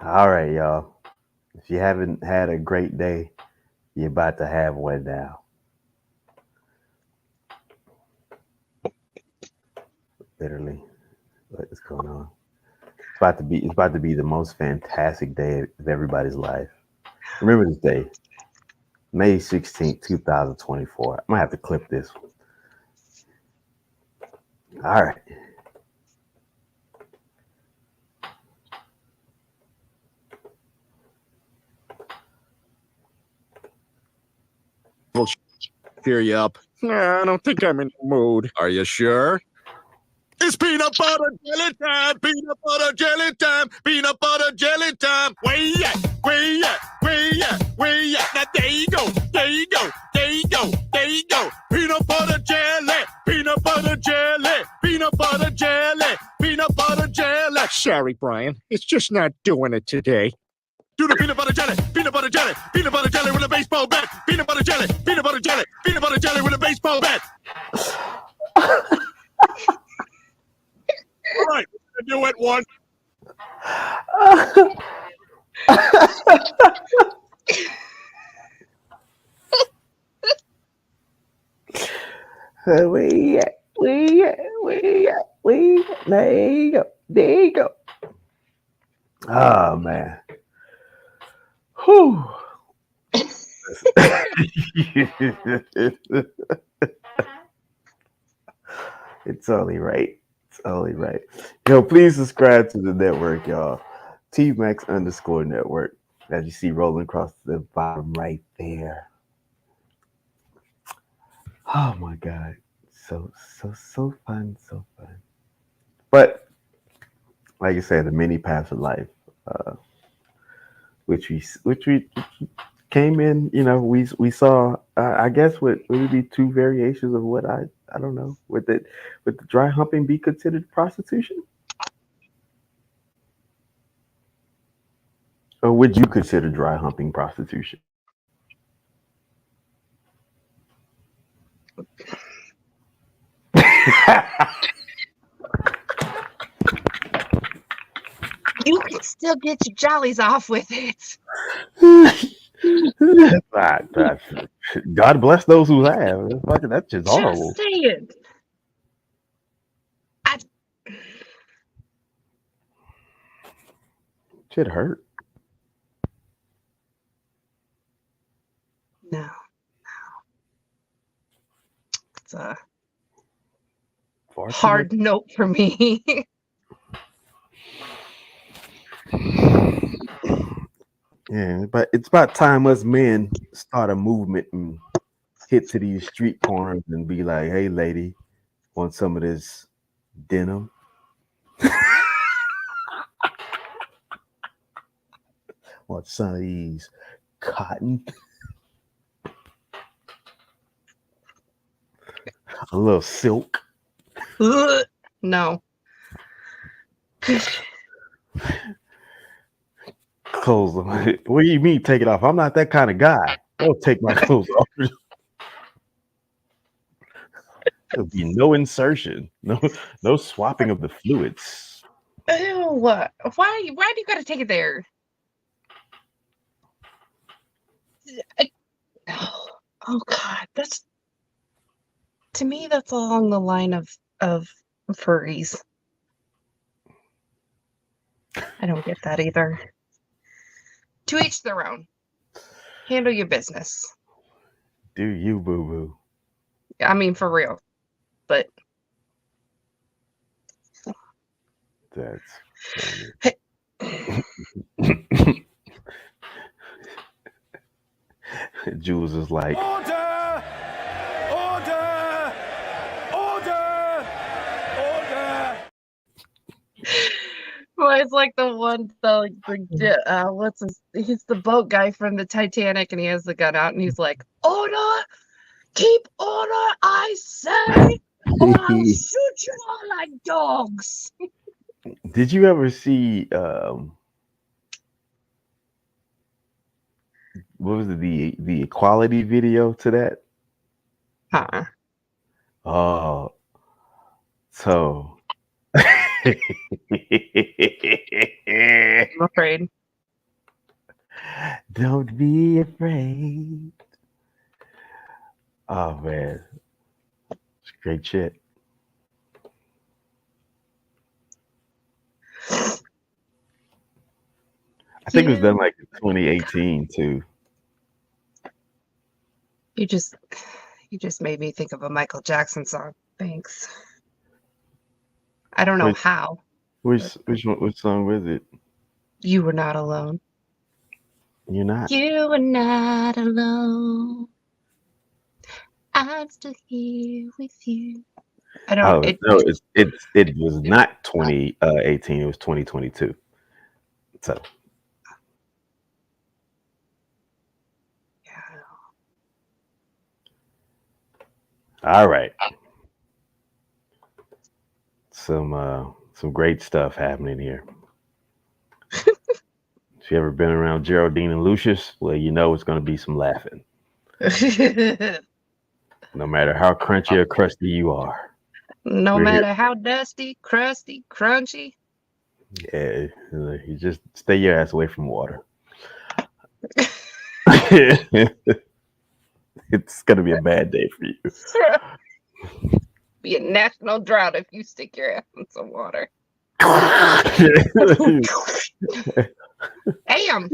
D: All right, y'all. If you haven't had a great day, you're about to have one now. Literally, what is going on? It's about to be the most fantastic day of everybody's life. Remember this day, May 16th, 2024. I'm gonna have to clip this one. All right.
J: Cheer you up. Nah, I don't think I'm in the mood. Are you sure? It's peanut butter jelly time, peanut butter jelly time, peanut butter jelly time. Where you at? Where you at? Where you at? Where you at? Now there you go, there you go, there you go, there you go. Peanut butter jelly, peanut butter jelly, peanut butter jelly, peanut butter jelly. Sorry, Brian, it's just not doing it today. Do the peanut butter jelly with a baseball bat. Peanut butter jelly with a baseball bat. All right, we're gonna do it one.
D: Where you at? Where you There you go. There you go. Oh man. Whew. It's only right. It's only right. Yo, please subscribe to the network, y'all. TMAX_network. As you see rolling across the bottom right there. Oh my God. So fun, so fun. But like you said, the many paths of life, which we came in, you know, we saw, I guess would it be two variations of what I don't know, would the dry humping be considered prostitution? Or would you consider dry humping prostitution?
H: You can still get your jollies off with it.
D: God bless those who have. That's just horrible.
H: Just saying.
D: Shit hurt.
H: No. It's a hard note for me.
D: Yeah, but it's about time us men start a movement and hit to these street corners and be like, hey, lady, want some of this denim? Want some of these cotton? A little silk?
H: No.
D: Clothes. What do you mean take it off? I'm not that kind of guy. I'll take my clothes off. There'll be no insertion, no swapping of the fluids.
H: Ew, why do you gotta take it there? Oh God, that's, to me, that's along the line of furries. I don't get that either. To each their own. Handle your business.
D: Do you, boo boo?
H: I mean, for real. But
D: that's funny. Jules is like,
A: order, order, order, order.
H: well, it's like the one, what's his? He's the boat guy from the Titanic, and he has the gun out, and he's like, "Order, keep order, I say, or I'll shoot you all like dogs."
D: Did you ever see what was it, the equality video to that?
H: Huh.
D: Oh, so
H: I'm afraid.
D: Don't be afraid. Oh man, it's great shit. I think it was done like in 2018 too.
H: You just made me think of a Michael Jackson song. Thanks. I don't know how.
D: Which song was it?
H: You Were Not Alone.
D: You're not.
H: You were not alone. I'm still here with you. I don't.
D: It was not 2018. It was 2022. So. All right. Some great stuff happening here. If you ever been around Geraldine and Lucius, well, you know it's going to be some laughing. No matter how crunchy or crusty you are.
H: No matter how dusty, crusty, crunchy.
D: Yeah, you just stay your ass away from water. It's going to be a bad day for you.
H: Be a national drought if you stick your ass in some water. Damn.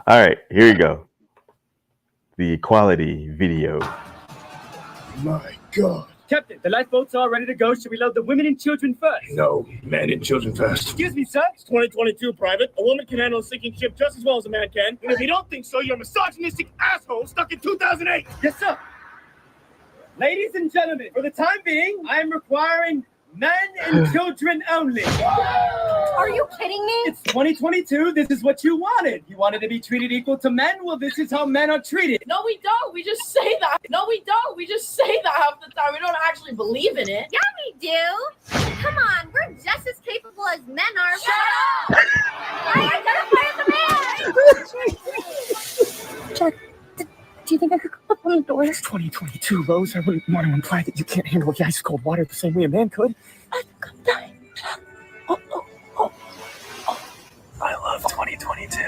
D: All right, here you go. The equality video.
K: My God.
L: Captain, the lifeboats are ready to go. Should we load the women and children first?
K: No, men and children first.
L: Excuse me, sir.
C: It's 2022, Private. A woman can handle a sinking ship just as well as a man can. And if you don't think so, you're a misogynistic asshole stuck in 2008.
L: Yes, sir. Ladies and gentlemen, for the time being, I am requiring men and children only.
M: Are you kidding me?
L: It's 2022. This is what you wanted. You wanted to be treated equal to men? Well, this is how men are treated.
M: No, we don't. We just say that. No, we don't. We just say that half the time. We don't actually believe in it.
N: Yeah, we do. Come on, we're just as capable as men are.
M: Shut up!
N: I identify as a man.
M: Jack, do you think I could open the door?
L: It's 2022, Rose. I wouldn't want to imply that you can't handle the ice cold water the same way a man could.
M: I think I'm dying.
L: I love 2022.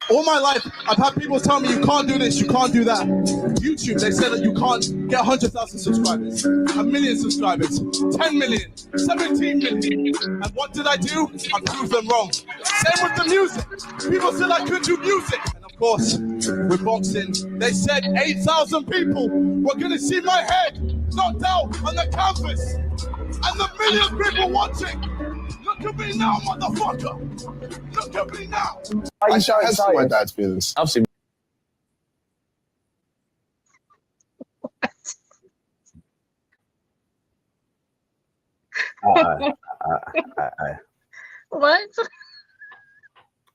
O: All my life, I've had people tell me you can't do this, you can't do that. YouTube, they said that you can't get 100,000 subscribers, 1 million subscribers, 10 million, 17 million. And what did I do? I proved them wrong. Same with the music. People said I could do music. And of course, with boxing, they said 8,000 people were going to see my head knocked out on the canvas. And the millions of people watching. Look at me now, motherfucker. Look at me now.
K: I hurt my dad's feelings.
I: I've seen.
H: What?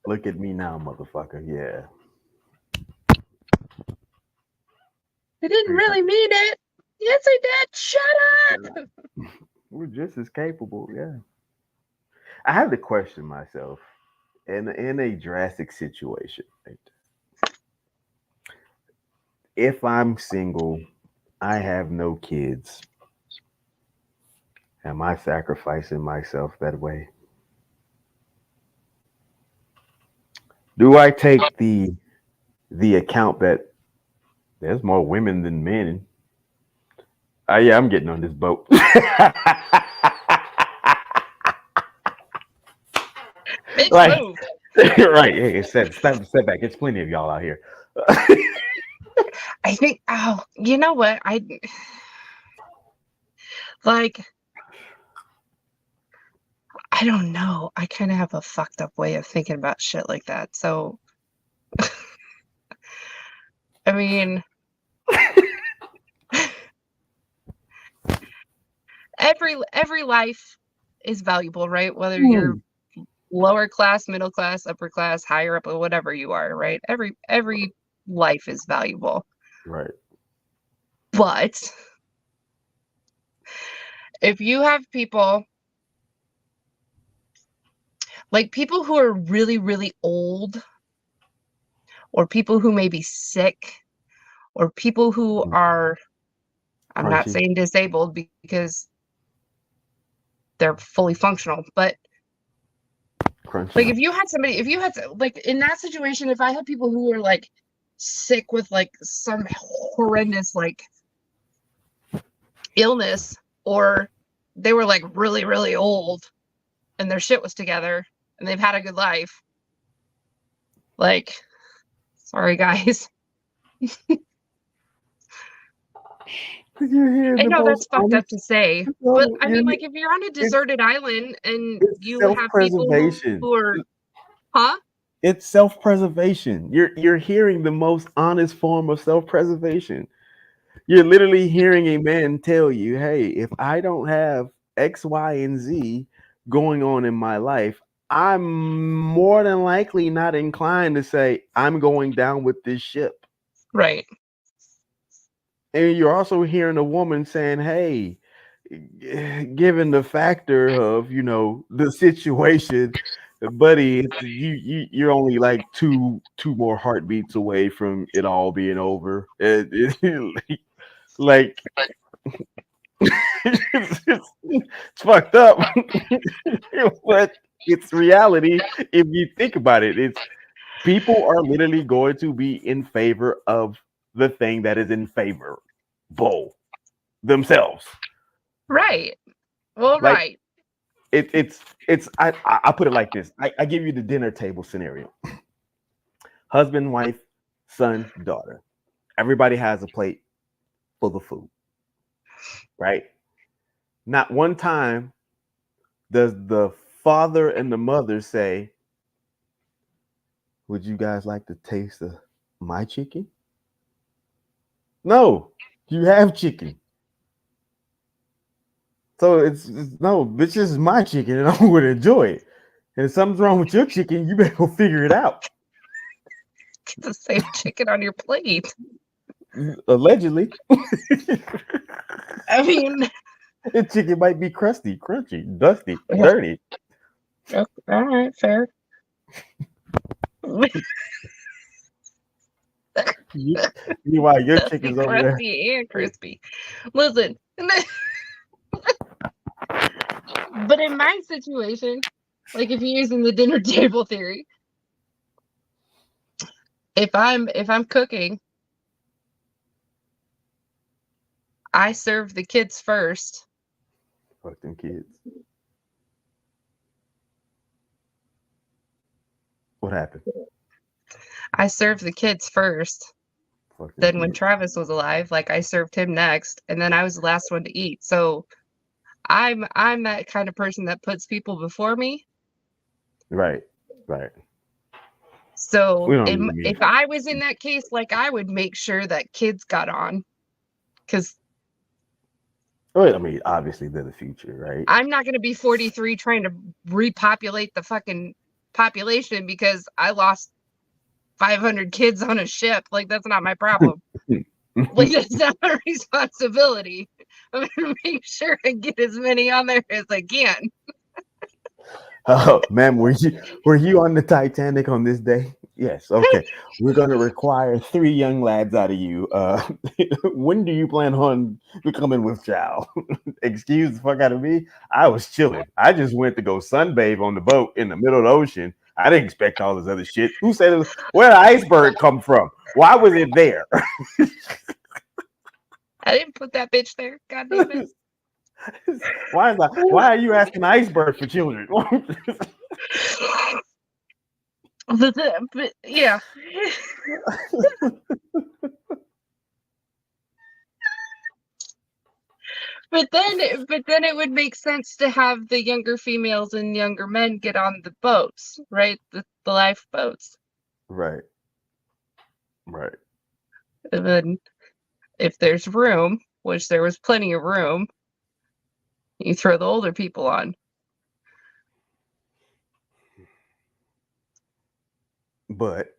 D: Look at me now, motherfucker. Yeah.
H: I didn't really mean it. Yes, I did. Shut up.
D: We're just as capable, yeah. I have to question myself in a drastic situation. Right? If I'm single, I have no kids. Am I sacrificing myself that way? Do I take the account that there's more women than men? Yeah, I'm getting on this boat. Like, right, hey, step back. It's plenty of y'all out here.
H: I think, you know what? I don't know. I kind of have a fucked up way of thinking about shit like that. So, I mean, every life is valuable, right? Whether you're lower class, middle class, upper class, higher up, or whatever you are, right? Every life is valuable.
D: Right.
H: But if you have people like people who are really, really old, or people who may be sick, or people who are, I'm not saying disabled because they're fully functional, but like if you had like in that situation, if I had people who were like sick with like some horrendous like illness, or they were like really, really old and their shit was together and they've had a good life, like, sorry guys. I know that's fucked up to say, but I mean, like, if you're on a deserted island and you have people who are,
D: It's self-preservation. You're hearing the most honest form of self-preservation. You're literally hearing a man tell you, "Hey, if I don't have X, Y, and Z going on in my life, I'm more than likely not inclined to say I'm going down with this ship."
H: Right.
D: And you're also hearing a woman saying, "Hey, given the factor of, you know, the situation, buddy, you're only like two more heartbeats away from it all being over." Like, it's fucked up, but it's reality. If you think about it, People are literally going to be in favor of the thing that is in favorable themselves.
H: Right. Well,
D: Like,
H: right.
D: It's I put it like this. I give you the dinner table scenario. Husband, wife, son, daughter. Everybody has a plate full of food. Right? Not one time does the father and the mother say, would you guys like to taste of my chicken? No, you have chicken. So it's no, this is my chicken and I'm gonna enjoy it. And if something's wrong with your chicken, you better go figure it out.
H: Get the same chicken on your plate.
D: Allegedly.
H: I mean,
D: the chicken might be crusty, crunchy, dusty, dirty.
H: All right, fair.
D: Meanwhile, your chicken's over there.
H: Crusty and crispy. Listen, but in my situation, like if you're using the dinner table theory, if I'm cooking, I serve the kids first.
D: Fuck them kids. What happened?
H: I served the kids first. Then when Travis was alive, like I served him next, and then I was the last one to eat. So I'm that kind of person that puts people before me.
D: Right, right.
H: So
D: We don't even need
H: if I was in that case, like I would make sure that kids got on, because
D: Well, I mean, obviously they're the future, right?
H: I'm not going to be 43 trying to repopulate the fucking population because I lost 500 kids on a ship. Like, that's not my problem. Like, that's not my responsibility. I'm going to make sure I get as many on there as I can.
D: Oh, ma'am, were you on the Titanic on this day? Yes. Okay. We're going to require 3 young lads out of you. When do you plan on becoming with child? Excuse the fuck out of me. I was chilling. I just went to go sunbathe on the boat in the middle of the ocean. I didn't expect all this other shit. Who said it was, where did the iceberg come from? Why was it there?
H: I didn't put that bitch there. God damn it.
D: Why are you asking the iceberg for children?
H: But yeah. But then it would make sense to have the younger females and younger men get on the boats, right? The lifeboats.
D: Right. Right.
H: And then if there's room, which there was plenty of room, you throw the older people on.
D: But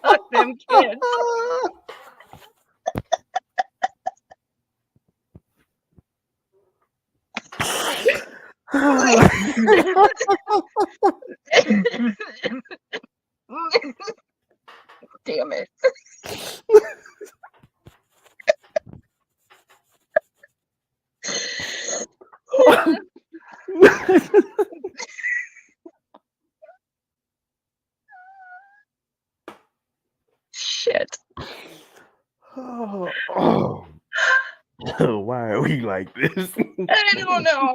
H: fuck them kids. Damn it. Shit.
D: Oh. Why are we like this?
H: I don't know.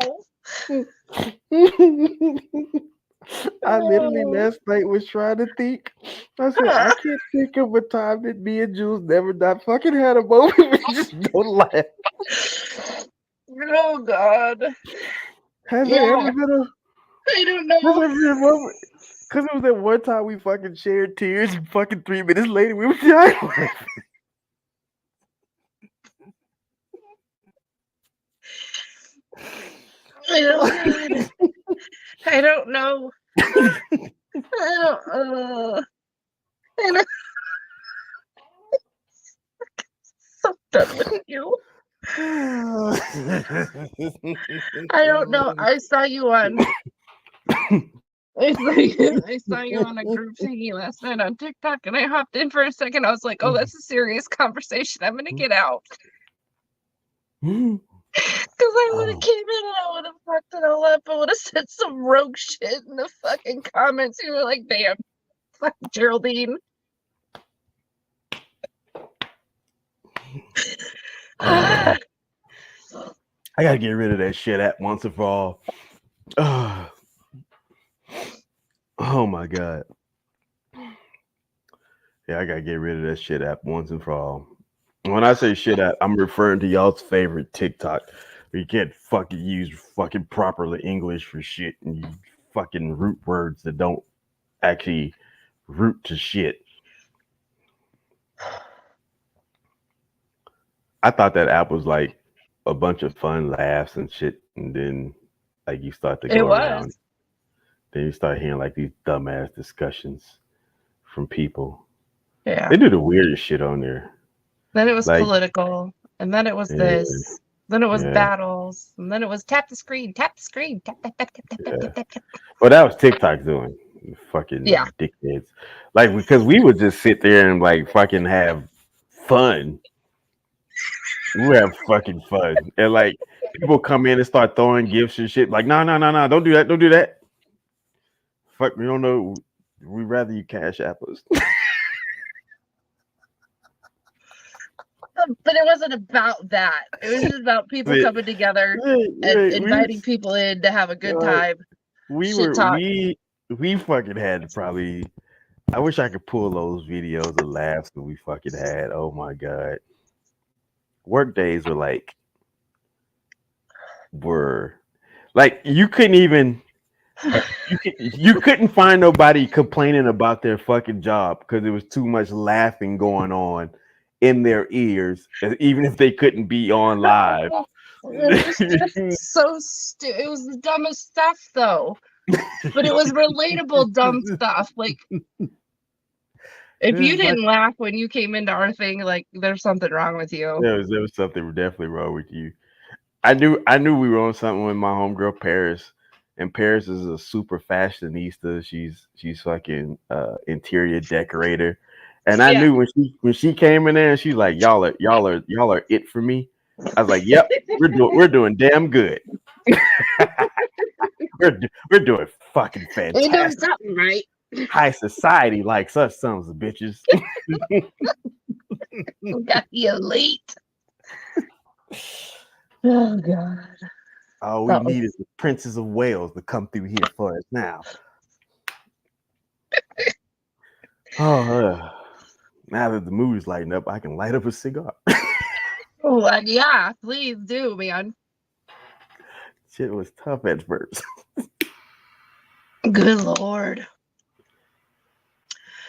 D: I literally last night was trying to think. I said, I can't think of a time that me and Jules never not fucking had a moment. We just don't laugh.
H: Oh God.
D: Has there ever been a?
H: I don't know.
D: Has there been a moment? Because it was that one time we fucking shared tears, and fucking 3 minutes later we were dying laughing.
H: I don't know. So done with you. I don't know. I saw you on. I saw you on a group thingy last night on TikTok, and I hopped in for a second. I was like, "Oh, that's a serious conversation. I'm gonna get out." Because I would have came in and I would have fucked it all up. I would have said some rogue shit in the fucking comments. You were like, damn, fuck Geraldine.
D: I gotta get rid of that shit app once and for all. Oh my god. Yeah, I gotta get rid of that shit app once and for all. When I say shit app, I'm referring to y'all's favorite TikTok. You can't fucking use fucking properly English for shit and you fucking root words that don't actually root to shit. I thought that app was like a bunch of fun laughs and shit, and then like you start to go around. Then you start hearing like these dumbass discussions from people.
H: Yeah.
D: They do the weirdest shit on there.
H: Then it was
D: Like-
H: political, and then it was
D: Yeah.
H: this. Then it was
D: Yeah.
H: battles, and then it was tap the screen, tap, tap, tap, tap, tap, tap, tap, tap.
D: Well, that was TikTok doing. Fucking
H: Yeah.
D: dickheads. Like because we would just sit there and like fucking have fun. We would have fucking fun. And like people come in and start throwing gifts and shit. Like, no, don't do that. Don't do that. Fuck, we don't know. We'd rather you cash app us.
H: But it wasn't about that. It was just about people
D: Wait,
H: coming together
D: wait,
H: and
D: wait,
H: inviting people in to have a good time.
D: We
H: Shit
D: were
H: talk.
D: we fucking had probably. I wish I could pull those videos of laughs that we fucking had. Oh my god. Work days were like you couldn't even you couldn't find nobody complaining about their fucking job because there was too much laughing going on in their ears, even if they couldn't be on live.
H: It was just so stupid. It was the dumbest stuff, though. But it was relatable dumb stuff. Like, if you didn't laugh when you came into our thing, like, there's something wrong with you.
D: There was something definitely wrong with you. I knew we were on something with my homegirl Paris, and Paris is a super fashionista. She's fucking interior decorator, and I knew when she came in there and she's like, y'all are it for me. I was like, yep, we're doing damn good. we're doing fucking
H: They doing
D: fantastic.
H: something right.
D: High society likes us sons of bitches.
H: We got the elite. Oh God.
D: All we need is the Princess of Wales to come through here for us now. Now that the mood is lighting up, I can light up a cigar.
H: Oh, yeah, please do, man.
D: Shit was tough at first.
H: Good Lord.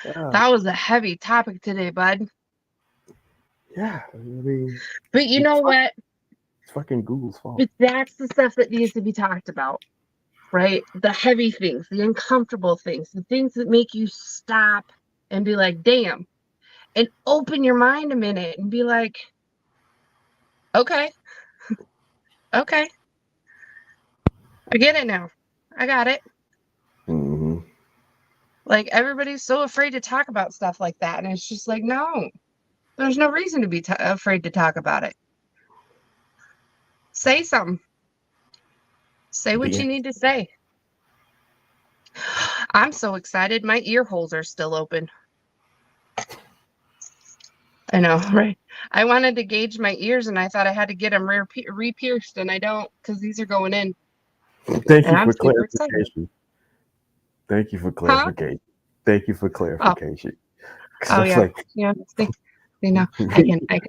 H: That was a heavy topic today, bud.
D: Yeah, I mean,
H: But you know what?
D: it's fucking Google's fault.
H: But that's the stuff that needs to be talked about, right? The heavy things, the uncomfortable things, the things that make you stop and be like, damn, and open your mind a minute and be like, okay, okay, I get it now. I got it.
D: Mm-hmm.
H: Like, everybody's so afraid to talk about stuff like that. And it's just like, no, there's no reason to be afraid to talk about it. Say something. Say what you need to say. I'm so excited. My ear holes are still open. I know, right? I wanted to gauge my ears and I thought I had to get them re-pierced, and I don't, because these are going in.
D: Thank you
H: And I'm
D: for
H: super excited.
D: clarification. Thank you for clarification. Thank you for clarification. 'Cause I
H: Oh
D: was
H: yeah,
D: like,
H: yeah. You know,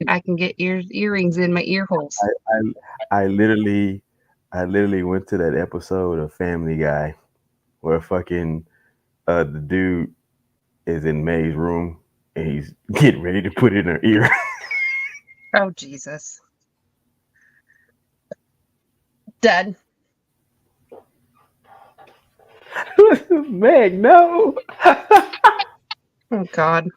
H: I can get earrings in my ear holes.
D: I literally went to that episode of Family Guy where fucking the dude is in May's room and he's getting ready to put in her ear.
H: Oh Jesus! Dead.
D: Meg, no.
H: Oh God.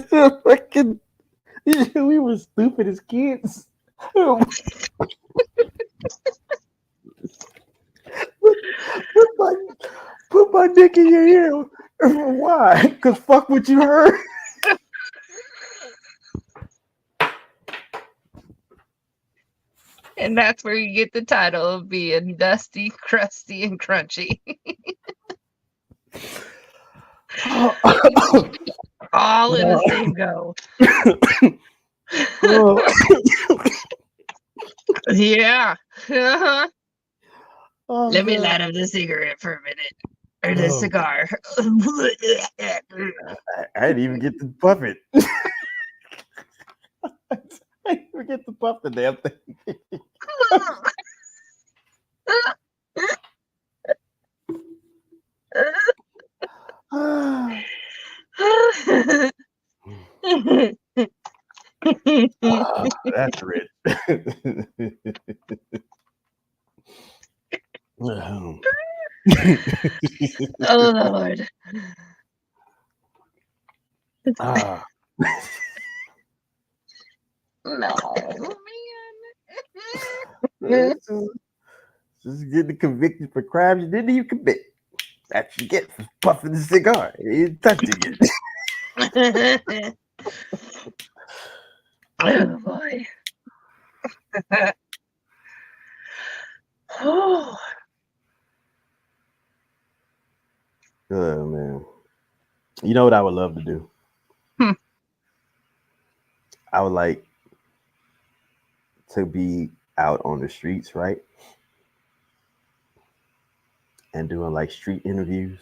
D: Fucking, we were stupid as kids. Put my dick in your ear. Why? Because fuck what you heard.
H: And that's where you get the title of being dusty, crusty, and crunchy. All in the same go. Yeah. Uh-huh. Let me light up the cigarette for a minute. Or the cigar.
D: I didn't even get to puff it. I didn't even get to puff the damn thing. That's rich.
H: Oh Lord.
D: Ah.
H: No,
D: man. Just getting convicted for crimes you didn't even commit. That's what you get for puffing the cigar. You ain't touching it.
H: Oh boy. Oh.
D: Oh man. You know what I would love to do? I would like to be out on the streets, right? And doing like street interviews.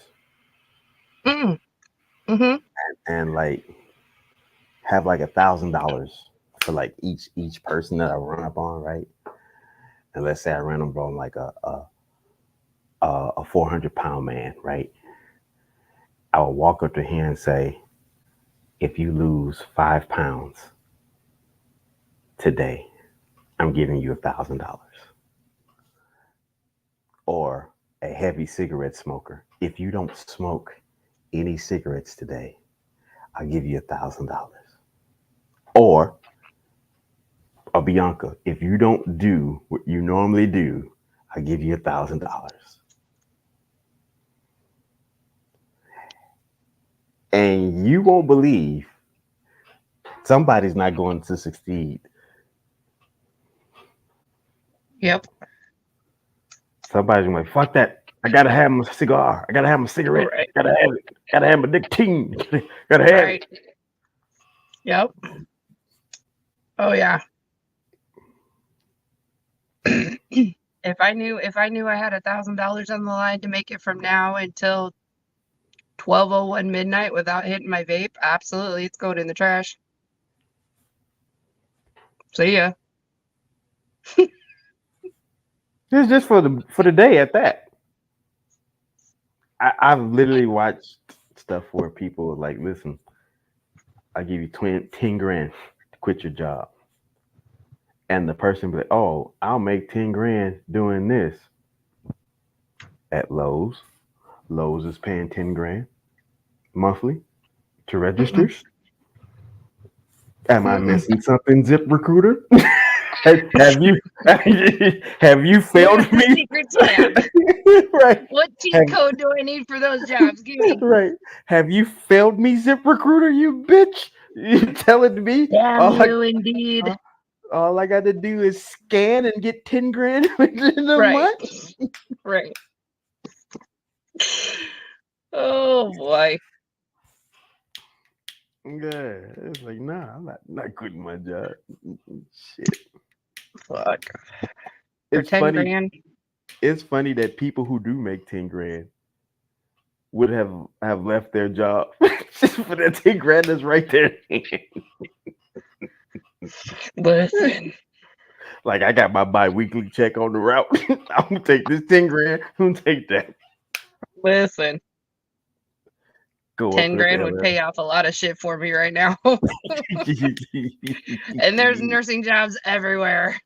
D: And like have like $1,000 for like each person that I run up on, right? And let's say I ran up on like a 400-pound man, right? I would walk up to him and say, if you lose 5 pounds today, I'm giving you $1,000. Or a heavy cigarette smoker, if you don't smoke any cigarettes today, I'll give you $1,000. Or a Bianca, if you don't do what you normally do, I'll give you $1,000. And you won't believe somebody's not going to succeed.
H: Yep.
D: Somebody's gonna be like, fuck that. I gotta have my cigar. I gotta have my cigarette.
H: Right.
D: Gotta have it. Gotta have my nicotine. Gotta have it.
H: Yep. Oh yeah. If I knew I had $1,000 on the line to make it from now until 12:01 midnight without hitting my vape, absolutely, it's going in the trash. See ya.
D: It's just for the day at that. I've literally watched stuff where people are like, listen, I'll give you 10 grand to quit your job. And the person be like, oh, I'll make 10 grand doing this. At Lowe's. Lowe's is paying 10 grand monthly to register. Am I missing something, ZipRecruiter? have you failed me?
H: Secret tab.
D: Right.
H: What cheat code do I need for those jobs? Give me.
D: Right. Have you failed me, ZipRecruiter, you bitch? You telling me?
H: Damn you, indeed.
D: All I got to do is scan and get 10 grand within a month?
H: Right. Oh boy.
D: Yeah, it's like, nah, I'm not quitting my job. Shit.
H: Fuck.
D: It's
H: 10
D: funny.
H: grand.
D: It's funny that people who do make 10 grand would have left their job just for that 10 grand that's right there.
H: Listen.
D: Like, I got my bi-weekly check on the route. I'm gonna take this 10 grand. I'm gonna take that.
H: Listen.
D: Go
H: 10 grand would pay off a lot of shit for me right now. And there's nursing jobs everywhere.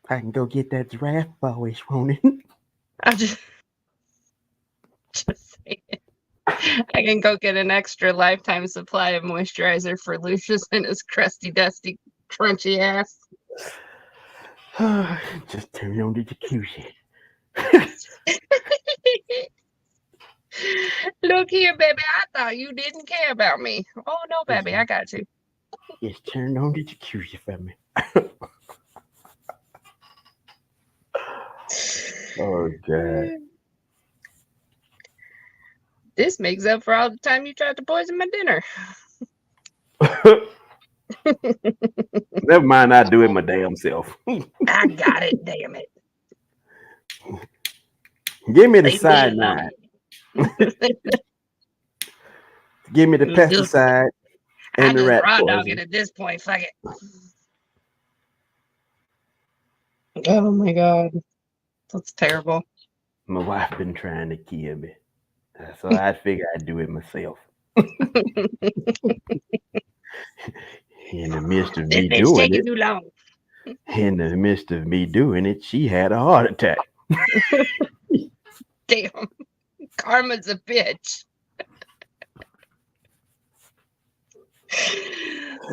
D: I can go get that draft always, won't it?
H: I'm just saying. I can go get an extra lifetime supply of moisturizer for Lucius and his crusty, dusty, crunchy ass.
D: Just turn on the jacuzzi.
H: Look here, baby. I thought you didn't care about me. Oh, no, baby. I got you.
D: Just turn on the jacuzzi for me. Oh god.
H: This makes up for all the time you tried to poison my dinner.
D: Never mind, I do it my damn self.
H: I got it, damn it.
D: Give me the
H: Leave me
D: cyanide. Give me the pesticide
H: I
D: and the
H: just
D: rat
H: raw dog
D: poison.
H: it at this point. Fuck it. Oh my god. That's terrible.
D: My wife been trying to kill me. So I figure I'd do it myself. In the midst of
H: This
D: me
H: bitch
D: doing
H: taking
D: it,
H: too long.
D: in the midst of me doing it, she had a heart attack.
H: Damn. Karma's a bitch.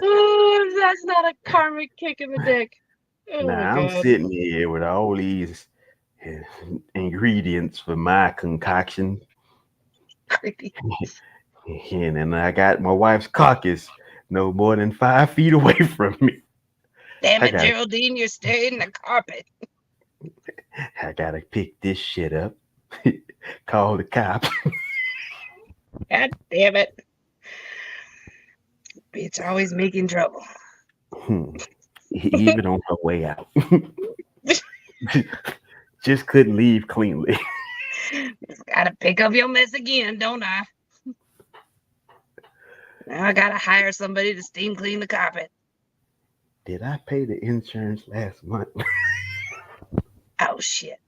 H: Oh, that's not a karmic kick in the dick. Oh
D: Now
H: my
D: I'm
H: god.
D: sitting here with all these ingredients for my concoction. And then I got my wife's carcass no more than 5 feet away from me.
H: Damn
D: I
H: it,
D: gotta-
H: Geraldine, you're staying the carpet.
D: I gotta pick this shit up. Call the cops.
H: God damn it. Bitch always making trouble.
D: Even on her way out. Just couldn't leave cleanly.
H: Gotta pick up your mess again, don't I? Now I gotta hire somebody to steam clean the carpet.
D: Did I pay the insurance last month?
H: Oh shit.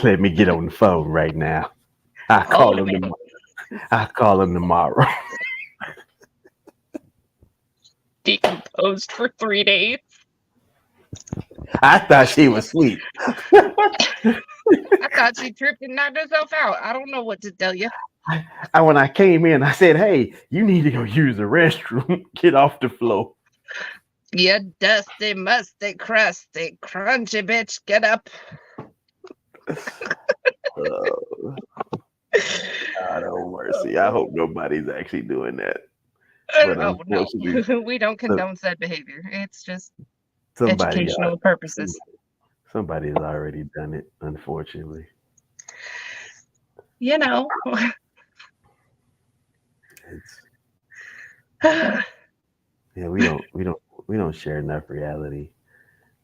D: Let me get on the phone right now. I'll call him tomorrow. I'll call him tomorrow.
H: Decomposed for 3 days.
D: I thought she was sweet.
H: I thought she tripped and knocked herself out. I don't know what to tell you.
D: When I came in, I said, "Hey, you need to go use the restroom. Get off the floor."
H: You dusty, musty, crusty, crunchy bitch, get up.
D: God, oh mercy. I hope nobody's actually doing that. But
H: Oh, no. We don't condone said behavior. It's just educational purposes.
D: Somebody's already done it, unfortunately.
H: You know.
D: Yeah, we don't share enough reality.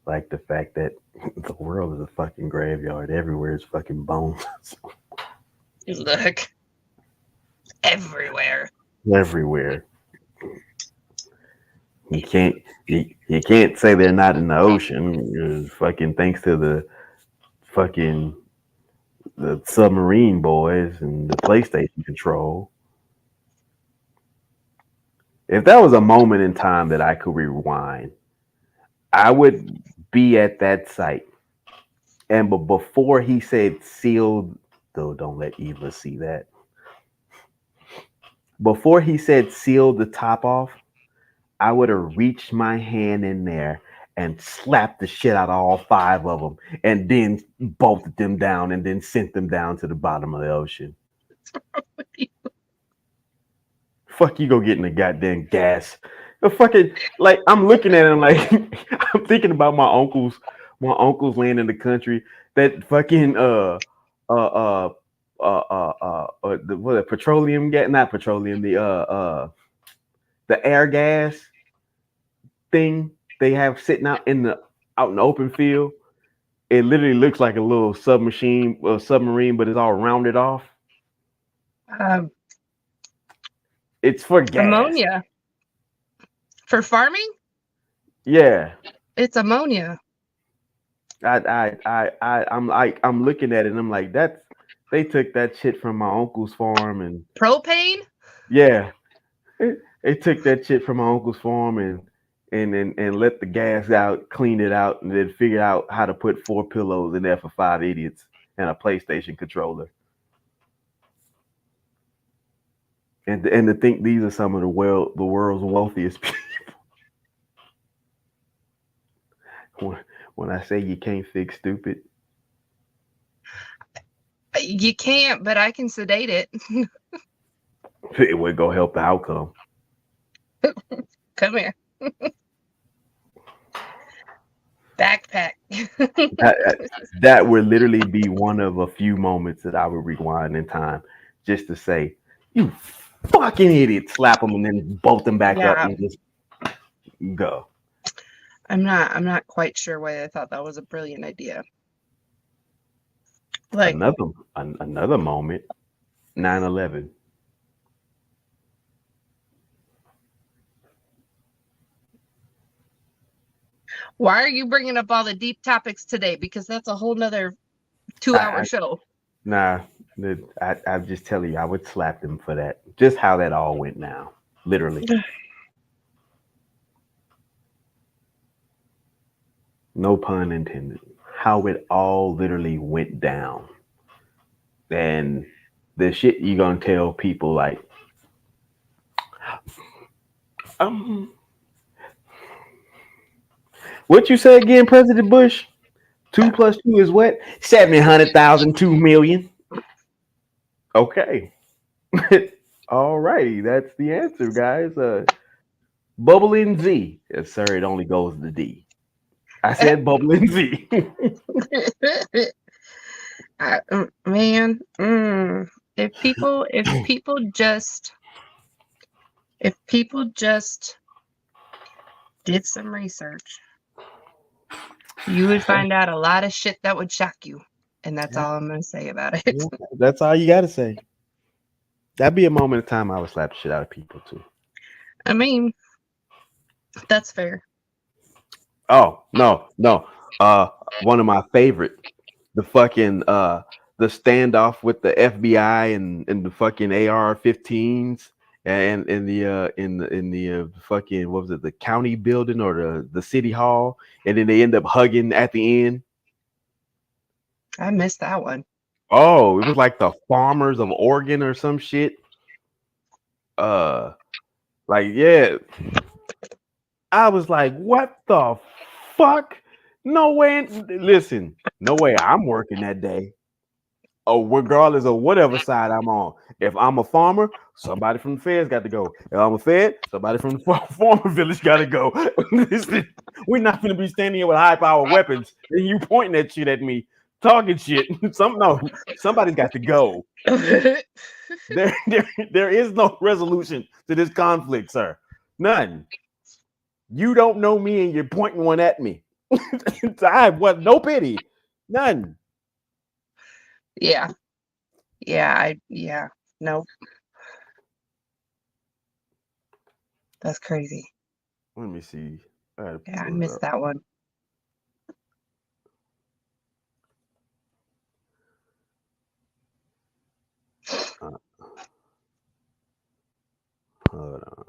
D: Like the fact that the world is a fucking graveyard. Everywhere is fucking bones.
H: Look. Everywhere.
D: Everywhere. You can't say they're not in the ocean. Fucking thanks to the submarine boys and the PlayStation control. If that was a moment in time that I could rewind, I would be at that site. And but before he said sealed, though, don't let Eva see that. Before he said seal the top off, I would have reached my hand in there and slapped the shit out of all 5 of them and then bolted them down and then sent them down to the bottom of the ocean. Fuck you, go get in the goddamn gas. The fucking, like, I'm looking at him like, I'm thinking about my uncles land in the country that fucking, the petroleum gas, not petroleum, the air gas thing they have sitting out in the open field. It literally looks like a little submarine, but it's all rounded off. It's for gas.
H: Ammonia. For farming?
D: Yeah.
H: It's ammonia.
D: I'm looking at it and I'm like, they took that shit from my uncle's farm and
H: Propane?
D: yeah. They took that shit from my uncle's farm and let the gas out, cleaned it out, and then figured out how to put 4 pillows in there for 5 idiots and a PlayStation controller. And to think these are some of the world's wealthiest people. When I say you can't fix stupid.
H: You can't, but I can sedate it.
D: It would go help the outcome.
H: Come here. Backpack.
D: That would literally be one of a few moments that I would rewind in time just to say, "You fucking idiot!" Slap them and then bolt them back up
H: Yeah.
D: and just go.
H: I'm not quite sure why I thought that was a brilliant idea. Like,
D: Another moment, 9/11.
H: why are you bringing up all the deep topics today? Because that's a whole nother 2-hour show.
D: Nah, I'm just telling you, I would slap them for that. Just how that all went down, literally. No pun intended. How it all literally went down. And the shit you gonna tell people like, what you say again, President Bush? 2 + 2 is what? 700,000, 2 million. Okay. All righty, that's the answer, guys. Bubbling Z. Yes, sir, it only goes to D. I said bubbling Z.
H: Man, if people just did some research, you would find out a lot of shit that would shock you. And that's all I'm gonna say about it.
D: Yeah, that's all you gotta say. That'd be a moment of time I would slap the shit out of people too.
H: I mean, that's fair.
D: Oh, no. One of my favorite, the fucking the standoff with the FBI and the fucking AR-15s and in the fucking, what was it, the county building or the city hall, and then they end up hugging at the end.
H: I missed that one.
D: Oh, it was like the farmers of Oregon or some shit. Like, yeah. I was like, what the fuck? No way. Listen, no way I'm working that day. Oh, regardless of whatever side I'm on. If I'm a farmer, somebody from the feds got to go. If I'm a fed, somebody from the farmer village got to go. We're not going to be standing here with high-powered weapons and you pointing that shit at me, talking shit. Somebody's got to go. There is no resolution to this conflict, sir. None. You don't know me and you're pointing one at me. I have no pity. None.
H: Yeah. Nope. That's crazy.
D: Let me see.
H: I missed that one.
D: Hold on.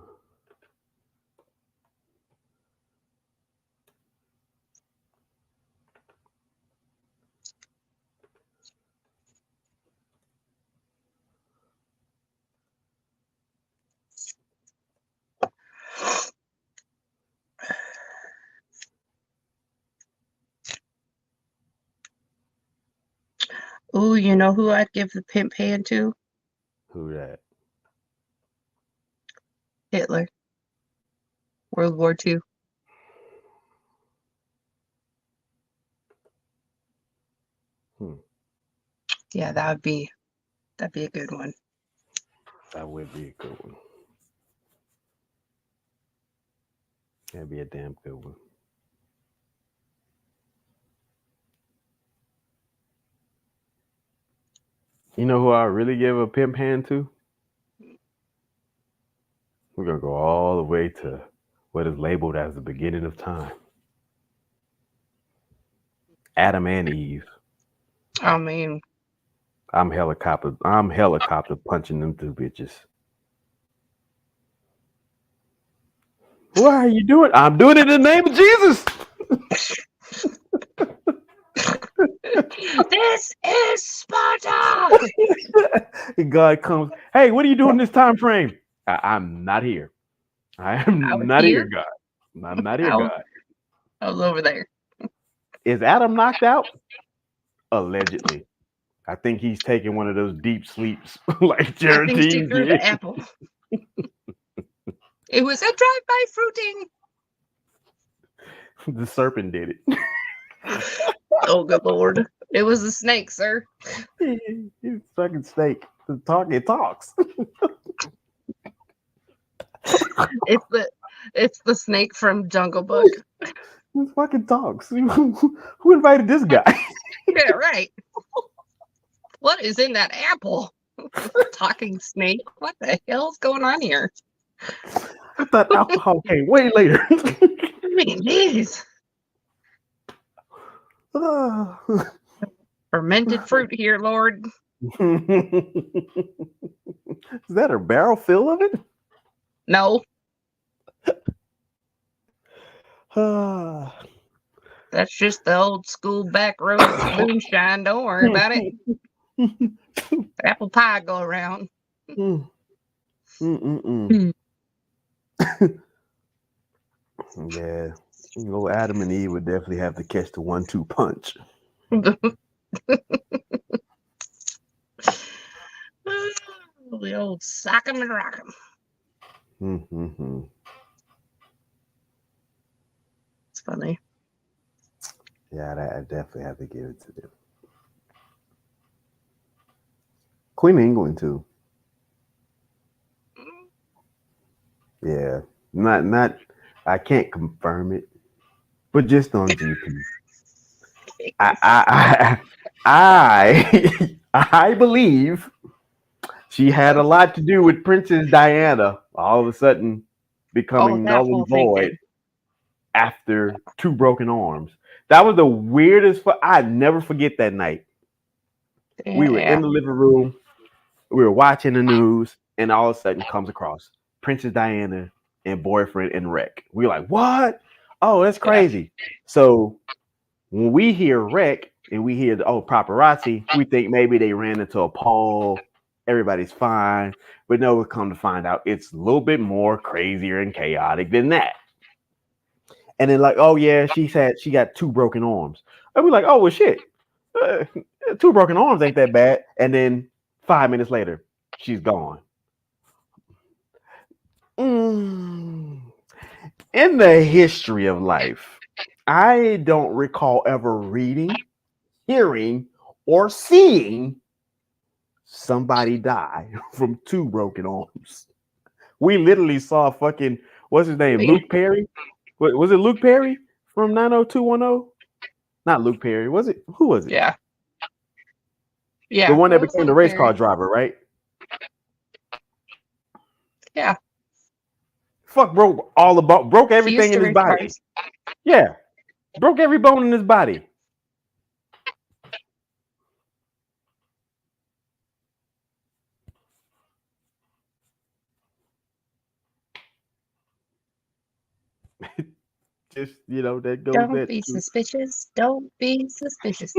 H: Ooh, you know who I'd give the pimp hand to?
D: Who that?
H: Hitler. World War II. Yeah, that'd be a good one.
D: That would be a good one. That'd be a damn good one. You know who I really give a pimp hand to? We're going to go all the way to what is labeled as the beginning of time. Adam and Eve.
H: I mean,
D: I'm helicopter punching them two bitches. What are you doing? I'm doing it in the name of Jesus.
H: This is Sparta.
D: God comes. Hey, what are you doing this time frame? I'm not here. I am not here, God. I'm not here, God.
H: I was over there.
D: Is Adam knocked out? Allegedly. I think he's taking one of those deep sleeps like Geraldine did.
H: The apple. It was a drive-by fruiting.
D: The serpent did it.
H: Oh, good lord! It was a snake, sir.
D: It's fucking snake. It talks.
H: It's the snake from Jungle Book.
D: It fucking talks. Who invited this guy?
H: Yeah, right. What is in that apple? Talking snake. What the hell's going on here?
D: I thought alcohol came way later.
H: I mean, jeez. Fermented fruit here, Lord.
D: Is that a barrel full of it?
H: No. That's just the old school back road moonshine. Don't worry about it. Apple pie go around.
D: Yeah. Old Adam and Eve would definitely have to catch the 1-2 punch.
H: The old sock 'em and rock 'em. It's funny.
D: Yeah, I definitely have to give it to them. Queen of England too. Yeah, not. I can't confirm it, but just on GP. I believe she had a lot to do with Princess Diana all of a sudden becoming null and void after 2 broken arms. That was the weirdest. I'd never forget that night. Yeah. We were in the living room. We were watching the news, and all of a sudden comes across Princess Diana and boyfriend and wreck. We were like, what? Oh, that's crazy. Yeah. So when we hear wreck and we hear the paparazzi, we think maybe they ran into a pole. Everybody's fine. But no, we come to find out it's a little bit more crazier and chaotic than that. And then like, oh yeah, she said she got 2 broken arms. And we're like, oh well shit. 2 broken arms ain't that bad. And then 5 minutes later, she's gone. In the history of life, I don't recall ever reading, hearing, or seeing somebody die from 2 broken arms. We literally saw fucking, what's his name? Luke Perry? Was it Luke Perry from 90210? Not Luke Perry. Was it? Who was it?
H: Yeah. Yeah.
D: The one that became the race car driver, right?
H: Yeah.
D: Fuck, broke everything in his body. Cars. Yeah. Broke every bone in his body. Just, that goes.
H: Don't be suspicious. Don't be suspicious.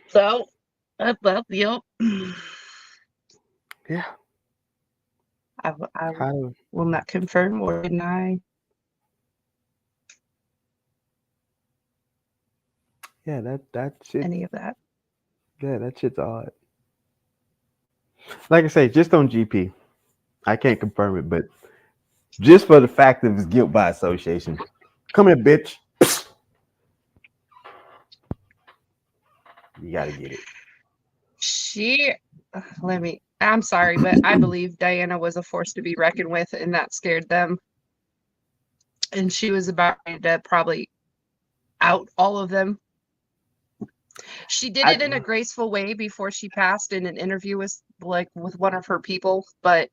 H: So, well, yep.
D: Yeah.
H: I will not confirm or deny.
D: Yeah, that shit.
H: Any of that.
D: Yeah, that shit's odd. Like I say, just on GP, I can't confirm it, but just for the fact of his guilt by association, come here, bitch. You gotta get it.
H: I'm sorry, but I believe Diana was a force to be reckoned with, and that scared them. And she was about to probably out all of them. She did it in a graceful way before she passed in an interview with one of her people, but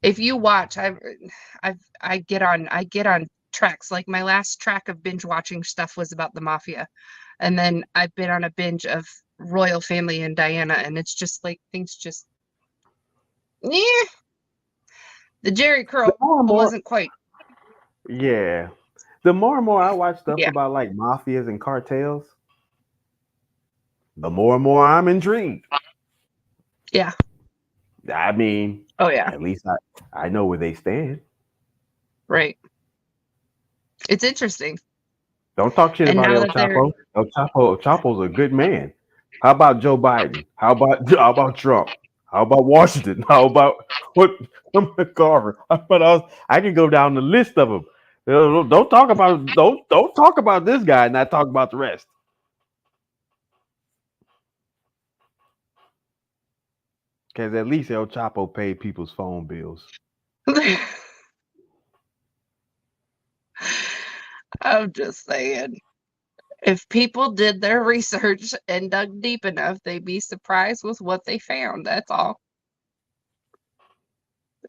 H: if you watch, I get on tracks. Like my last track of binge watching stuff was about the mafia, and then I've been on a binge of royal family and Diana, and it's just like things just the Jerry Curl wasn't quite.
D: Yeah. The more and more I watch stuff about like mafias and cartels, the more and more I'm intrigued.
H: Yeah.
D: I mean, at least I know where they stand.
H: Right. It's interesting.
D: Don't talk shit about El Chapo. El Chapo's a good man. How about Joe Biden? How about Trump? How about Washington? How about what? Carver? I can go down the list of them. Don't talk about this guy and not talk about the rest. Because at least El Chapo paid people's phone bills.
H: I'm just saying, if people did their research and dug deep enough, they'd be surprised with what they found. That's all.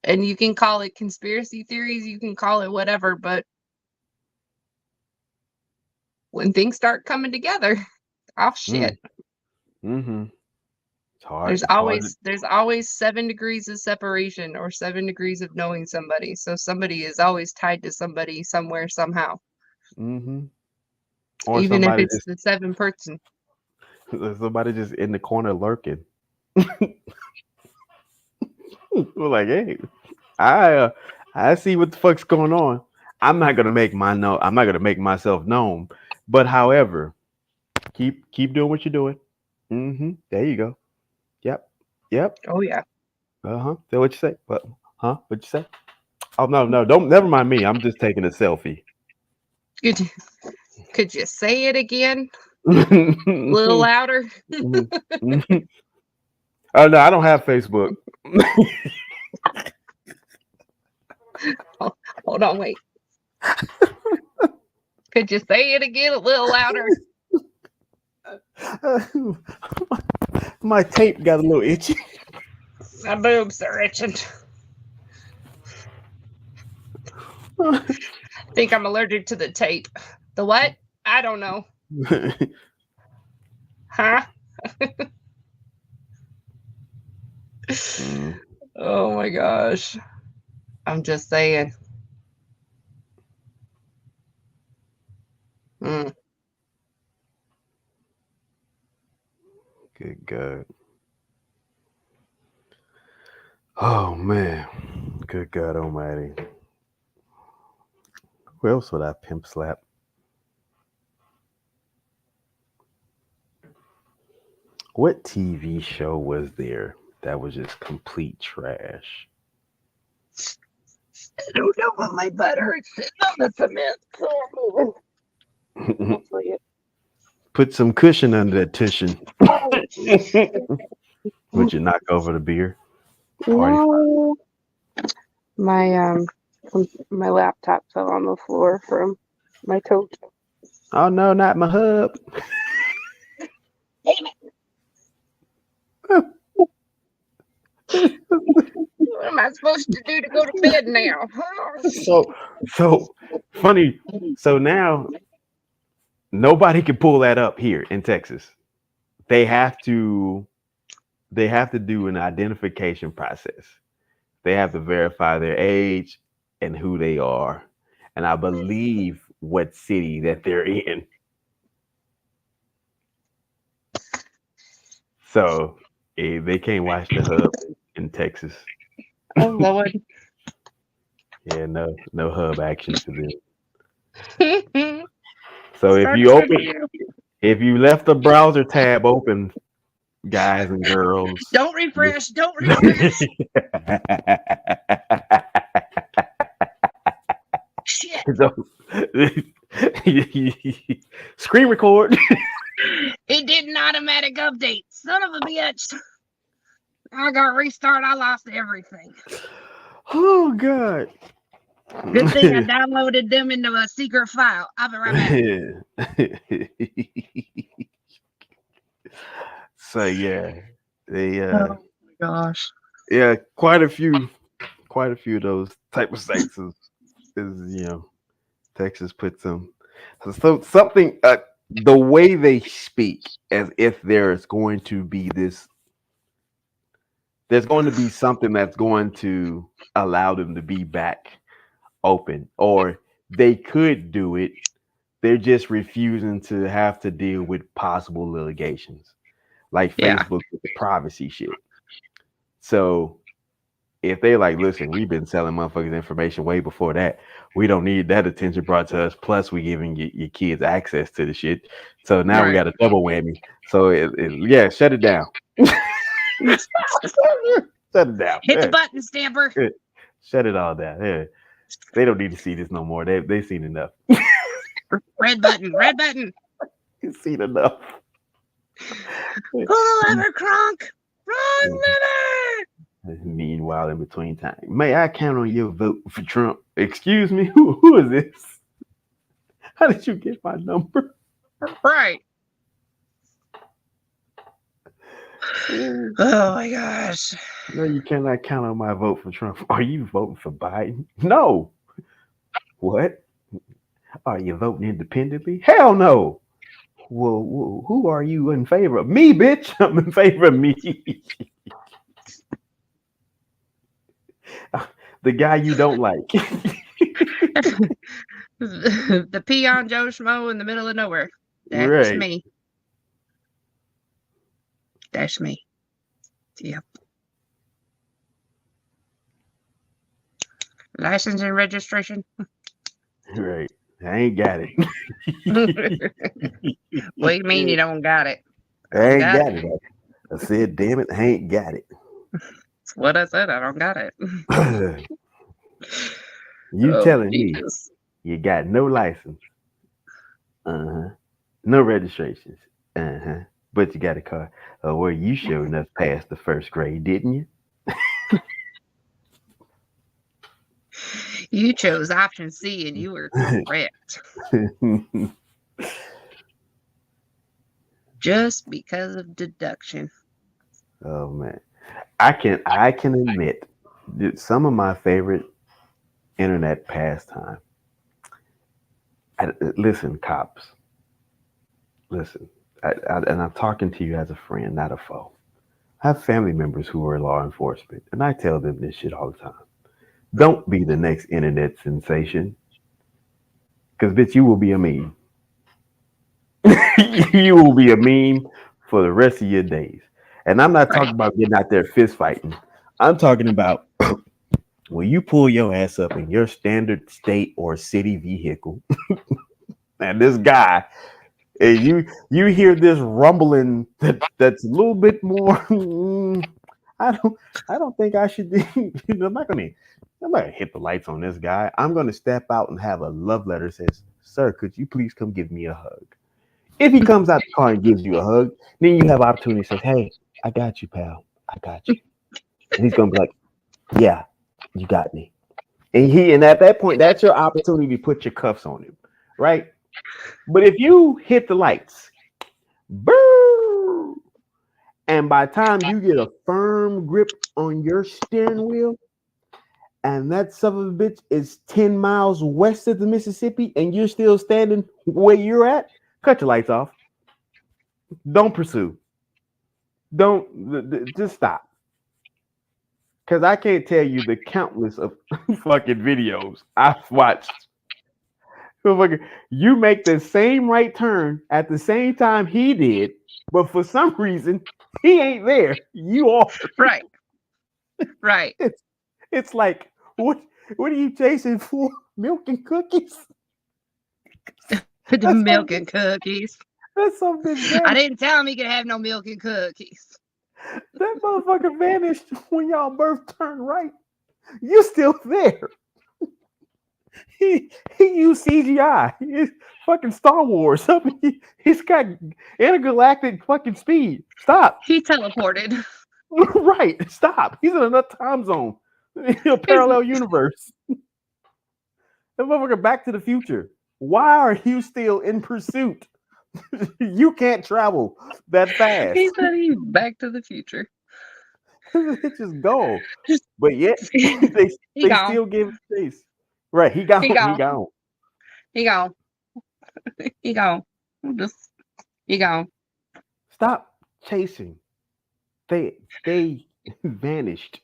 H: And you can call it conspiracy theories, you can call it whatever, but when things start coming together, oh shit.
D: Mm-hmm. It's hard.
H: There's always 7 degrees of separation or 7 degrees of knowing somebody. So somebody is always tied to somebody somewhere, somehow.
D: Mm-hmm.
H: Even if it's the 7th person.
D: Somebody just in the corner lurking. We're like, hey, I see what the fuck's going on. I'm not gonna make myself known. But however, keep doing what you're doing. Mm-hmm. There you go. Yep.
H: Oh yeah.
D: Uh-huh. Say what you say. What? Huh? What'd you say? Oh no, don't never mind me. I'm just taking a selfie.
H: Could you say it again? A little louder.
D: Oh no, I don't have Facebook.
H: Hold on, wait. Could you say it again a little louder?
D: My tape got a little itchy.
H: My boobs are itching. I think I'm allergic to the tape. The what? I don't know. Huh? Oh my gosh. I'm just saying.
D: Good God. Oh man. Good God Almighty. Who else would I pimp slap? What TV show was there that was just complete trash?
H: I don't know, but my butt hurts sitting on the cement. So I'm moving.
D: Put some cushion under that cushion. Would you knock over the beer?
H: No. My laptop fell on the floor from my toe.
D: Oh no, not my hub.
H: Damn it. What am I supposed to do to go to bed now?
D: So funny. So now nobody can pull that up here in Texas. They have to do an identification process. They have to verify their age and who they are, and I believe what city that they're in. So they can't watch the hub in Texas.
H: Oh Lord.
D: Yeah, no hub action for them.
H: So
D: So if you left the browser tab open, guys and girls,
H: don't refresh. Don't refresh. Shit.
D: Screen record.
H: It did an automatic update. Son of a bitch. I got restart. I lost everything.
D: Oh God.
H: Good thing I downloaded them into a secret file. I'll be right back.
D: So yeah, they
H: Oh my gosh.
D: yeah, quite a few of those type of sites is Texas put some something the way they speak as if there's going to be something that's going to allow them to be back open, or they could do it. They're just refusing to have to deal with possible litigations like Facebook with the privacy shit. So if they like, listen, we've been selling motherfuckers information way before that. We don't need that attention brought to us. Plus, we giving your kids access to the shit. So now we got a double whammy. So yeah, shut it down. Shut it down.
F: Hit the
D: Yeah.
F: button, Stamper.
D: Yeah. Shut it all down. Yeah. They don't need to see this no more. They've seen enough.
F: Red button. Red button.
D: You've seen enough.
F: Pull the lever, Kronk. Run, lever.
D: Meanwhile, in between time, may I count on your vote for Trump? Excuse me, who is this? How did you get my number?
F: Right. Oh my gosh.
D: No, you cannot count on my vote for Trump. Are you voting for Biden? No. What? Are you voting independently? Hell no. Well, who are you in favor of? Me, bitch. I'm in favor of me. The guy you don't like.
F: The peon Joe Schmo in the middle of nowhere. That's
D: Right.
F: me. That's me. Yep. License and registration.
D: Right. I ain't got it.
F: What do you mean you don't got it?
D: I ain't got it. I said, damn it, I ain't got it.
F: That's what I said. I don't got it.
D: You
F: Oh,
D: telling
F: Jesus.
D: me you got no license, no registrations, but you got a car. Well, you sure enough passed the first grade, didn't you?
F: You chose option C and you were correct. Just because of deduction.
D: Oh man, I can admit that some of my favorite internet pastime. Listen, cops. Listen, and I'm talking to you as a friend, not a foe. I have family members who are law enforcement, and I tell them this shit all the time. Don't be the next internet sensation, because bitch, you will be a meme. You will be a meme for the rest of your days. And I'm not talking about getting out there fist fighting. I'm talking about when you pull your ass up in your standard state or city vehicle, and this guy, and you hear this rumbling that's a little bit more. I don't think I should. I'm not gonna hit the lights on this guy. I'm gonna step out and have a love letter that says, "Sir, could you please come give me a hug?" If he comes out the car and gives you a hug, then you have opportunity. Says, "Hey, I got you, pal. I got you." And he's gonna be like, "Yeah, you got me." And at that point, that's your opportunity to put your cuffs on him, right? But if you hit the lights, boo, and by the time you get a firm grip on your steering wheel, and that son of a bitch is 10 miles west of the Mississippi, and you're still standing where you're at, cut your lights off. Don't pursue. Just stop. Because I can't tell you the countless of fucking videos I've watched. You make the same right turn at the same time he did, but for some reason he ain't there. You are.
F: Right. Right.
D: It's like, what are you chasing for? Milk and cookies?
F: The milk and cookies.
D: That's something.
F: I didn't tell him he could have no milk and cookies.
D: That motherfucker vanished when y'all both turned right. You still there. He used CGI. He's fucking Star Wars. He's got intergalactic fucking speed. Stop.
F: He teleported.
D: Right. Stop. He's in another time zone. In a parallel universe. That motherfucker Back to the Future. Why are you still in pursuit? You can't travel that fast.
F: He said he's Back to the Future.
D: It's just go. But yet they still give him space. Right. He gone. He gone.
F: He gone. He gone. He gone.
D: Stop chasing. They vanished.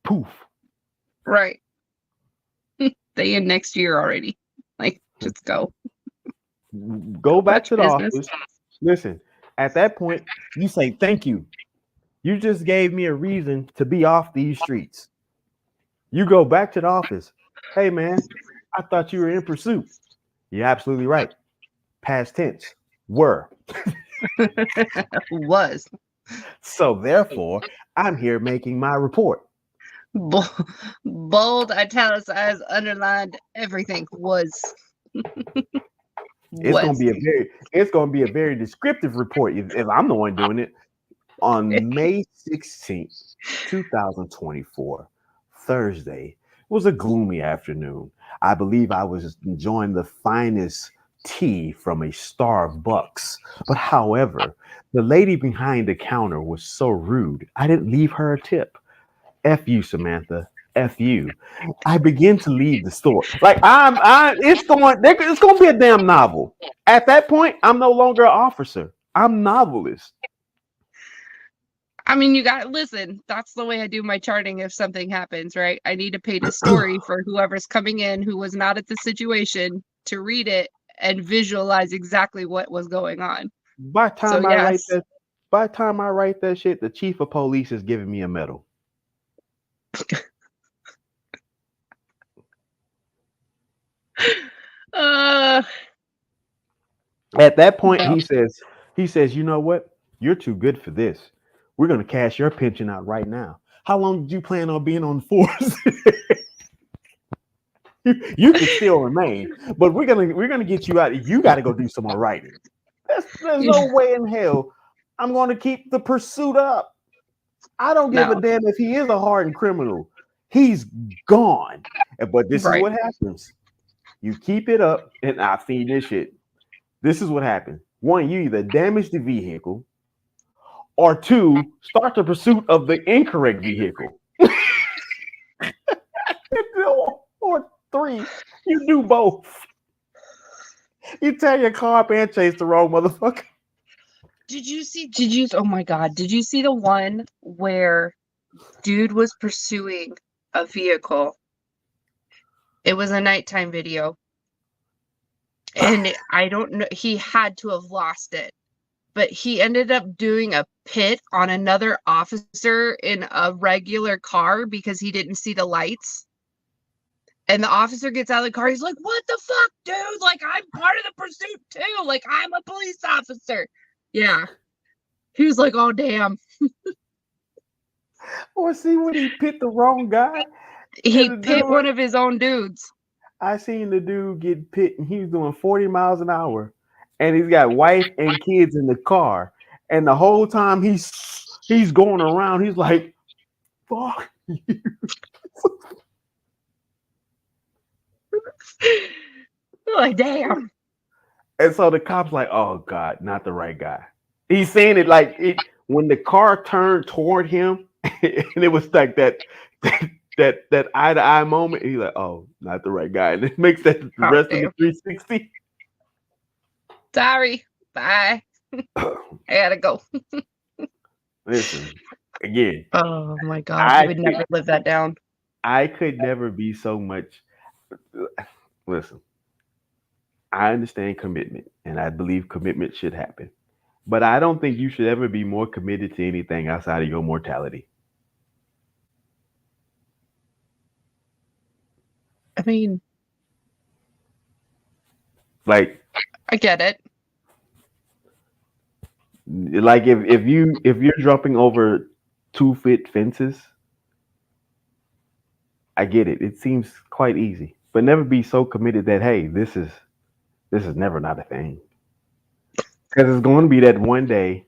D: Poof.
F: Right. They in next year already. Like, just go.
D: Go back to the
F: business.
D: office. Listen, at that point, you say thank you. You just gave me a reason to be off these streets. You go back to the office. Hey man, I thought you were in pursuit. You're absolutely right. Past tense. Were.
F: Was.
D: So therefore, I'm here making my report.
H: Bold, italicized, underlined, everything was.
D: It's gonna be a very descriptive report if I'm the one doing it. On May 16th, 2024, Thursday, was a gloomy afternoon. I believe I was enjoying the finest tea from a Starbucks. But however, the lady behind the counter was so rude, I didn't leave her a tip. F you, Samantha. F you. I begin to leave the store. Like it's going to be a damn novel. At that point, I'm no longer an officer. I'm novelist.
H: I mean, you got to listen. That's the way I do my charting if something happens, right? I need to paint a story for whoever's coming in who was not at the situation to read it and visualize exactly what was going on.
D: By the time I write that shit, the chief of police is giving me a medal. At that point, he says, you know what? You're too good for this. We're gonna cash your pension out right now. How long did you plan on being on the force? You can still remain, but we're gonna get you out. You got to go do some more writing. There's no way in hell I'm going to keep the pursuit up. I don't give a damn if he is a hardened criminal. He's gone. But this is what happens. You keep it up, and I've seen this shit. This is what happens. One, you either damage the vehicle, or two, start the pursuit of the incorrect vehicle. Or three, you do both. You tear your car up and chase the wrong motherfucker.
H: Oh my God. Did you see the one where dude was pursuing a vehicle? It was a nighttime video. And I don't know, he had to have lost it. But he ended up doing a pit on another officer in a regular car because he didn't see the lights. And the officer gets out of the car. He's like, what the fuck, dude? Like, I'm part of the pursuit too. Like, I'm a police officer. Yeah. He was like, oh, damn.
D: Or see when he pit the wrong guy?
H: He pit one of his own dudes.
D: I seen the dude get pit and he's doing 40 miles an hour. And he's got wife and kids in the car. And the whole time he's going around, he's like, fuck you.
H: Like, damn.
D: And so the cop's like, oh God, not the right guy. He's saying it like it when the car turned toward him, and it was like that eye-to-eye moment. He's like, oh, not the right guy. And it makes that the rest of the 360.
H: Sorry. Bye. I gotta go.
D: Listen, again.
H: Oh my God. I would never live that down.
D: I could never be so much. Listen, I understand commitment, and I believe commitment should happen. But I don't think you should ever be more committed to anything outside of your mortality.
H: I mean,
D: like,
H: I get it.
D: Like if you're jumping over 2-foot fences, I get it. It seems quite easy, but never be so committed that hey, this is never not a thing. Because it's going to be that one day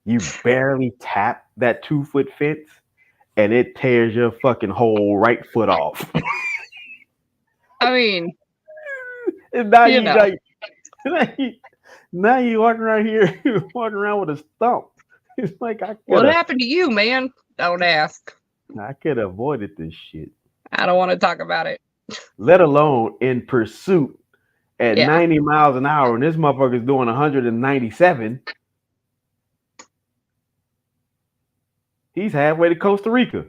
D: you barely tap that 2-foot fence and it tears your fucking whole right foot off.
H: I mean,
D: and now you walking around here, walking around with a stump. It's like
H: what happened to you, man? Don't ask.
D: I could have avoided this shit.
H: I don't want to talk about it.
D: Let alone in pursuit at 90 miles an hour, and this motherfucker's doing 197. He's halfway to Costa Rica.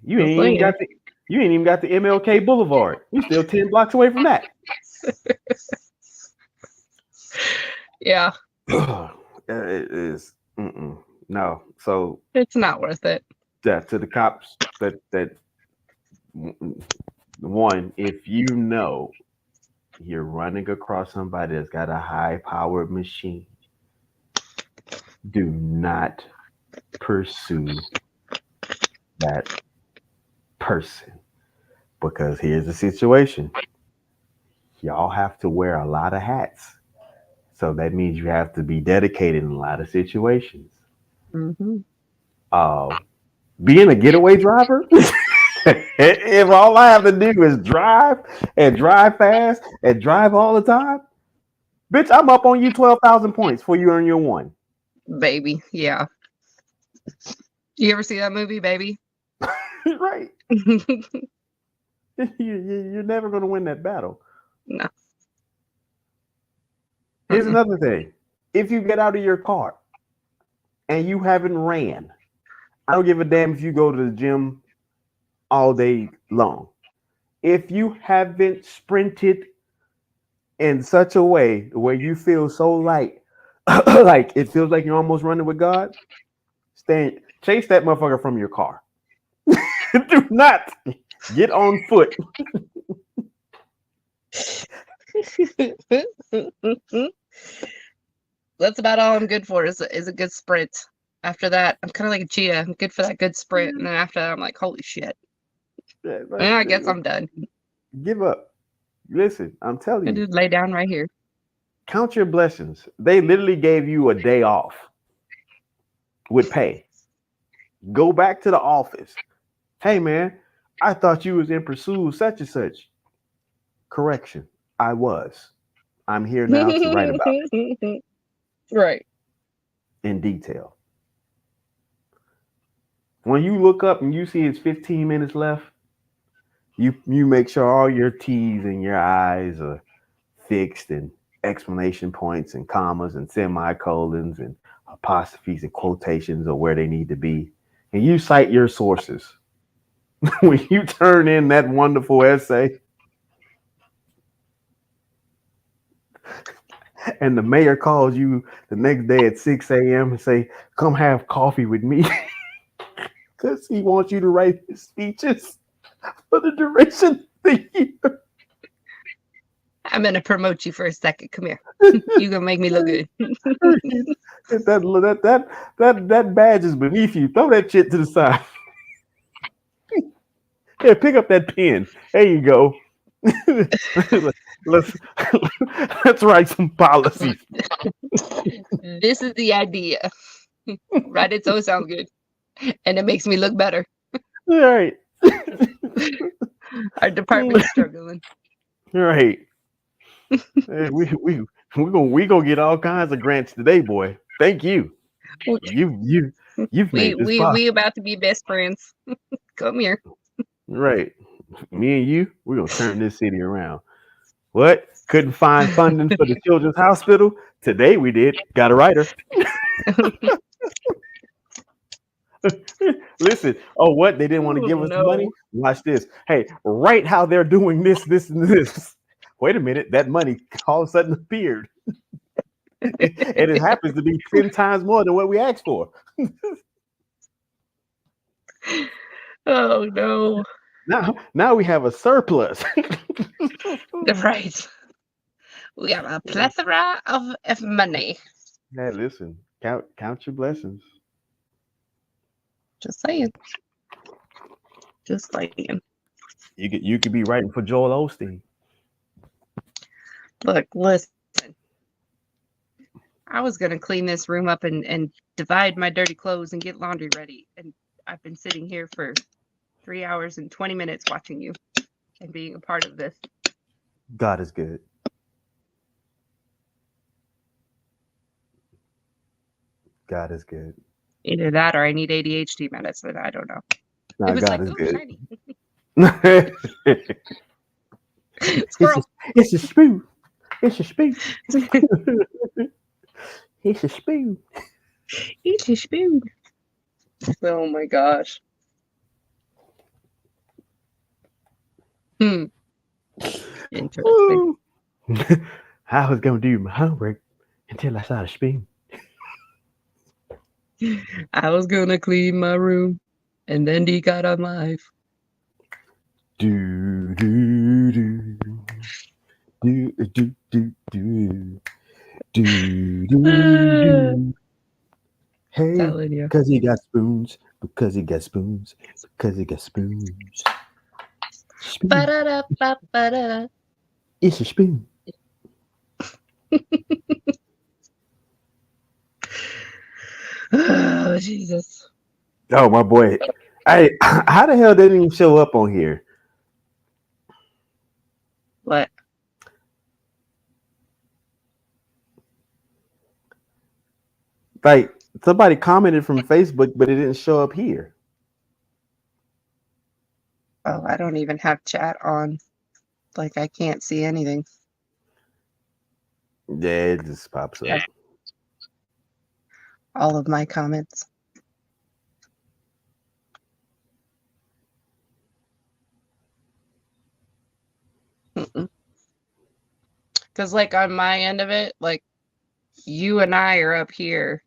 D: You ain't even got the MLK Boulevard. You still 10 blocks away from that.
H: Yeah.
D: It is. No. So
H: it's not worth it.
D: To the cops that one, if you know you're running across somebody that's got a high-powered machine do not pursue that person, because here's the situation. Y'all have to wear a lot of hats. So that means you have to be dedicated in a lot of situations.
H: Mm-hmm.
D: Being a getaway driver, if all I have to do is drive and drive fast and drive all the time, bitch, I'm up on you 12,000 points before you earn your one.
H: Baby, yeah. You ever see that movie, Baby?
D: Right. You're never going to win that battle.
H: No.
D: Here's another thing. If you get out of your car and you haven't ran, I don't give a damn if you go to the gym all day long. If you haven't sprinted in such a way where you feel so light, like it feels like you're almost running with God, chase that motherfucker from your car. Do not get on foot.
H: That's about all I'm good for is a good sprint. After that, I'm kind of like a cheetah. I'm good for that good sprint. And then after that, I'm like, holy shit.
D: Yeah,
H: I guess I'm done.
D: Give up. Listen, I'm telling you.
H: Just lay down right here.
D: Count your blessings. They literally gave you a day off with pay. Go back to the office. Hey, man, I thought you was in pursuit of such and such. Correction. I was. I'm here now to write about it.
H: Right.
D: In detail. When you look up and you see it's 15 minutes left, you make sure all your T's and your I's are fixed, and exclamation points and commas and semicolons and apostrophes and quotations are where they need to be. And you cite your sources. When you turn in that wonderful essay, and the mayor calls you the next day at 6 a.m. and say, come have coffee with me, because he wants you to write his speeches for the duration of the year.
H: I'm going to promote you for a second. Come here. You're going to make me look good.
D: that badge is beneath you. Throw that shit to the side. Here, pick up that pen. There you go. Let's write some policies.
H: This is the idea. Write it so it sounds good. And it makes me look better.
D: All right.
H: Our department's struggling.
D: All right. Hey, we gonna get all kinds of grants today, boy. Thank you. You've made this possible.
H: We about to be best friends. Come here.
D: Right. Me and you, we're gonna turn this city around. What? Couldn't find funding for the children's hospital? Today we did. Got a writer. Listen. Oh, what? They didn't want to give us the money? Watch this. Hey, write how they're doing this, this, and this. Wait a minute. That money all of a sudden appeared. And it happens to be 10 times more than what we asked for.
H: Oh, no.
D: Now we have a surplus.
H: Right. We have a plethora of money.
D: Hey, listen. Count your blessings.
H: Just saying. Just saying.
D: You could be writing for Joel Osteen.
H: Look, listen. I was gonna clean this room up and divide my dirty clothes and get laundry ready. And I've been sitting here for 3 hours and 20 minutes watching you and being a part of this.
D: God is good. God is good.
H: Either that or I need ADHD medicine. I don't know.
D: Nah,
H: It was
D: God
H: like,
D: is
H: "Ooh,
D: good.
H: shiny." Squirrel.
D: It's a spoon. It's a spoon. It's a spoon.
H: It's a spoon. Oh my gosh. Interesting.
D: I was gonna do my homework until I saw the spoon.
H: I was gonna clean my room, and then he got on live.
D: Do do do do do do do do do do Hey,
F: That video.
D: because he got spoons. Because he got spoons. Because he got spoons. Spoon.
F: Ba-da-da-ba-ba-da.
D: It's a spoon.
H: Oh, Jesus.
D: Oh, my boy. Hey, how the hell didn't even show up on here?
H: What?
D: Like, somebody commented from Facebook, but it didn't show up here.
H: Oh, I don't even have chat on. Like, I can't see anything.
D: Yeah, it just pops up.
H: All of my comments. Because, like, on my end of it, like, you and I are up here,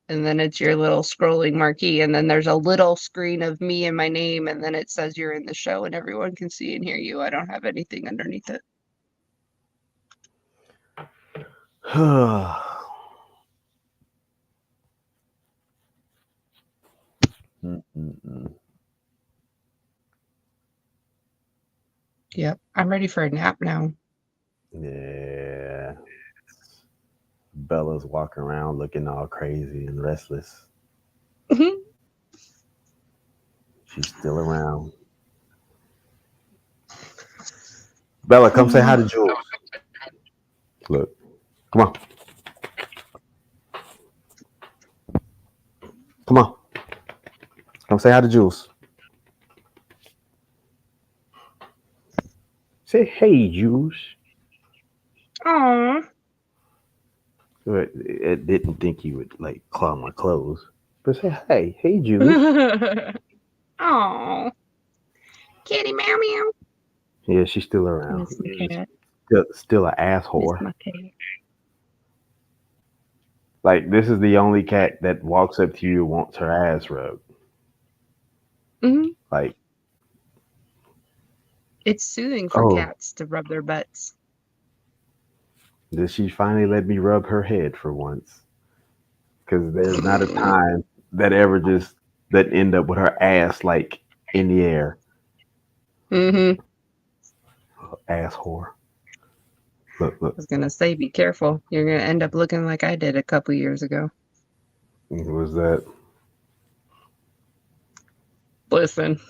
H: and then it's your little scrolling marquee, and then there's a little screen of me and my name, and then it says you're in the show, and everyone can see and hear you. I don't have anything underneath it. Yep, I'm ready for a nap now.
D: Yeah. Bella's walking around looking all crazy and restless. She's still around. Bella, come say hi to Jules. Look. Come on. Come on. Come say hi to Jules. Say hey, Jules.
H: Aww.
D: It didn't think you would like claw my clothes, but say hey, Jules.
H: Aww. Kitty meow meow.
D: Yeah, she's still around.
H: Miss my cat.
D: Still an asshole.
H: Miss my cat.
D: Like, this is the only cat that walks up to you and wants her ass rubbed. Like,
H: It's soothing for
D: Oh.
H: cats to rub their butts.
D: did she finally let me rub her head for once? Because there's not a time that ever just that end up with her ass like in the air. Ass whore. Look.
H: I was gonna say, be careful. You're gonna end up looking like I did a couple years ago.
D: What was that?
H: Listen.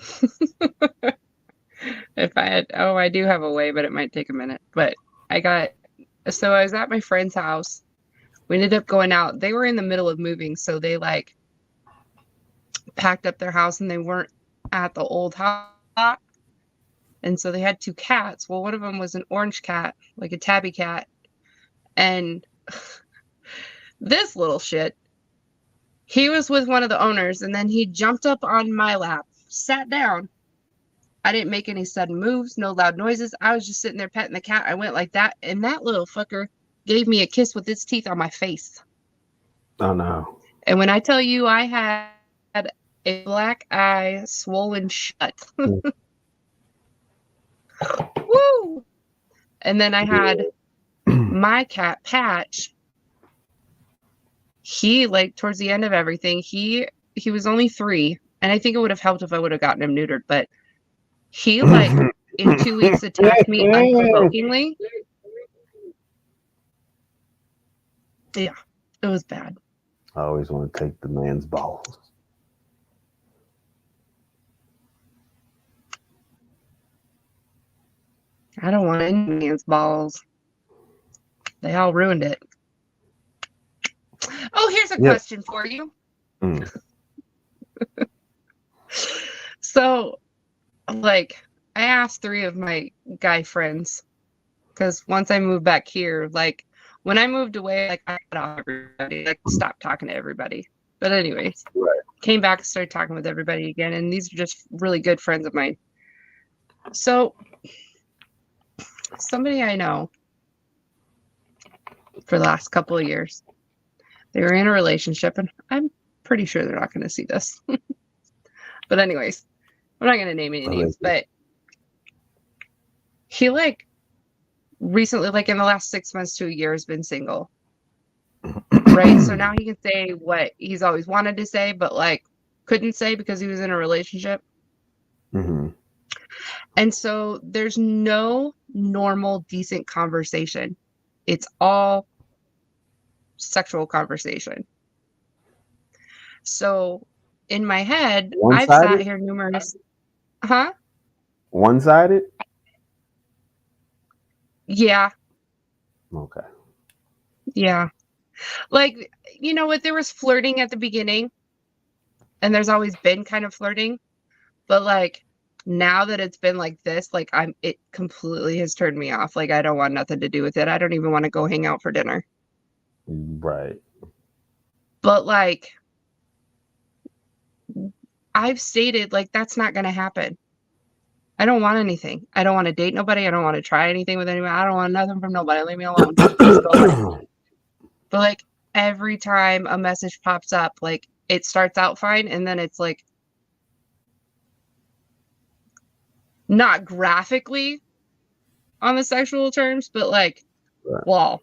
H: I do have a way, but it might take a minute. But I was at my friend's house. We ended up going out. They were in the middle of moving, so they like packed up their house and they weren't at the old house. And so they had two cats. Well, one of them was an orange cat, like a tabby cat. And this little shit, he was with one of the owners, and then he jumped up on my lap, sat down. I didn't make any sudden moves, no loud noises. I was just sitting there petting the cat. I went like that, and that little fucker gave me a kiss with its teeth on my face.
D: Oh no.
H: And when I tell you I had a black eye swollen shut. Woo! And then I had my cat Patch. He, like, towards the end of everything, he was only 3, and I think it would have helped if I would have gotten him neutered, but he, like, in 2 weeks attacked me unprovokingly. Yeah, it was bad.
D: I always want to take the man's balls.
H: I don't want any man's balls. They all ruined it. Oh, here's a question for you. So, like, I asked 3 of my guy friends, because once I moved back here, like, when I moved away, like, I cut off everybody, like, stopped talking to everybody. But anyways, came back and started talking with everybody again, and these are just really good friends of mine. So, somebody I know for the last couple of years, they were in a relationship, and I'm pretty sure they're not going to see this. But anyways, I'm not going to name any names, but he, like, recently, like in the last 6 months to a year, has been single. right? So now he can say what he's always wanted to say, but like couldn't say because he was in a relationship.
D: Mm-hmm.
H: And so there's no normal, decent conversation. It's all sexual conversation. So in my head, I've sat
D: One-sided?
H: here numerous, huh?
D: One-sided?
H: Yeah,
D: Okay.
H: yeah. Like, you know what? There was flirting at the beginning, and there's always been kind of flirting, but like now that it's been like this, like it completely has turned me off. Like I don't want nothing to do with it. I don't even want to go hang out for dinner.
D: Right.
H: But like I've stated, like that's not going to happen. I don't want anything. I don't want to date nobody. I don't want to try anything with anyone. I don't want nothing from nobody. Leave me alone. But like every time a message pops up, like it starts out fine and then it's like not graphically on the sexual terms, but like, well,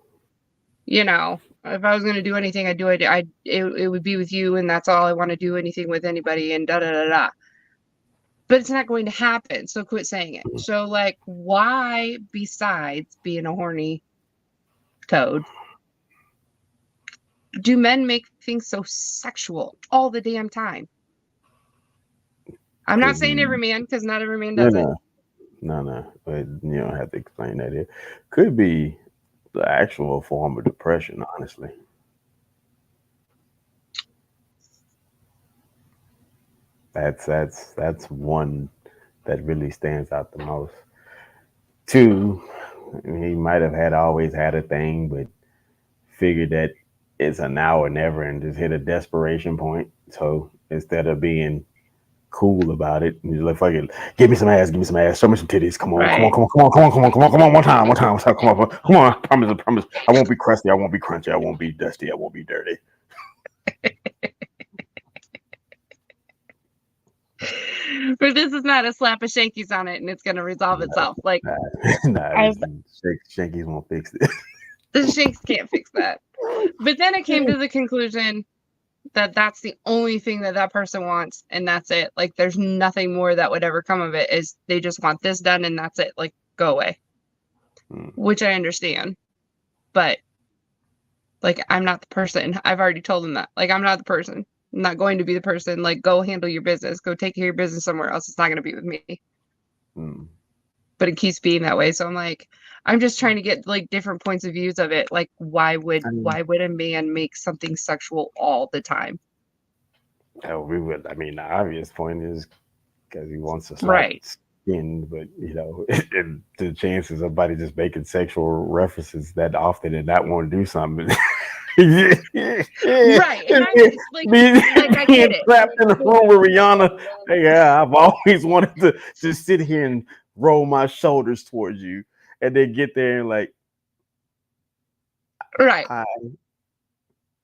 H: you know, if I was going to do anything, I'd do it. It would be with you, and that's all I want to do. Anything with anybody, and da da da da. But it's not going to happen. So quit saying it. So like, why, besides being a horny toad, do men make things so sexual all the damn time? I'm not saying every man, because not every man does it.
D: No. But you don't have to explain that. It could be the actual form of depression, honestly. That's one that really stands out the most. Two, he might have always had a thing, but figured that it's a now or never and just hit a desperation point. So instead of being cool about it, he's like, fuck it, give me some ass, show me some titties, come on, one time, come on, I promise, I won't be crusty, I won't be crunchy, I won't be dusty, I won't be dirty.
H: But this is not a slap of Shankies on it and it's gonna resolve itself. Like
D: Shankies won't fix it.
H: The Shanks can't fix that. But then it came to the conclusion that that's the only thing that person wants, and that's it. Like there's nothing more that would ever come of it. Is they just want this done and that's it. Like go away. Which I understand. But like I'm not the person. I've already told them that. Like I'm not the person. I'm not going to be the person. Like go handle your business. Go take care of your business somewhere else. It's not going to be with me. But it keeps being that way. So I'm like, I'm just trying to get like different points of views of it. Like why would a man make something sexual all the time?
D: Hell, the obvious point is because he wants to skin, but you know, and the chances of somebody just making sexual references that often and not want to do something.
H: Right. And I get it.
D: Trapped in the room with Rihanna. Yeah, I've always wanted to just sit here and roll my shoulders towards you, and then get there and like,
H: right. I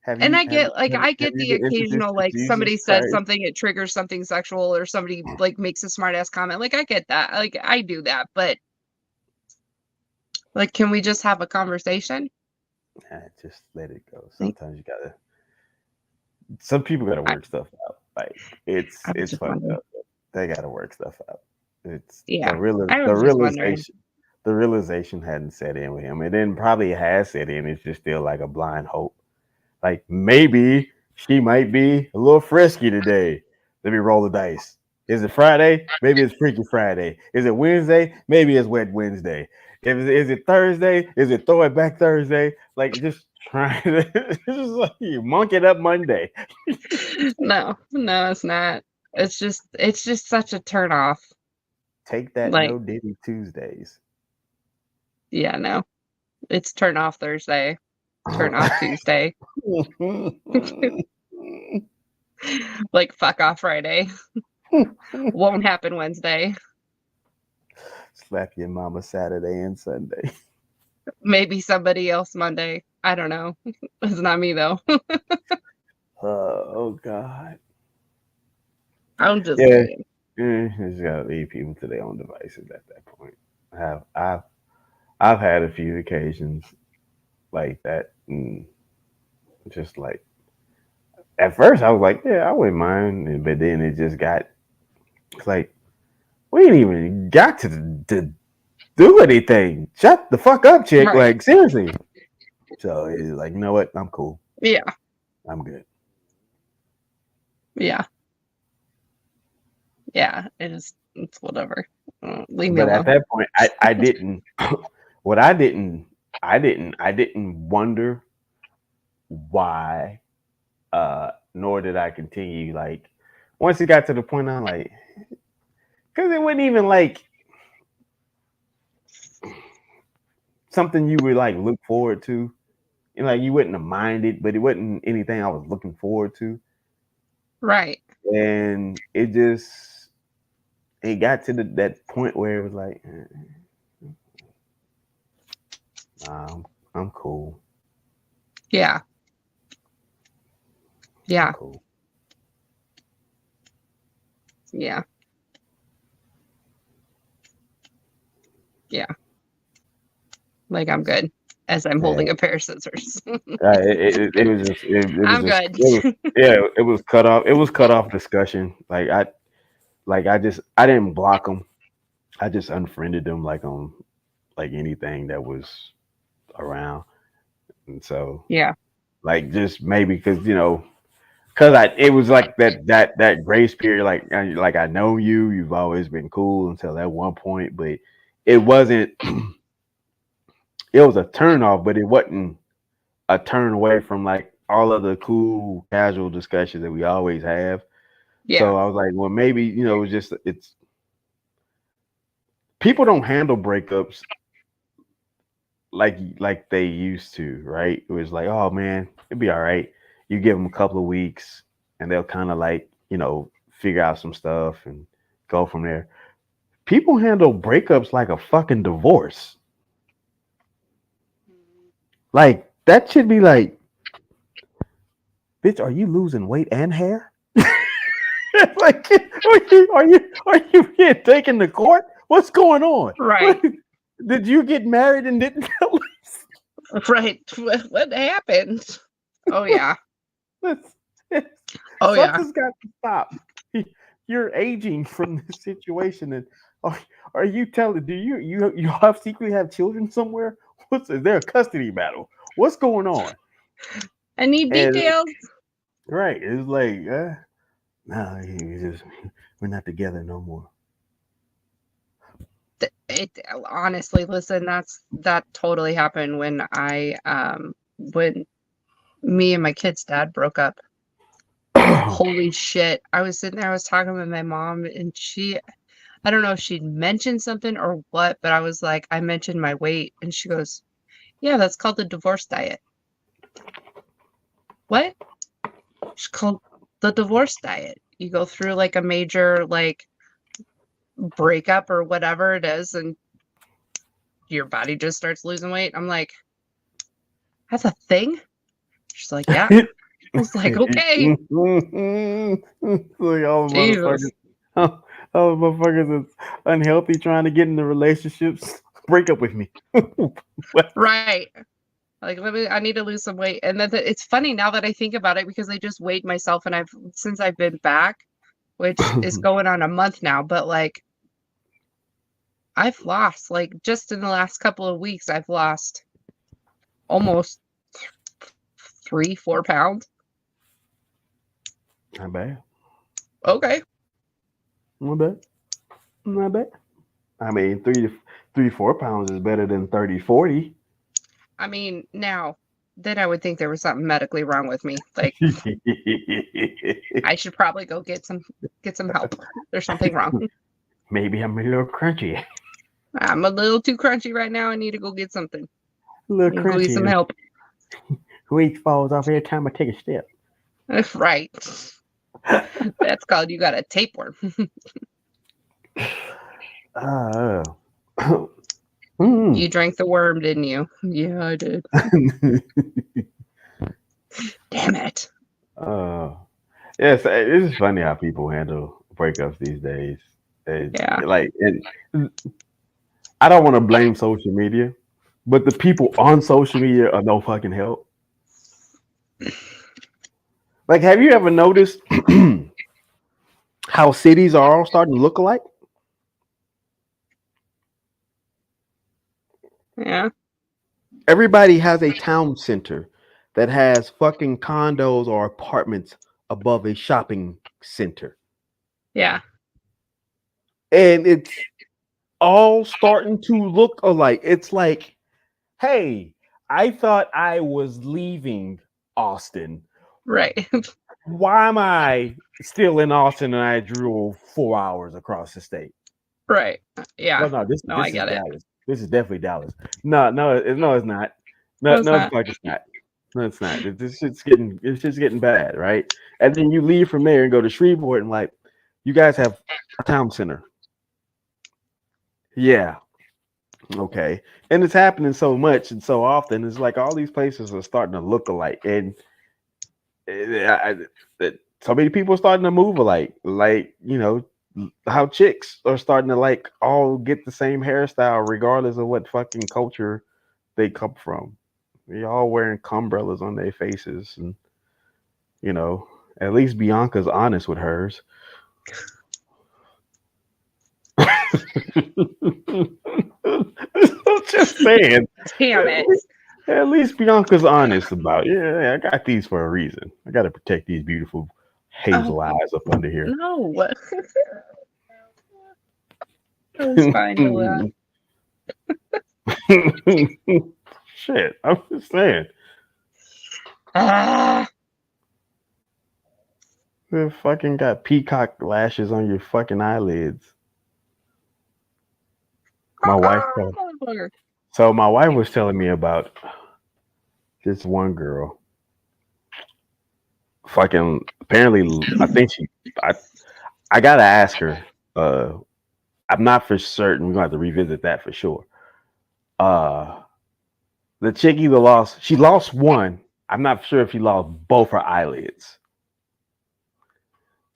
H: get the occasional like somebody says something, it triggers something sexual, or somebody like makes a smart ass comment. Like I get that. Like I do that, but like, can we just have a conversation?
D: Just let it go. Sometimes you gotta. Some people gotta work stuff out. Like it's fucked up. They gotta work stuff out. It's the realization hadn't set in with him. It then probably has set in. It's just still like a blind hope. Like maybe she might be a little frisky today. Let me roll the dice. Is it Friday? Maybe it's Freaky Friday. Is it Wednesday? Maybe it's Wet Wednesday. Is it Thursday? Is it Throw It Back Thursday? Like just trying to just like you monk it up Monday.
H: No, it's not. It's just such a turn off.
D: Take that, like, no Diddy Tuesdays.
H: Yeah, no. It's turn off Thursday. Turn off Tuesday. Like fuck off Friday. Won't happen Wednesday.
D: Slap your mama Saturday and Sunday.
H: Maybe somebody else Monday. I don't know. It's not me though.
D: Oh God.
H: I'm just kidding.
D: You just gotta leave people to their own devices at that point. I've had a few occasions like that. And just like at first I was like, yeah, I wouldn't mind, but then it just got it's like we ain't even got to do anything. Shut the fuck up, chick.
H: Right.
D: Like seriously. So it's like, you know what? I'm cool.
H: Yeah.
D: I'm good.
H: Yeah. Yeah. It's whatever. Leave me
D: But
H: alone.
D: at that point, I didn't. What I didn't wonder why. Nor did I continue. Like once it got to the point, I'm like, because it wasn't even like something you would like look forward to. You know, like you wouldn't have minded, but it wasn't anything I was looking forward to.
H: Right.
D: And it got to that point where it was like, nah, I'm cool.
H: Yeah. Yeah.
D: I'm cool.
H: Yeah. Yeah. Like I'm good as I'm holding a pair of scissors.
D: It was just
H: I'm good.
D: It was cut off. It was cut off discussion. I didn't block them. I just unfriended them like on like anything that was around. And so
H: yeah,
D: like just maybe because it was like that grace period. Like I know you've always been cool until that one point, but it wasn't. It was a turn off, but it wasn't a turn away from like all of the cool casual discussions that we always have.
H: Yeah.
D: So I was like, well, maybe it's people don't handle breakups like they used to, right? It was like, oh man, it'd be all right. You give them a couple of weeks, and they'll kind of like figure out some stuff and go from there. People handle breakups like a fucking divorce. Like that should be like, bitch, are you losing weight and hair? Like, are you being taken to court? What's going on?
H: Right.
D: Did you get married and didn't tell us?
H: Right. What happened? Oh yeah.
D: Oh
H: Something's
D: got to stop. You're aging from this situation, and are you telling? Do you have secretly have children somewhere? Is there a custody battle? What's going on?
H: I need details.
D: Right. It's like, no, we're not together no more.
H: Honestly, listen, that totally happened when when me and my kid's dad broke up. Holy shit. I was sitting there, I was talking with my mom, and I don't know if she'd mentioned something or what, but I was like, I mentioned my weight, and she goes, yeah, that's called the divorce diet. What? It's called the divorce diet. You go through like a major like breakup or whatever it is, and your body just starts losing weight. I'm like, that's a thing? She's like, yeah. I was like, okay.
D: Like all motherfuckers is unhealthy trying to get into relationships. Break up with me.
H: Right. Like, I need to lose some weight. And then it's funny now that I think about it, because I just weighed myself, and since I've been back, which is going on a month now, but like I've lost, like just in the last couple of weeks, I've lost almost 3-4 pounds.
D: Not bad.
H: Okay.
D: Not bad. I mean, 3-4 pounds is better than 30-40.
H: I mean, now then I would think there was something medically wrong with me. Like I should probably go get some help. There's something wrong.
D: Maybe I'm a little crunchy.
H: I'm a little too crunchy right now. I need to go get something.
D: A little
H: crunchy. Go get some help.
D: Weight falls off every time I take a step.
H: Right. That's called you got a tapeworm. You drank the worm, didn't you? Yeah, I did. Damn it.
D: Yes, it's funny how people handle breakups these days.
H: Yeah.
D: Like, I don't want to blame social media, but the people on social media are no fucking help. Like, have you ever noticed how cities are all starting to look alike?
H: Yeah.
D: Everybody has a town center that has fucking condos or apartments above a shopping center.
H: Yeah.
D: And it's all starting to look alike. It's like, hey, I thought I was leaving Austin.
H: Right.
D: Why am I still in Austin and I drove 4 hours across the state?
H: Right. Yeah.
D: No, this
H: I
D: is
H: get it.
D: Dallas. This is definitely Dallas. No, it's not.
H: No,
D: No,
H: it's
D: no,
H: not.
D: it's not. No, it's not. It's just getting bad, right? And then you leave from there and go to Shreveport and like, you guys have a town center. Yeah. Okay. And it's happening so much and so often. It's like all these places are starting to look alike, and so many people are starting to move alike. Like, you know, how chicks are starting to like all get the same hairstyle regardless of what fucking culture they come from. They're all wearing umbrellas on their faces, and you know, at least Bianca's honest with hers. Just saying.
H: Damn it.
D: At least Bianca's honest about, yeah, I got these for a reason. I got to protect these beautiful hazel eyes up under here.
H: No. It's fine.
D: Shit, I'm just saying. You fucking got peacock lashes on your fucking eyelids. My wife. So my wife was telling me about this one girl. Fucking apparently, I think I gotta ask her. I'm not for certain. We're gonna have to revisit that for sure. The chick either lost one. I'm not sure if she lost both her eyelids.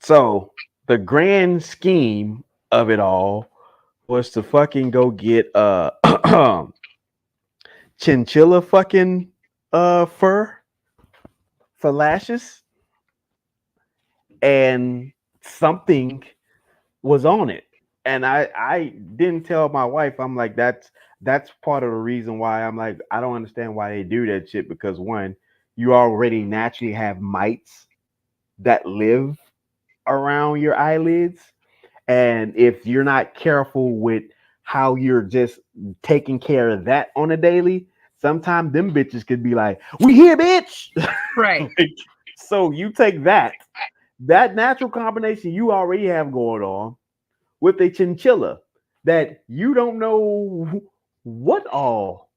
D: So the grand scheme of it all was to fucking go get chinchilla fucking fur for lashes, and something was on it. And I didn't tell my wife. I'm like, that's part of the reason why I'm like, I don't understand why they do that shit, because one, you already naturally have mites that live around your eyelids. And if you're not careful with how you're just taking care of that on a daily, sometimes them bitches could be like, we here, bitch.
H: Right.
D: So you take that natural combination you already have going on with a chinchilla that you don't know what all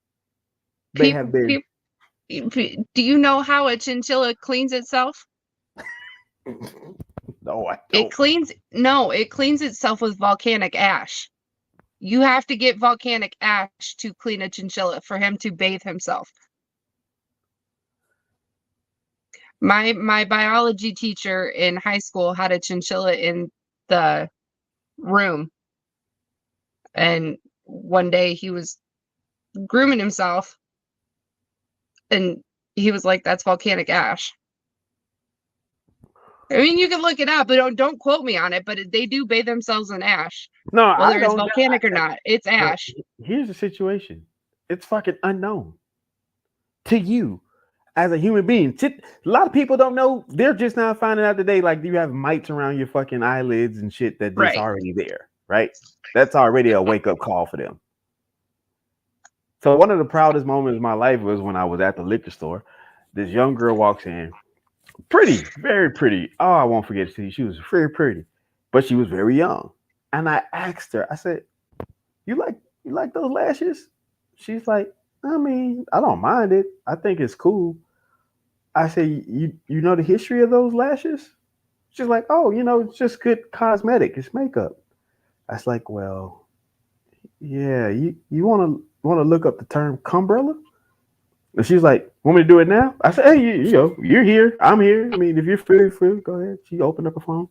D: they have been.
H: Do you know how a chinchilla cleans itself?
D: No, I don't.
H: It cleans itself with volcanic ash. You have to get volcanic ash to clean a chinchilla for him to bathe himself. My biology teacher in high school had a chinchilla in the room, and one day he was grooming himself, and he was like, "That's volcanic ash." I mean, you can look it up, but don't quote me on it. But they do bathe themselves in ash.
D: No,
H: whether it's volcanic or not, it's ash.
D: Here's the situation: it's fucking unknown to you as a human being. A lot of people don't know. They're just now finding out today. Like, you have mites around your fucking eyelids and shit that just already there, right? That's already a wake up call for them. So one of the proudest moments of my life was when I was at the liquor store. This young girl walks in. Pretty, very pretty. Oh, I won't forget to see. She was very pretty, but she was very young. And I asked her, I said, you like those lashes? She's like, I mean, I don't mind it. I think it's cool. I said, you know the history of those lashes? She's like, oh, it's just good cosmetic. It's makeup. I was like, well, yeah, you want to look up the term cumbrella? And she's like, want me to do it now? I said, hey, you're here. I'm here. I mean, if you're free, go ahead. She opened up her phone.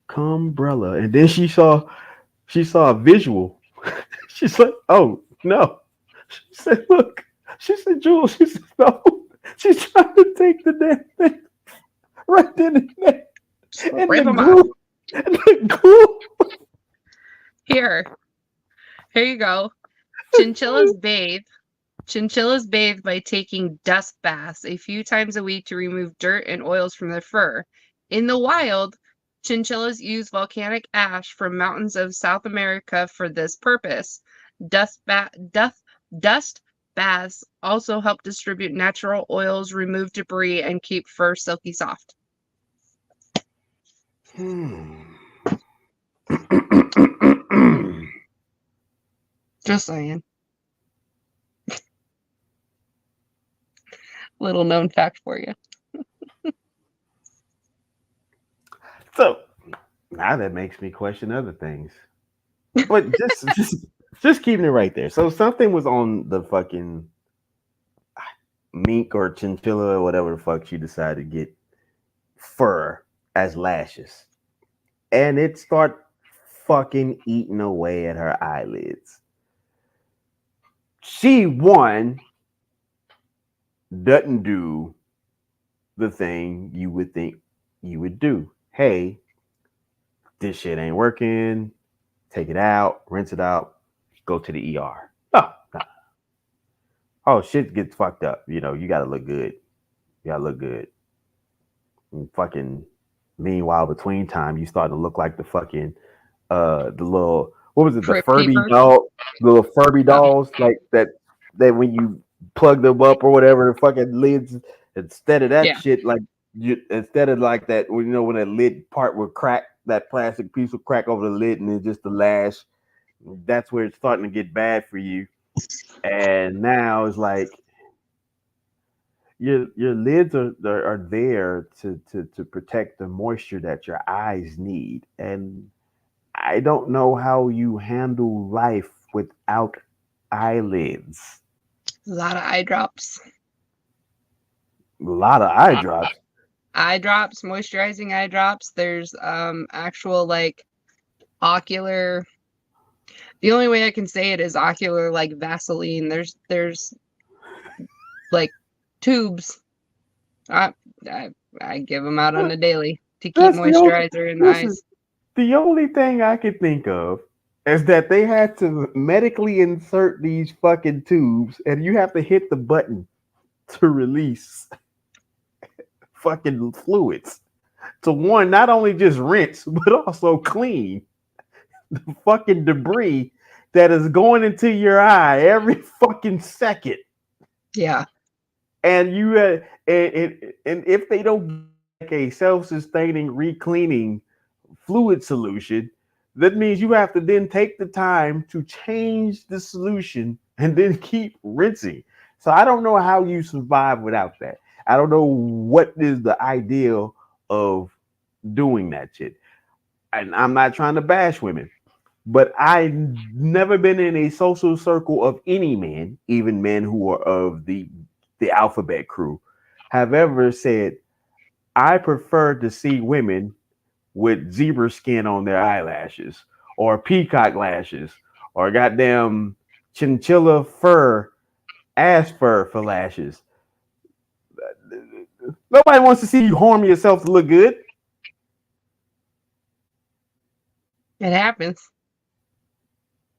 D: Cumbrella. And then she saw a visual. She's like, oh, no. She said, look. She said, Jules, she said, no. She's trying to take the damn thing right then and there. And
H: Rip
D: the
H: 'em
D: glue, and the glue.
H: Here you go. Chinchillas bathe. Chinchillas bathe by taking dust baths a few times a week to remove dirt and oils from their fur. In the wild, chinchillas use volcanic ash from mountains of South America for this purpose. Dust baths also help distribute natural oils, remove debris, and keep fur silky soft. Just saying. Little known fact for you.
D: So now that makes me question other things. But just keeping it right there. So something was on the fucking mink or chinchilla or whatever the fuck she decided to get fur as lashes. And it start fucking eating away at her eyelids. She doesn't do the thing you would think you would do. Hey, this shit ain't working. Take it out, rinse it out, go to the ER. No. Oh, shit gets fucked up. You know, you gotta look good. And fucking meanwhile, between time, you start to look like the fucking the little, what was it, the Furby doll, the little Furby dolls, like that when you plug them up or whatever, the fucking lids, instead of that shit, like instead of like that, you know, when that lid part would crack, that plastic piece would crack over the lid and it's just the lash. That's where it's starting to get bad for you. And now it's like your lids are there to protect the moisture that your eyes need. And I don't know how you handle life without eyelids.
H: A lot of eye drops.
D: Eye drops,
H: Moisturizing eye drops. There's actual like ocular. The only way I can say it is ocular like Vaseline. There's like tubes. I give them out on a daily to keep moisturizer in the eyes.
D: The only thing I could think of is that they had to medically insert these fucking tubes, and you have to hit the button to release fucking fluids. To one, not only just rinse, but also clean the fucking debris that is going into your eye every fucking second.
H: Yeah.
D: And you and if they don't make a self-sustaining re-cleaning fluid solution, that means you have to then take the time to change the solution and then keep rinsing. So I don't know how you survive without that. I don't know what is the ideal of doing that shit. And I'm not trying to bash women, but I've never been in a social circle of any men, even men who are of the alphabet crew, have ever said, I prefer to see women with zebra skin on their eyelashes or peacock lashes or goddamn chinchilla fur, ass fur for lashes. Nobody wants to see you harm yourself to look good.
H: It happens.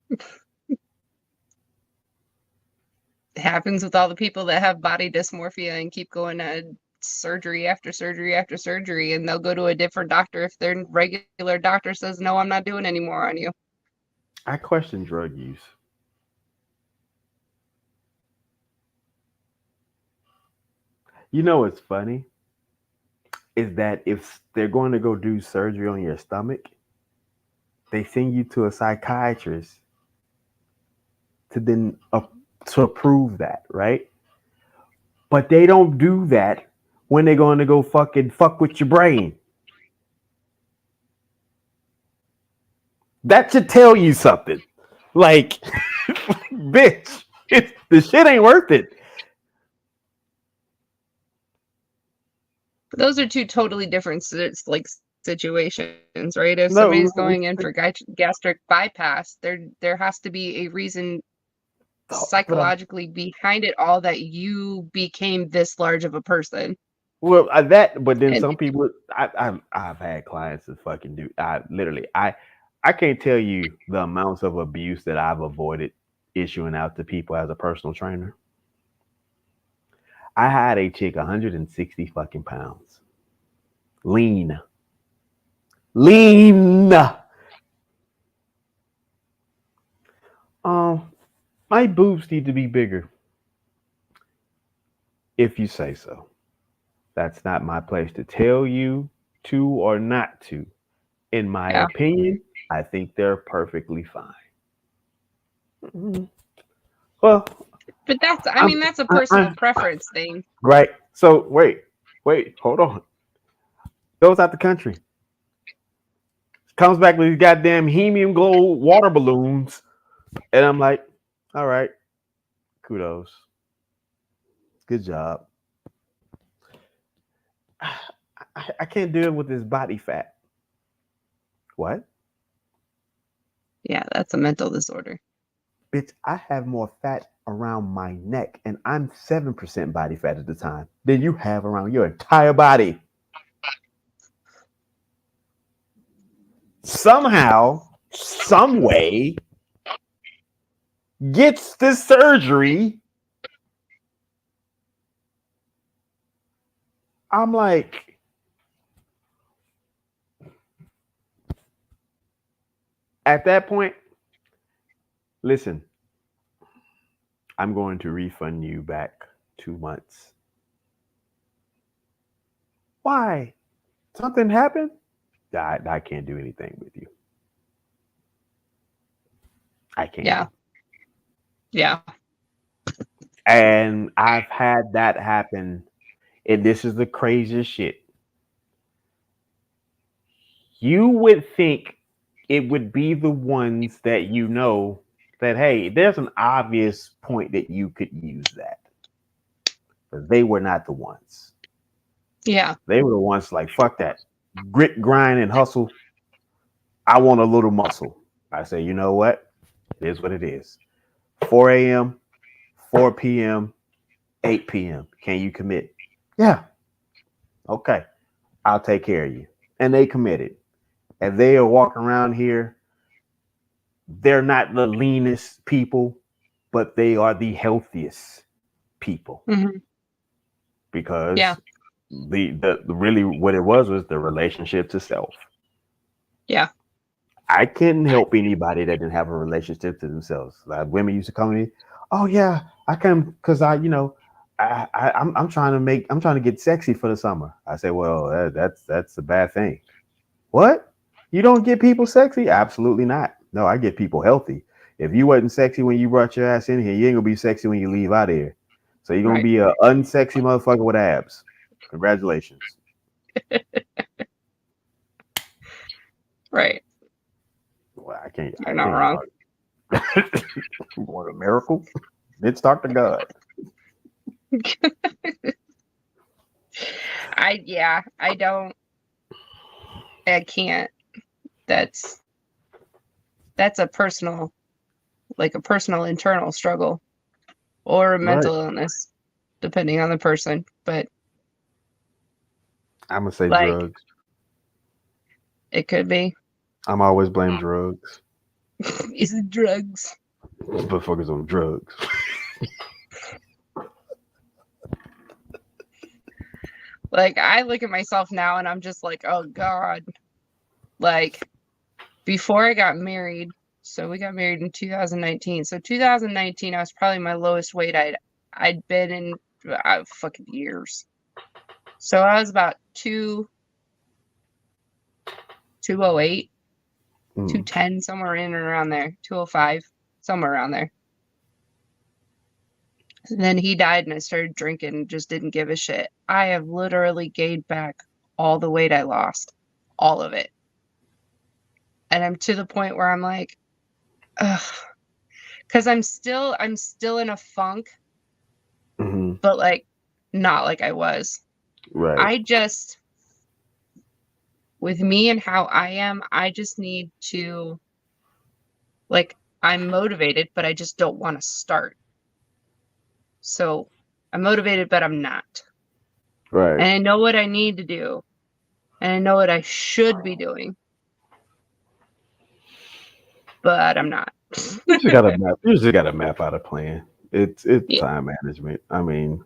H: It happens with all the people that have body dysmorphia and keep going to surgery after surgery after surgery, and they'll go to a different doctor if their regular doctor says, no, I'm not doing any more on you.
D: I question drug use. You know what's funny is that if they're going to go do surgery on your stomach, they send you to a psychiatrist to then to approve that, right? But they don't do that when they're going to go fucking fuck with your brain. That should tell you something. Like, bitch, the shit ain't worth it.
H: Those are two totally different like situations, right? If somebody's going in for gastric bypass, there has to be a reason psychologically behind it all that you became this large of a person.
D: Well, but then
H: And-
D: some people, I've had clients that fucking do. I can't tell you the amounts of abuse that I've avoided issuing out to people as a personal trainer. I had a chick 160 fucking pounds, lean. My boobs need to be bigger. If you say so. That's not my place to tell you to or not to. In my opinion, I think they're perfectly fine. Well,
H: but that's a personal preference thing.
D: Right. So wait, hold on. Goes out the country. Comes back with these goddamn helium glow water balloons. And I'm like, all right, kudos. Good job. I can't deal with this body fat. What?
H: Yeah, that's a mental disorder.
D: Bitch, I have more fat around my neck, and I'm 7% body fat at the time than you have around your entire body. Somehow, some way, gets this surgery. I'm like, at that point, listen, I'm going to refund you back 2 months. Why? Something happened? I can't do anything with you. I can't.
H: Yeah. Yeah.
D: And I've had that happen. And this is the craziest shit. You would think it would be the ones that you know that, hey, there's an obvious point that you could use that. But they were not the ones.
H: Yeah.
D: They were the ones like, fuck that. Grit, grind, and hustle. I want a little muscle. I say, you know what? It is what it is. 4 a.m., 4 p.m., 8 p.m. Can you commit? Yeah. Okay. I'll take care of you. And they committed. And they are walking around here. They're not the leanest people, but they are the healthiest people.
H: Mm-hmm.
D: Because the really what it was the relationship to self.
H: Yeah.
D: I couldn't help anybody that didn't have a relationship to themselves. Like women used to come to me, oh yeah, I can because I'm trying to get sexy for the summer. I say, well, that's a bad thing. What? You don't get people sexy? Absolutely not. No, I get people healthy. If you wasn't sexy when you brought your ass in here, you ain't gonna be sexy when you leave out of here. So you're gonna be an unsexy motherfucker with abs. Congratulations.
H: Right.
D: Well, I can't.
H: You're not wrong.
D: What a miracle! It's Dr. God.
H: I can't. That's a personal internal struggle or a mental illness, depending on the person. But
D: I'm gonna say drugs.
H: It could be.
D: I'm always blame drugs.
H: Is it drugs?
D: Motherfuckers on drugs.
H: Like, I look at myself now and I'm just like, oh God. Like, before I got married, so we got married in 2019. So 2019, I was probably my lowest weight I'd been in fucking years. So I was about 208, 210, somewhere in and around there, 205, somewhere around there. And then he died and I started drinking and just didn't give a shit. I have literally gained back all the weight I lost, all of it. And I'm to the point where I'm like, ugh, because I'm still in a funk, but like not like I was.
D: Right.
H: I just, with me and how I am, I just need to, like, I'm motivated, but I just don't want to start. So I'm motivated, but I'm not.
D: Right.
H: And I know what I need to do. And I know what I should be doing. But I'm not.
D: You just gotta map out a plan. It's time management. I mean,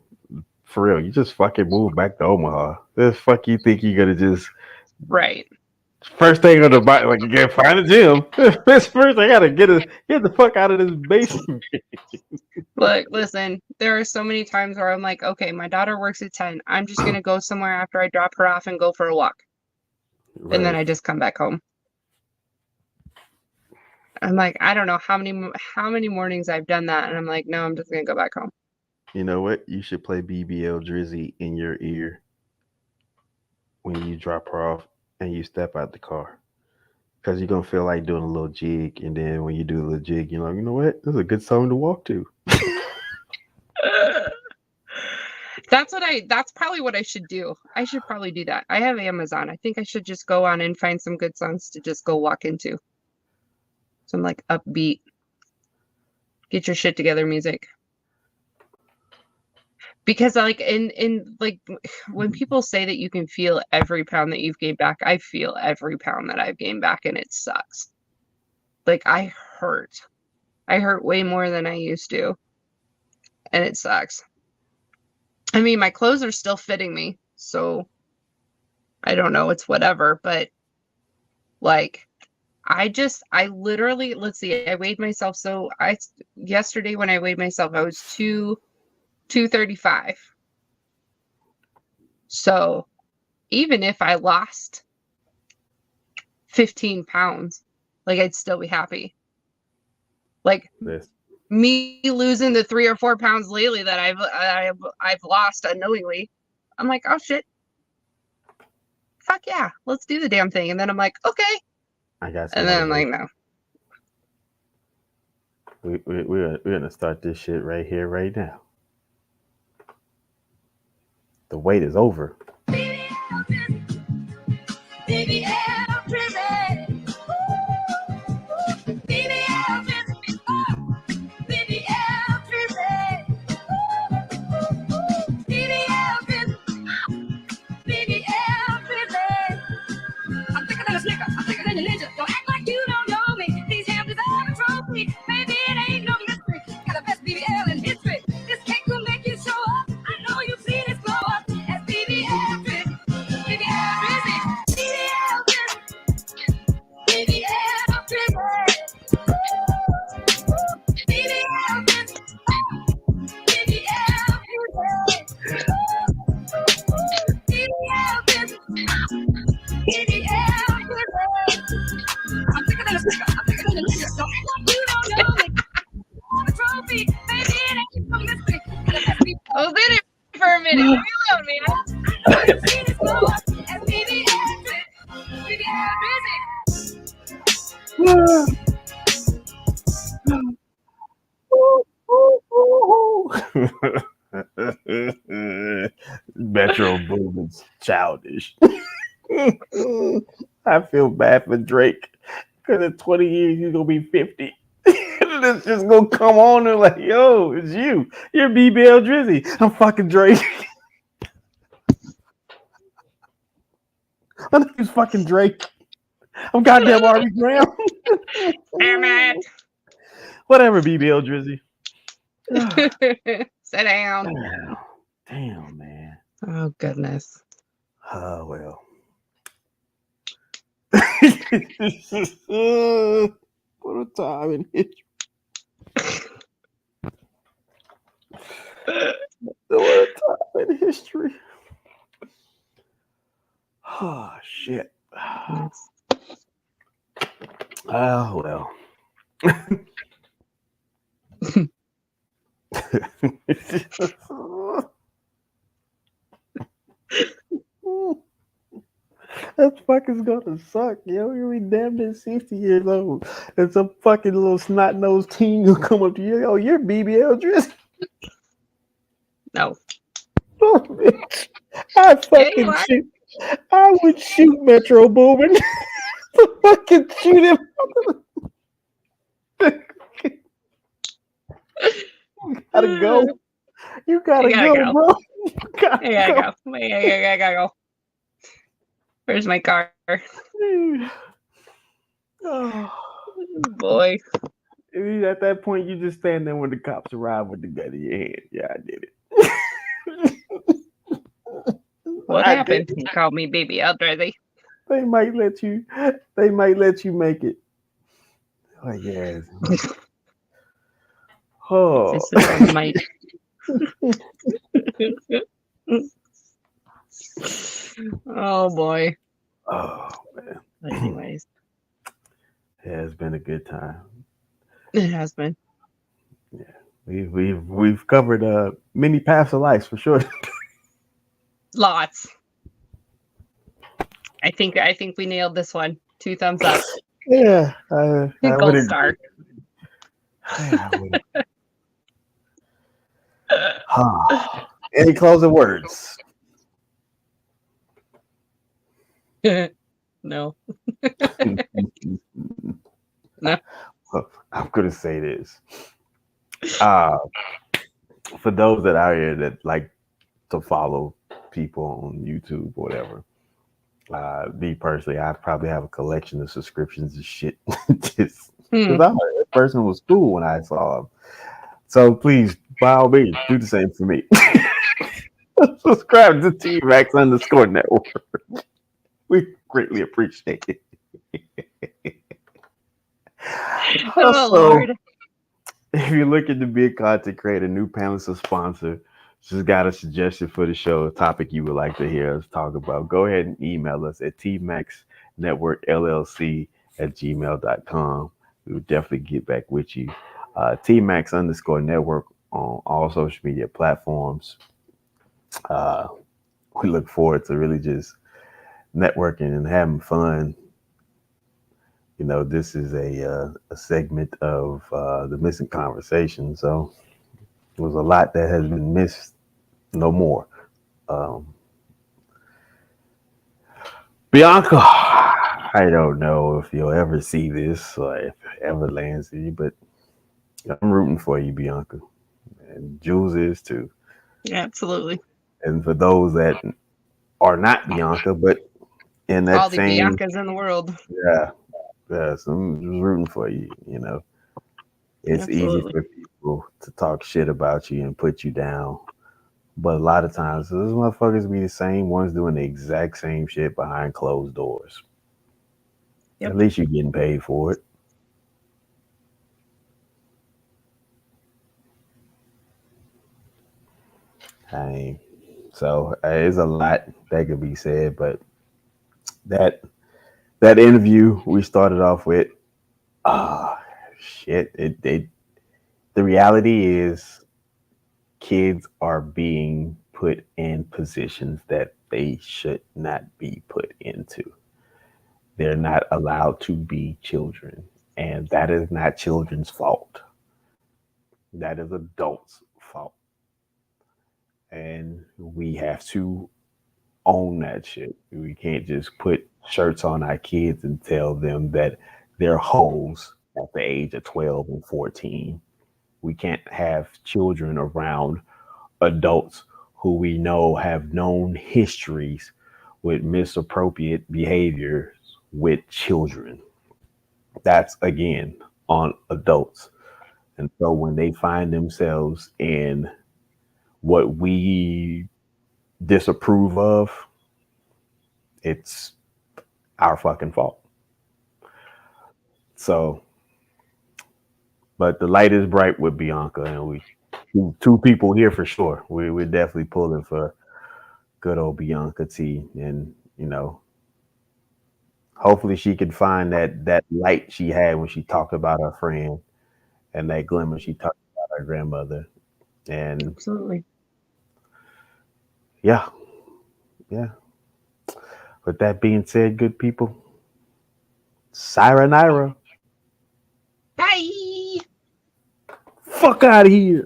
D: for real, you just fucking move back to Omaha. The fuck you think you're gonna just
H: right?
D: First thing on the bike, like you can't find a gym. First, I gotta get the fuck out of this basement.
H: Look, listen, there are so many times where I'm like, okay, my daughter works at 10. I'm just gonna go somewhere after I drop her off and go for a walk.
D: Right.
H: And then I just come back home. I'm like, I don't know how many mornings I've done that, and I'm like, no, I'm just gonna go back home.
D: You know what? You should play BBL Drizzy in your ear when you drop her off and you step out the car, because you're gonna feel like doing a little jig, and then when you do a little jig, you're like, you know what? This is a good song to walk to.
H: That's probably what I should do. I should probably do that. I have Amazon. I think I should just go on and find some good songs to just go walk into. Some like upbeat, get your shit together music. Because like in like when people say that you can feel every pound that you've gained back, I feel every pound that I've gained back, and it sucks. Like I hurt way more than I used to, and it sucks. I mean, my clothes are still fitting me, so I don't know, it's whatever, but like I literally, let's see, I weighed myself. So yesterday when I weighed myself, I was 235. So even if I lost 15 pounds, like I'd still be happy. Like me losing the 3 or 4 pounds lately that I've lost unknowingly, I'm like, oh shit, fuck yeah, let's do the damn thing. And then I'm like, okay.
D: I got.
H: And then I'm like, no.
D: We're gonna start this shit right here, right now. The wait is over.
H: I was in it for a minute. Leave me alone,
D: man. Metro Boomin's childish. I feel bad for Drake, because in 20 years he's gonna be 50. It's just gonna come on and like, yo, it's you. You're BBL Drizzy. I'm fucking Drake. My name's fucking Drake. I'm goddamn Arby Graham.
H: Damn it.
D: Whatever, BBL Drizzy.
H: Sit down.
D: Damn, man.
H: Oh goodness.
D: Oh well. What a time in history. What a time in history. Oh shit. Oh well. That fucking gonna suck, yo. You're be damn near 60 years old. And some fucking little snot-nosed teen will come up to you. Oh, you're BBL Drizzy.
H: No.
D: Oh, bitch. I would shoot Metro Boomin. To fucking shoot him. Gotta go. You gotta go, bro. You gotta
H: I gotta go. I gotta go. Where's my car?
D: Oh,
H: boy.
D: At that point, you just stand there when the cops arrive with the gun in your hand. Yeah, I did it.
H: What happened? You called me baby already.
D: They might let you. They might let you make it. Oh yes. Oh.
H: This is my. Oh boy.
D: Oh man.
H: Anyways,
D: yeah, it's been a good time.
H: it has been.
D: We've covered many paths of life for sure.
H: Lots. I think we nailed this one. 2 thumbs up.
D: Yeah, I
H: Gold
D: would
H: star.
D: Any closing words?
H: No.
D: No. I'm gonna say this. For those that are here that like to follow people on YouTube or whatever, me personally, I probably have a collection of subscriptions and shit. Just because I heard that person was cool when I saw him. So please, by all means, do the same for me. Subscribe to T-Max_network. We greatly appreciate it.
H: Oh, Lord.
D: If you're looking to be a content creator, new panelist or sponsor, just got a suggestion for the show, a topic you would like to hear us talk about, go ahead and email us at tmaxnetworkllc@gmail.com. We will definitely get back with you. Tmax_network on all social media platforms. We look forward to really just networking and having fun. You know, this is a segment of the Missing Conversation. So there was a lot that has been missed. No more. Bianca, I don't know if you'll ever see this or if it ever lands in you, but I'm rooting for you, Bianca. And Jules is too.
H: Absolutely.
D: And for those that are not Bianca, but in that
H: all the
D: same
H: Biancas in the world.
D: Yeah, so I'm just rooting for you. You know, it's
H: Absolutely.
D: easy for people to talk shit about you and put you down, but a lot of times those motherfuckers be the same ones doing the exact same shit behind closed doors.
H: Yep.
D: At least you're getting paid for it. So there's a lot that could be said, but that interview we started off with, shit. The reality is, kids are being put in positions that they should not be put into. They're not allowed to be children, and that is not children's fault. That is adults' fault. And we have to own that shit. We can't just put shirts on our kids and tell them that they're hoes at the age of 12 and 14. We can't have children around adults who we know have known histories with misappropriate behaviors with children. That's, again, on adults. And so when they find themselves in what we disapprove of, it's our fucking fault. So, but the light is bright with Bianca, and we two people here for sure. We're definitely pulling for good old Bianca T, and you know, hopefully she can find that light she had when she talked about her friend, and that glimmer she talked about her grandmother. And
H: absolutely,
D: yeah. With that being said, good people, Sayonara.
H: Bye.
D: Fuck out of here.